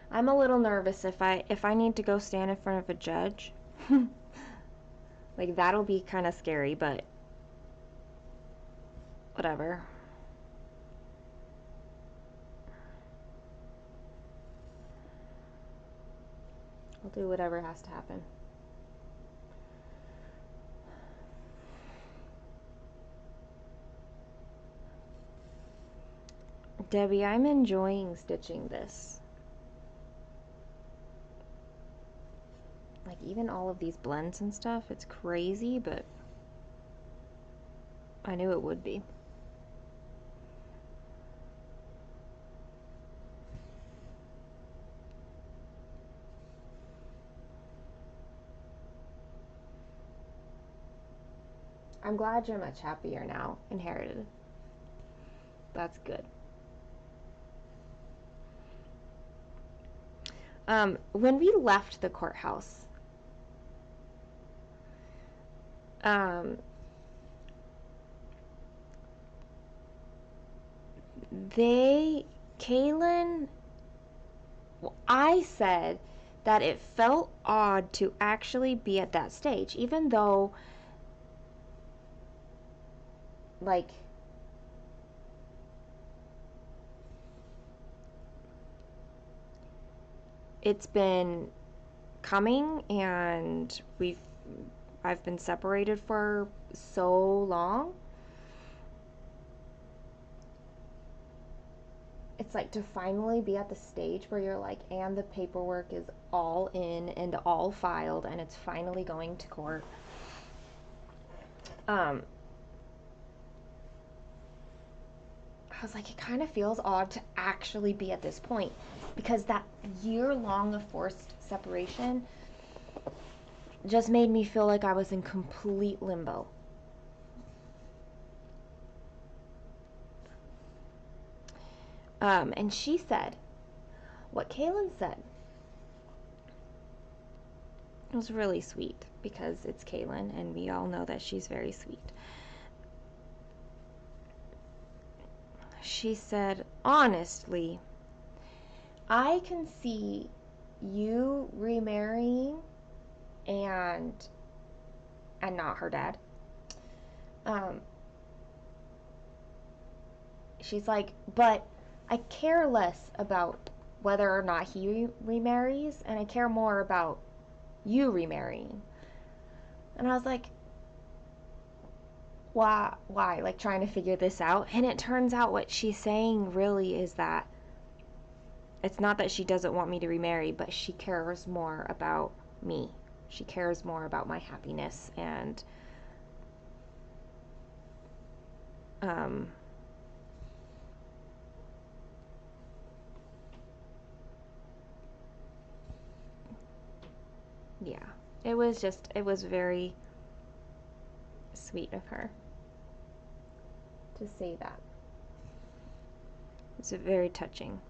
I'm a little nervous if I need to go stand in front of a judge. Like, that'll be kind of scary, but whatever. I'll do whatever has to happen. Debbie, I'm enjoying stitching this. Like, even all of these blends and stuff, it's crazy, but I knew it would be. I'm glad you're much happier now, Inherited. That's good. When we left the courthouse, Kaylin, I said that it felt odd to actually be at that stage, even though, like, it's been coming and I've been separated for so long. It's like to finally be at the stage where you're like, and the paperwork is all in and all filed and it's finally going to court. I was like, it kind of feels odd to actually be at this point because that year long of forced separation just made me feel like I was in complete limbo. And she said, what Kaylin said, it was really sweet because it's Kaylin and we all know that she's very sweet. She said, honestly, I can see you remarrying and not her dad. She's like, but I care less about whether or not he remarries, and I care more about you remarrying. And I was like, why? Like, trying to figure this out. And it turns out what she's saying really is that it's not that she doesn't want me to remarry, but she cares more about me. She cares more about my happiness and yeah, it was very sweet of her to say that. It's very touching.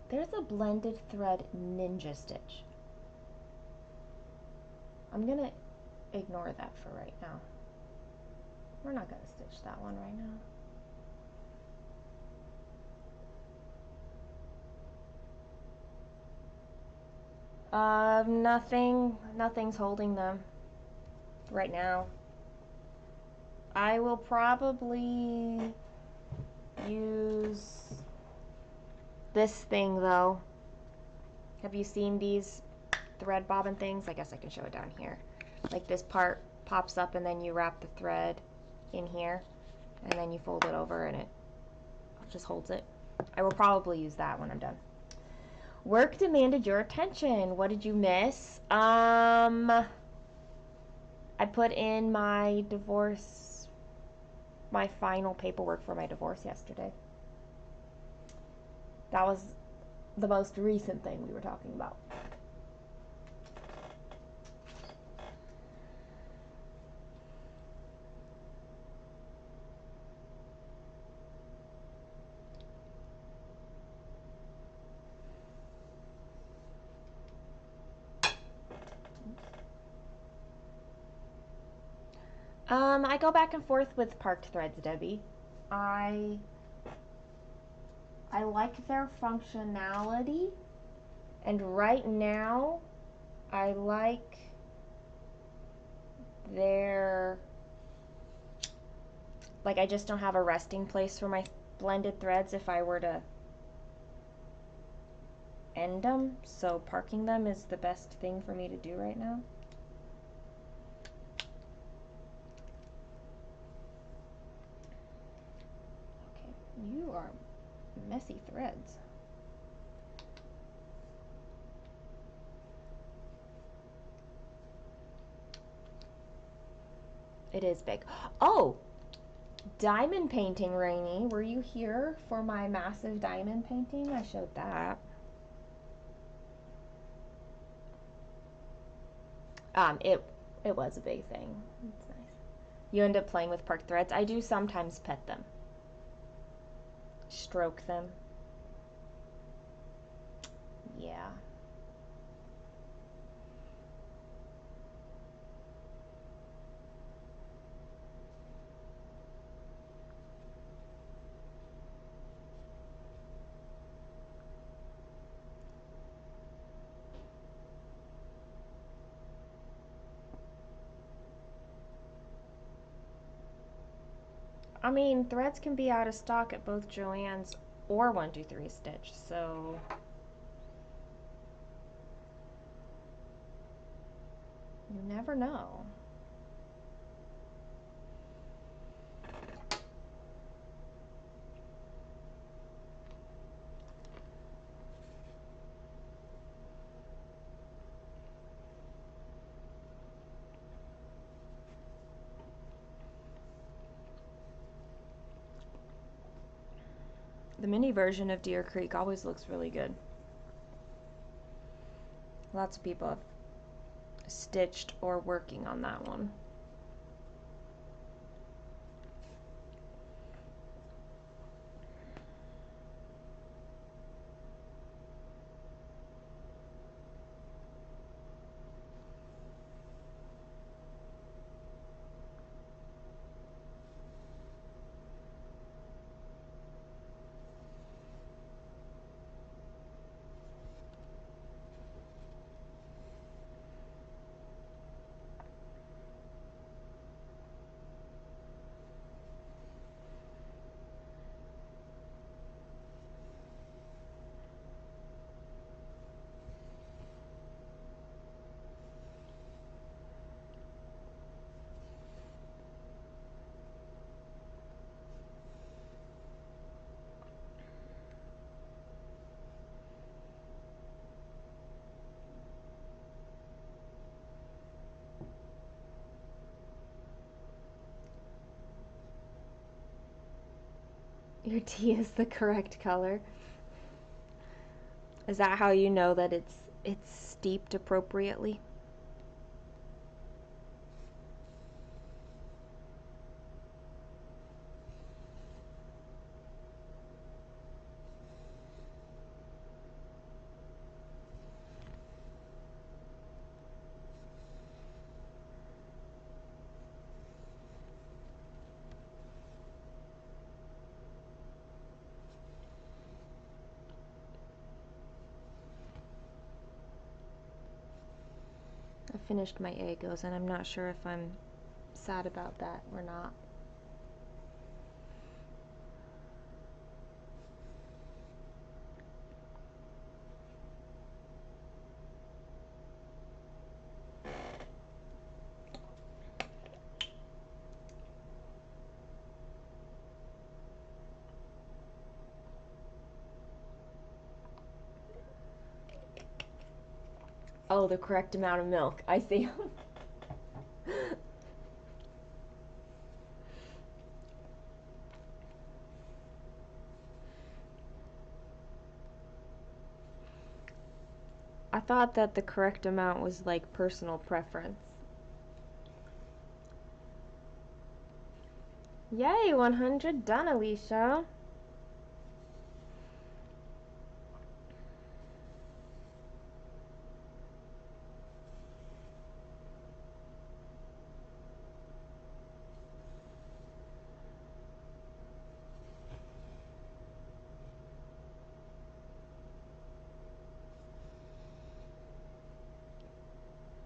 There's a blended thread ninja stitch. I'm gonna ignore that for right now. We're not gonna stitch that one right now. Nothing's holding them right now. I will probably use this thing though. Have you seen these thread bobbin things? I guess I can show it down here. Like this part pops up and then you wrap the thread in here and then you fold it over and it just holds it. I will probably use that when I'm done. Work demanded your attention. What did you miss? I put in my final paperwork for my divorce yesterday. That was the most recent thing we were talking about. I go back and forth with parked threads, Debbie. I like their functionality, and right now I like their, like, I just don't have a resting place for my blended threads if I were to end them, so parking them is the best thing for me to do right now. You are messy threads. It is big. Oh, diamond painting, Rainy. Were you here for my massive diamond painting? I showed that. It was a big thing. It's nice. You end up playing with parked threads. I do sometimes pet them. Stroke them. Yeah. I mean, threads can be out of stock at both Joann's or 123 Stitch, so you never know. The mini version of Deer Creek always looks really good. Lots of people have stitched or working on that one. Your tea is the correct color. Is that how you know that it's steeped appropriately? finished my Egos, and I'm not sure if I'm sad about that or not. Oh, the correct amount of milk. I see. I thought that the correct amount was like personal preference. Yay, 100 done, Alicia.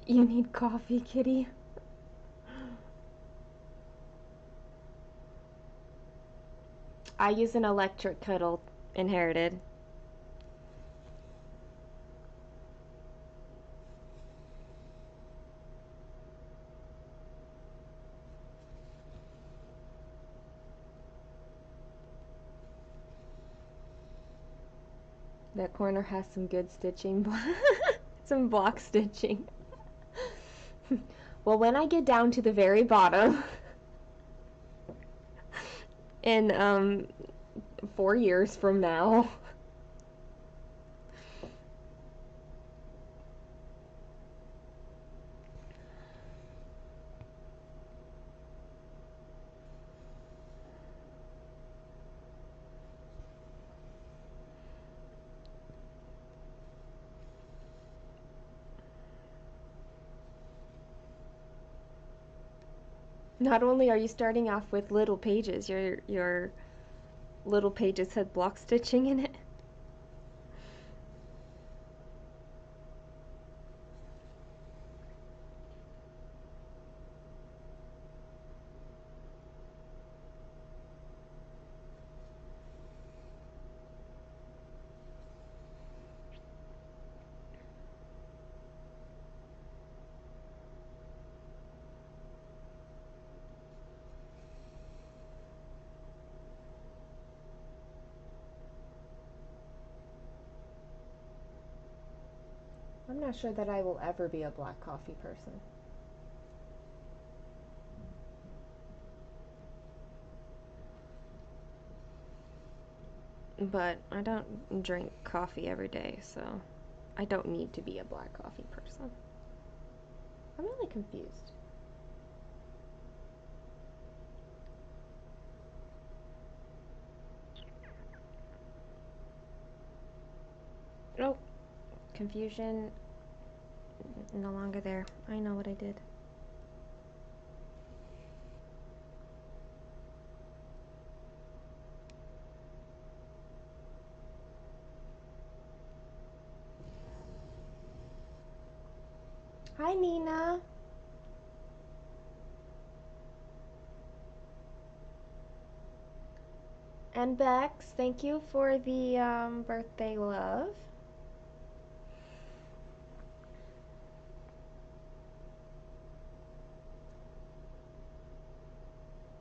You need coffee, kitty. I use an electric kettle, inherited. That corner has some good stitching, some block stitching. Well, when I get down to the very bottom, in 4 years from now, not only are you starting off with little pages, your little pages had block stitching in it. I'm not sure that I will ever be a black coffee person. But I don't drink coffee every day, so I don't need to be a black coffee person. I'm really confused. Oh, confusion no longer there. I know what I did. Hi, Nina. And Bex, thank you for the birthday love.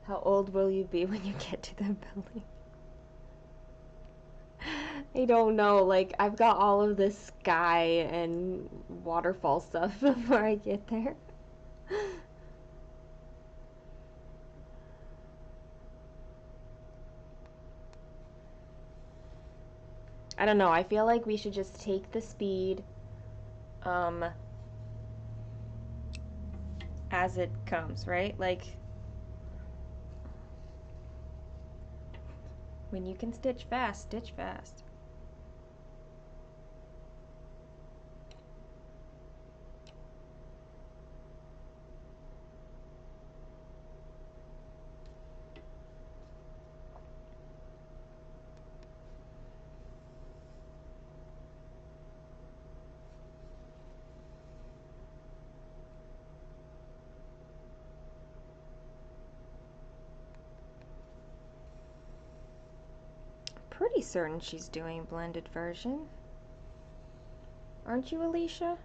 How old will you be when you get to the building? I don't know, like, I've got all of this sky and waterfall stuff before I get there. I don't know, I feel like we should just take the speed, as it comes, right? Like, when you can stitch fast, stitch fast. pretty certain she's doing blended version. Aren't you, Alicia?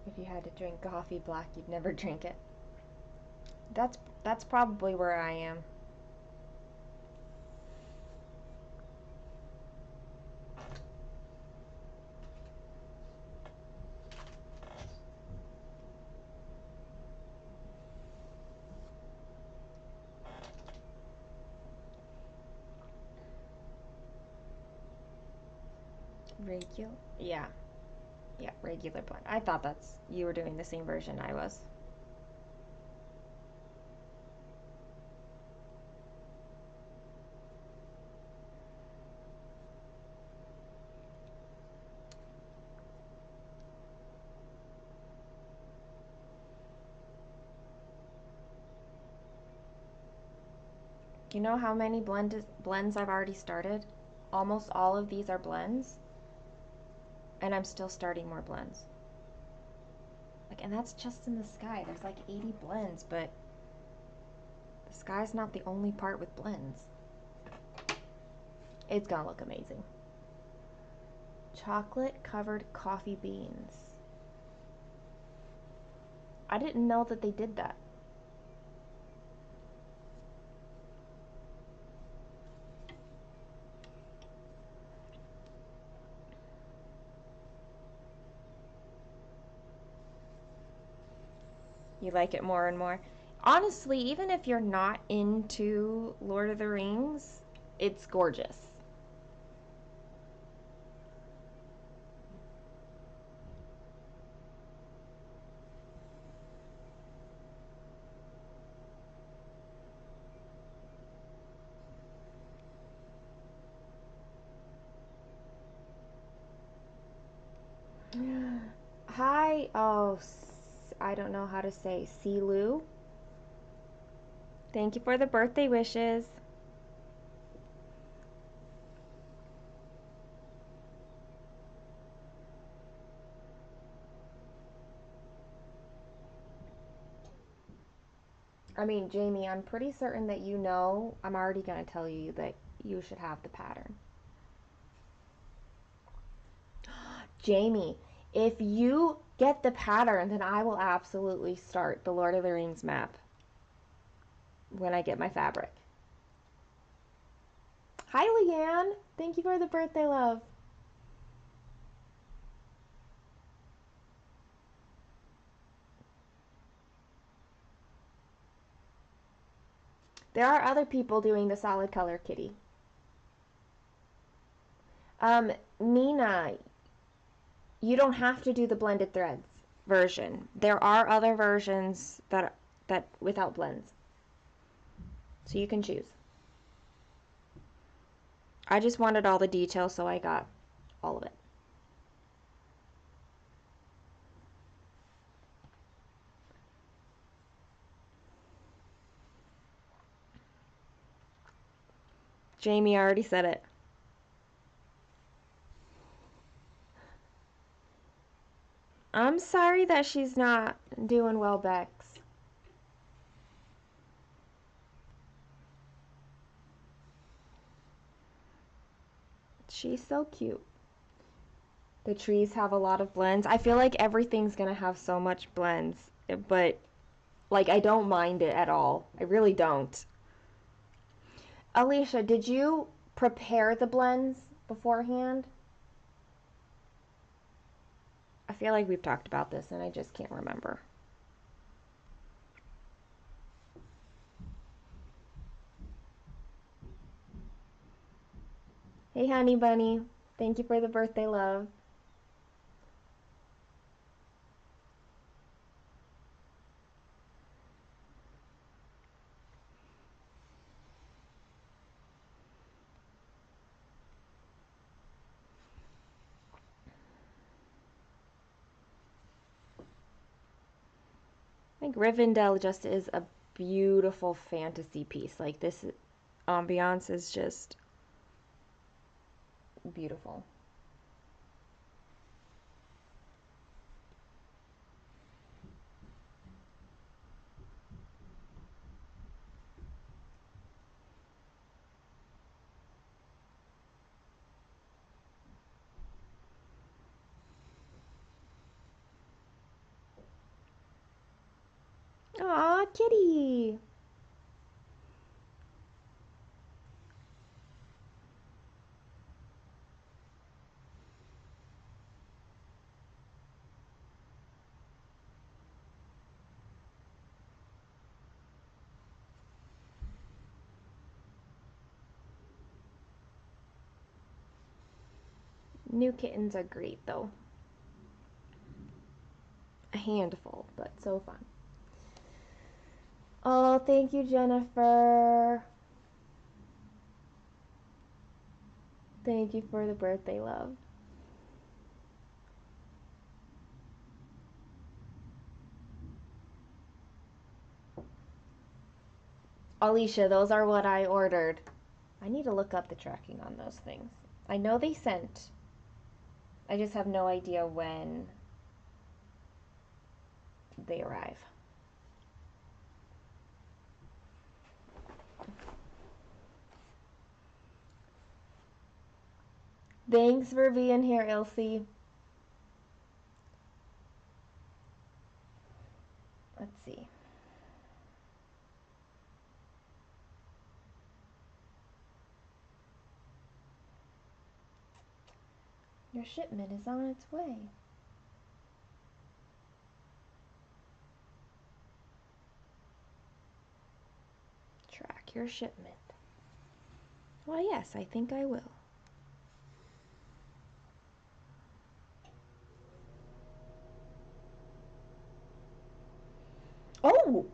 If you had to drink coffee black, you'd never drink it. That's probably where I am. Regular? Yeah. Yeah, regular blend. I thought you were doing the same version I was. You know how many blends I've already started? Almost all of these are blends, and I'm still starting more blends. Like, and that's just in the sky. There's like 80 blends, but the sky's not the only part with blends. It's gonna look amazing. Chocolate covered coffee beans. I didn't know that they did that. You like it more and more. Honestly, even if you're not into Lord of the Rings, it's gorgeous. Hi, oh, I don't know how to say, Silu. Thank you for the birthday wishes. I mean, Jamie, I'm pretty certain that you know, I'm already going to tell you that you should have the pattern. Jamie, if you get the pattern, then I will absolutely start the Lord of the Rings map when I get my fabric. Hi, Leanne. Thank you for the birthday love. There are other people doing the solid color kitty. Nina, you don't have to do the blended threads version. There are other versions that without blends. So you can choose. I just wanted all the details, so I got all of it. Jamie already said it. I'm sorry that she's not doing well, Bex. She's so cute. The trees have a lot of blends. I feel like everything's gonna have so much blends, but like I don't mind it at all. I really don't. Alicia, did you prepare the blends beforehand? I feel like we've talked about this and I just can't remember. Hey, honey bunny. Thank you for the birthday love. I think Rivendell just is a beautiful fantasy piece. Like this ambiance is just beautiful. Aw, kitty! New kittens are great, though. A handful, but so fun. Oh, thank you, Jennifer. Thank you for the birthday love. Alicia, those are what I ordered. I need to look up the tracking on those things. I know they sent. I just have no idea when they arrive. Thanks for being here, Ilse. Let's see. Your shipment is on its way. Track your shipment. Why, yes, I think I will. Oh!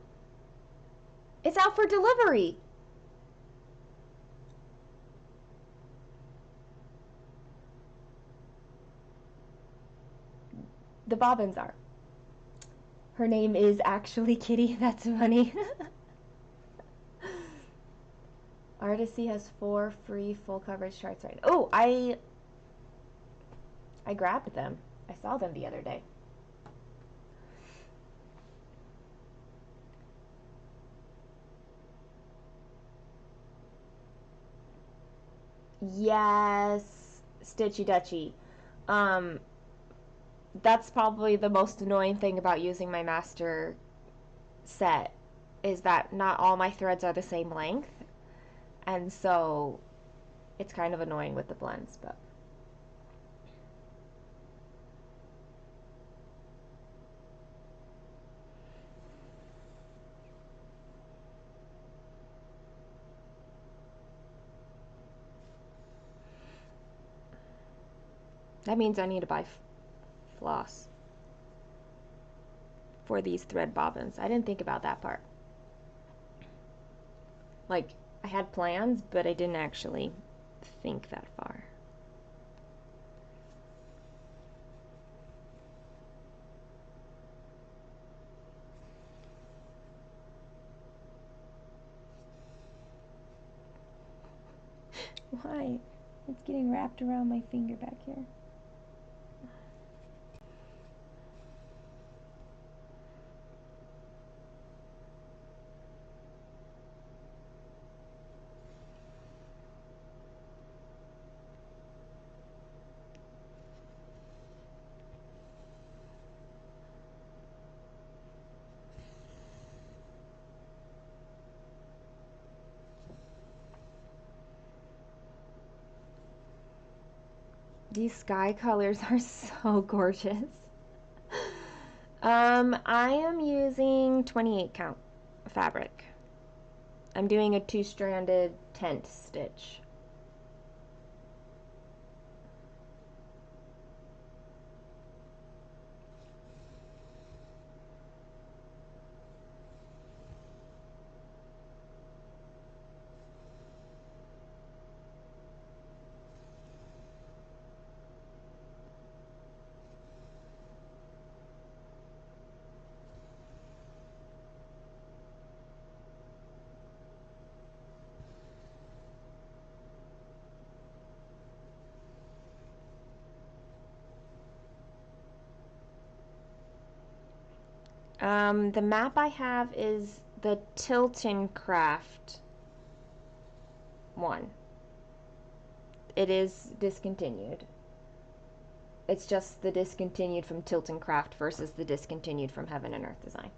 It's out for delivery! The bobbins are. Her name is actually Kitty. That's funny. Artisy has 4 free full coverage charts right now. Oh, I grabbed them. I saw them the other day. Yes, Stitchy Dutchy. That's probably the most annoying thing about using my master set is that not all my threads are the same length, and so it's kind of annoying with the blends, but that means I need to buy floss for these thread bobbins. I didn't think about that part. Like, I had plans, but I didn't actually think that far. Why? It's getting wrapped around my finger back here. These sky colors are so gorgeous. I am using 28 count fabric. I'm doing a 2-stranded tent stitch. The map I have is the Tilton Craft one. It is discontinued. It's just the discontinued from Tilton Craft versus the discontinued from Heaven and Earth Design.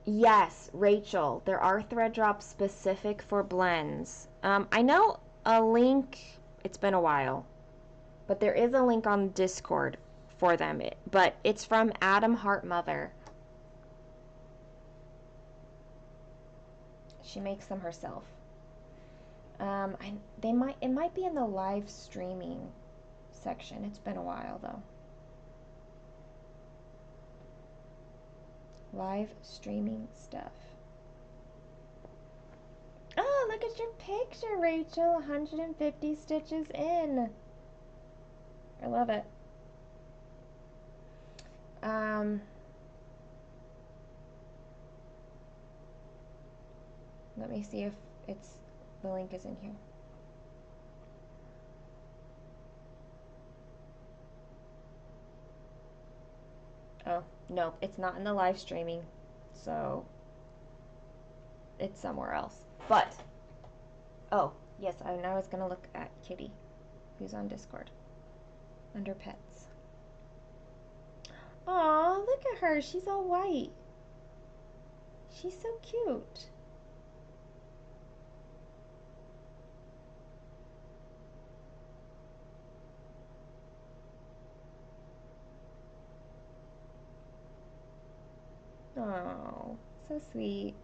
Yes, Rachel, there are thread drops specific for blends. I know a link, it's been a while, but there is a link on Discord for them, but it's from Adam Heartmother. She makes them herself. It might be in the live streaming section. It's been a while though. Live streaming stuff. Oh, look at your picture, Rachel. 150 stitches in. I love it. Let me see if the link is in here. Oh, no, it's not in the live streaming, so it's somewhere else. But, oh, yes, I was going to look at Kitty, who's on Discord, under pets. Aw, look at her. She's all white. She's so cute. Oh, so sweet.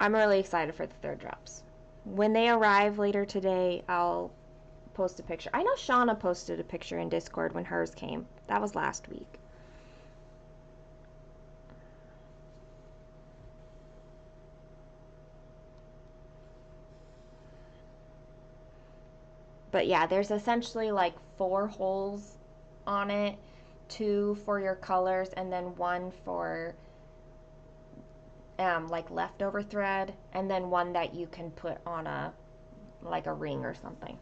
I'm really excited for the third drops. When they arrive later today, I'll post a picture. I know Shauna posted a picture in Discord when hers came. That was last week. But yeah, there's essentially like 4 holes on it, 2 for your colors, and then 1 for like leftover thread, and then 1 that you can put on a ring or something.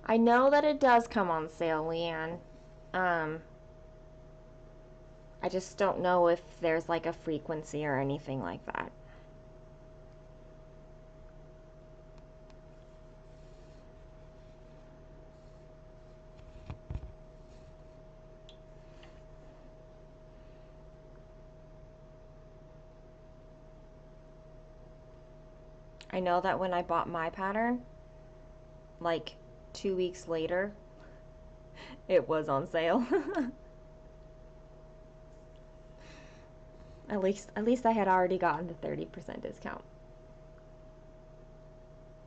I know that it does come on sale, Leanne. I just don't know if there's like a frequency or anything like that. I know that when I bought my pattern, like 2 weeks later, it was on sale. At least I had already gotten the 30% discount.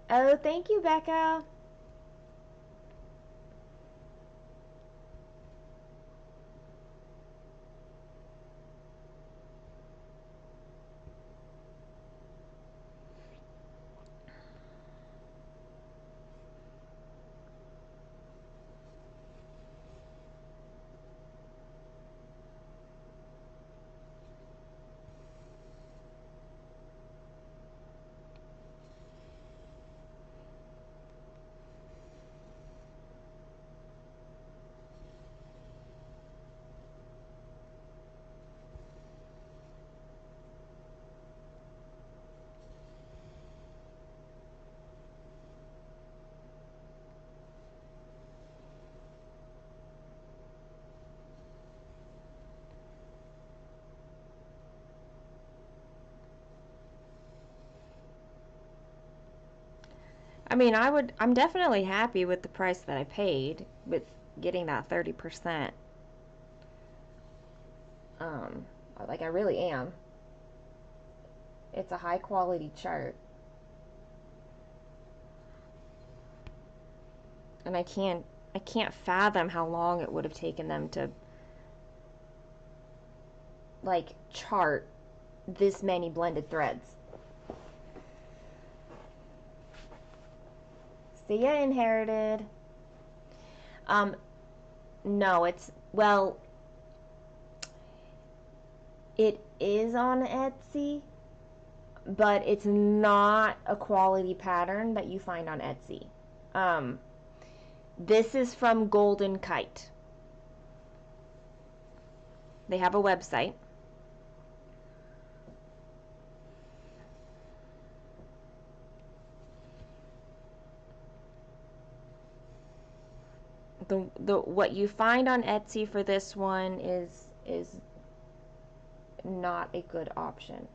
Oh, thank you, Becca. I mean, I'm definitely happy with the price that I paid with getting that 30%. Um, like I really am. It's a high quality chart. And I can't fathom how long it would have taken them to like chart this many blended threads. See ya, Inherited. No, well, it is on Etsy, but it's not a quality pattern that you find on Etsy. This is from Golden Kite. They have a website. The what you find on Etsy for this one is not a good option.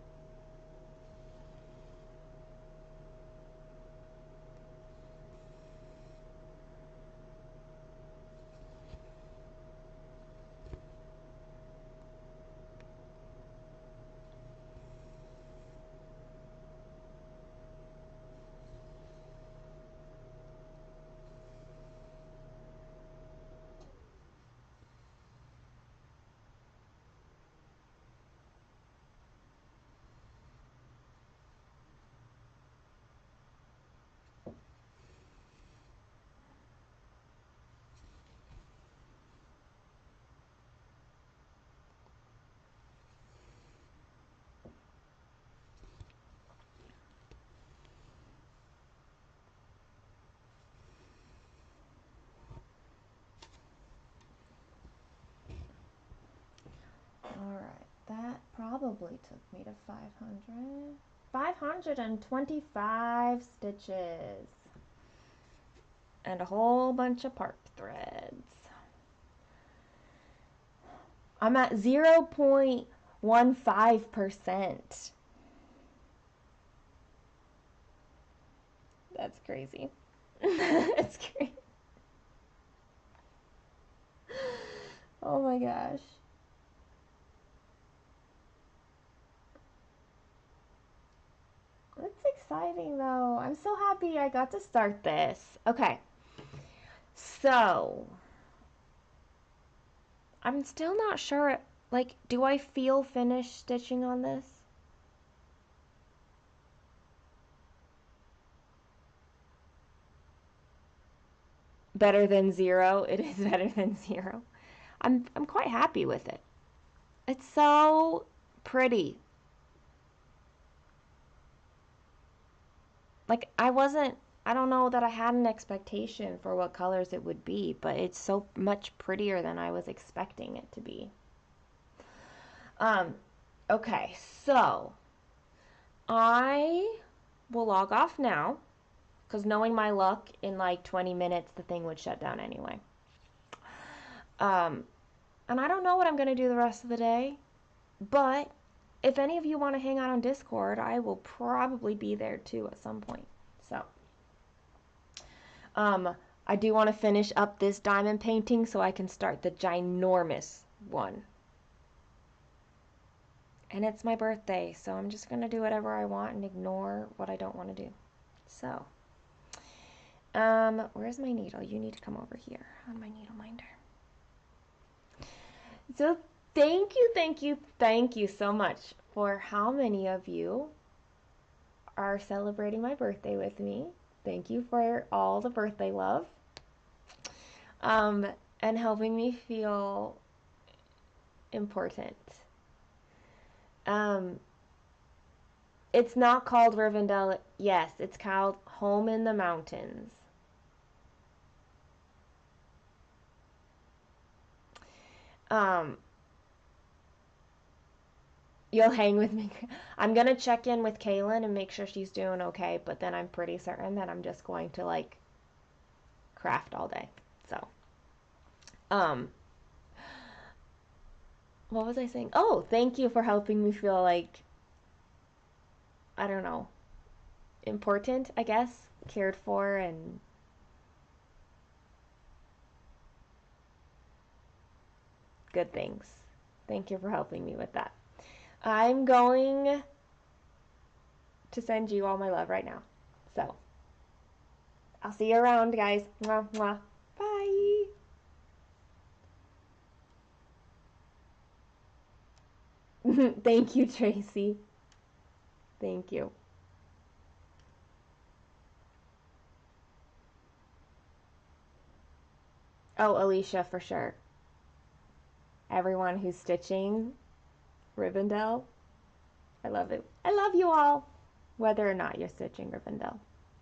Alright, that probably took me to 525 stitches. And a whole bunch of part threads. I'm at 0.15%. That's crazy. That's crazy. Oh my gosh. It's exciting though. I'm so happy I got to start this. Okay. So, I'm still not sure, like, do I feel finished stitching on this? Better than zero. It is better than zero. I'm quite happy with it. It's so pretty. Like I don't know that I had an expectation for what colors it would be, but it's so much prettier than I was expecting it to be. Okay, so I will log off now because knowing my luck, in like 20 minutes the thing would shut down anyway. And I don't know what I'm going to do the rest of the day, but if any of you want to hang out on Discord, I will probably be there too at some point. So, I do want to finish up this diamond painting so I can start the ginormous one. And it's my birthday, so I'm just going to do whatever I want and ignore what I don't want to do. So, where's my needle? You need to come over here on my needle minder. So thank you so much for how many of you are celebrating my birthday with me. Thank you for all the birthday love. And helping me feel important. It's not called Rivendell. Yes, it's called Home in the Mountains. You'll hang with me. I'm gonna check in with Kaylin and make sure she's doing okay, but then I'm pretty certain that I'm just going to like craft all day. So, what was I saying? Oh, thank you for helping me feel like, I don't know, important, I guess. cared for and good things. Thank you for helping me with that. I'm going to send you all my love right now. So, I'll see you around, guys. Mwah, mwah. Bye. Thank you, Tracy. Thank you. Oh, Alicia, for sure. Everyone who's stitching Rivendell, I love it. I love you all, whether or not you're stitching Rivendell.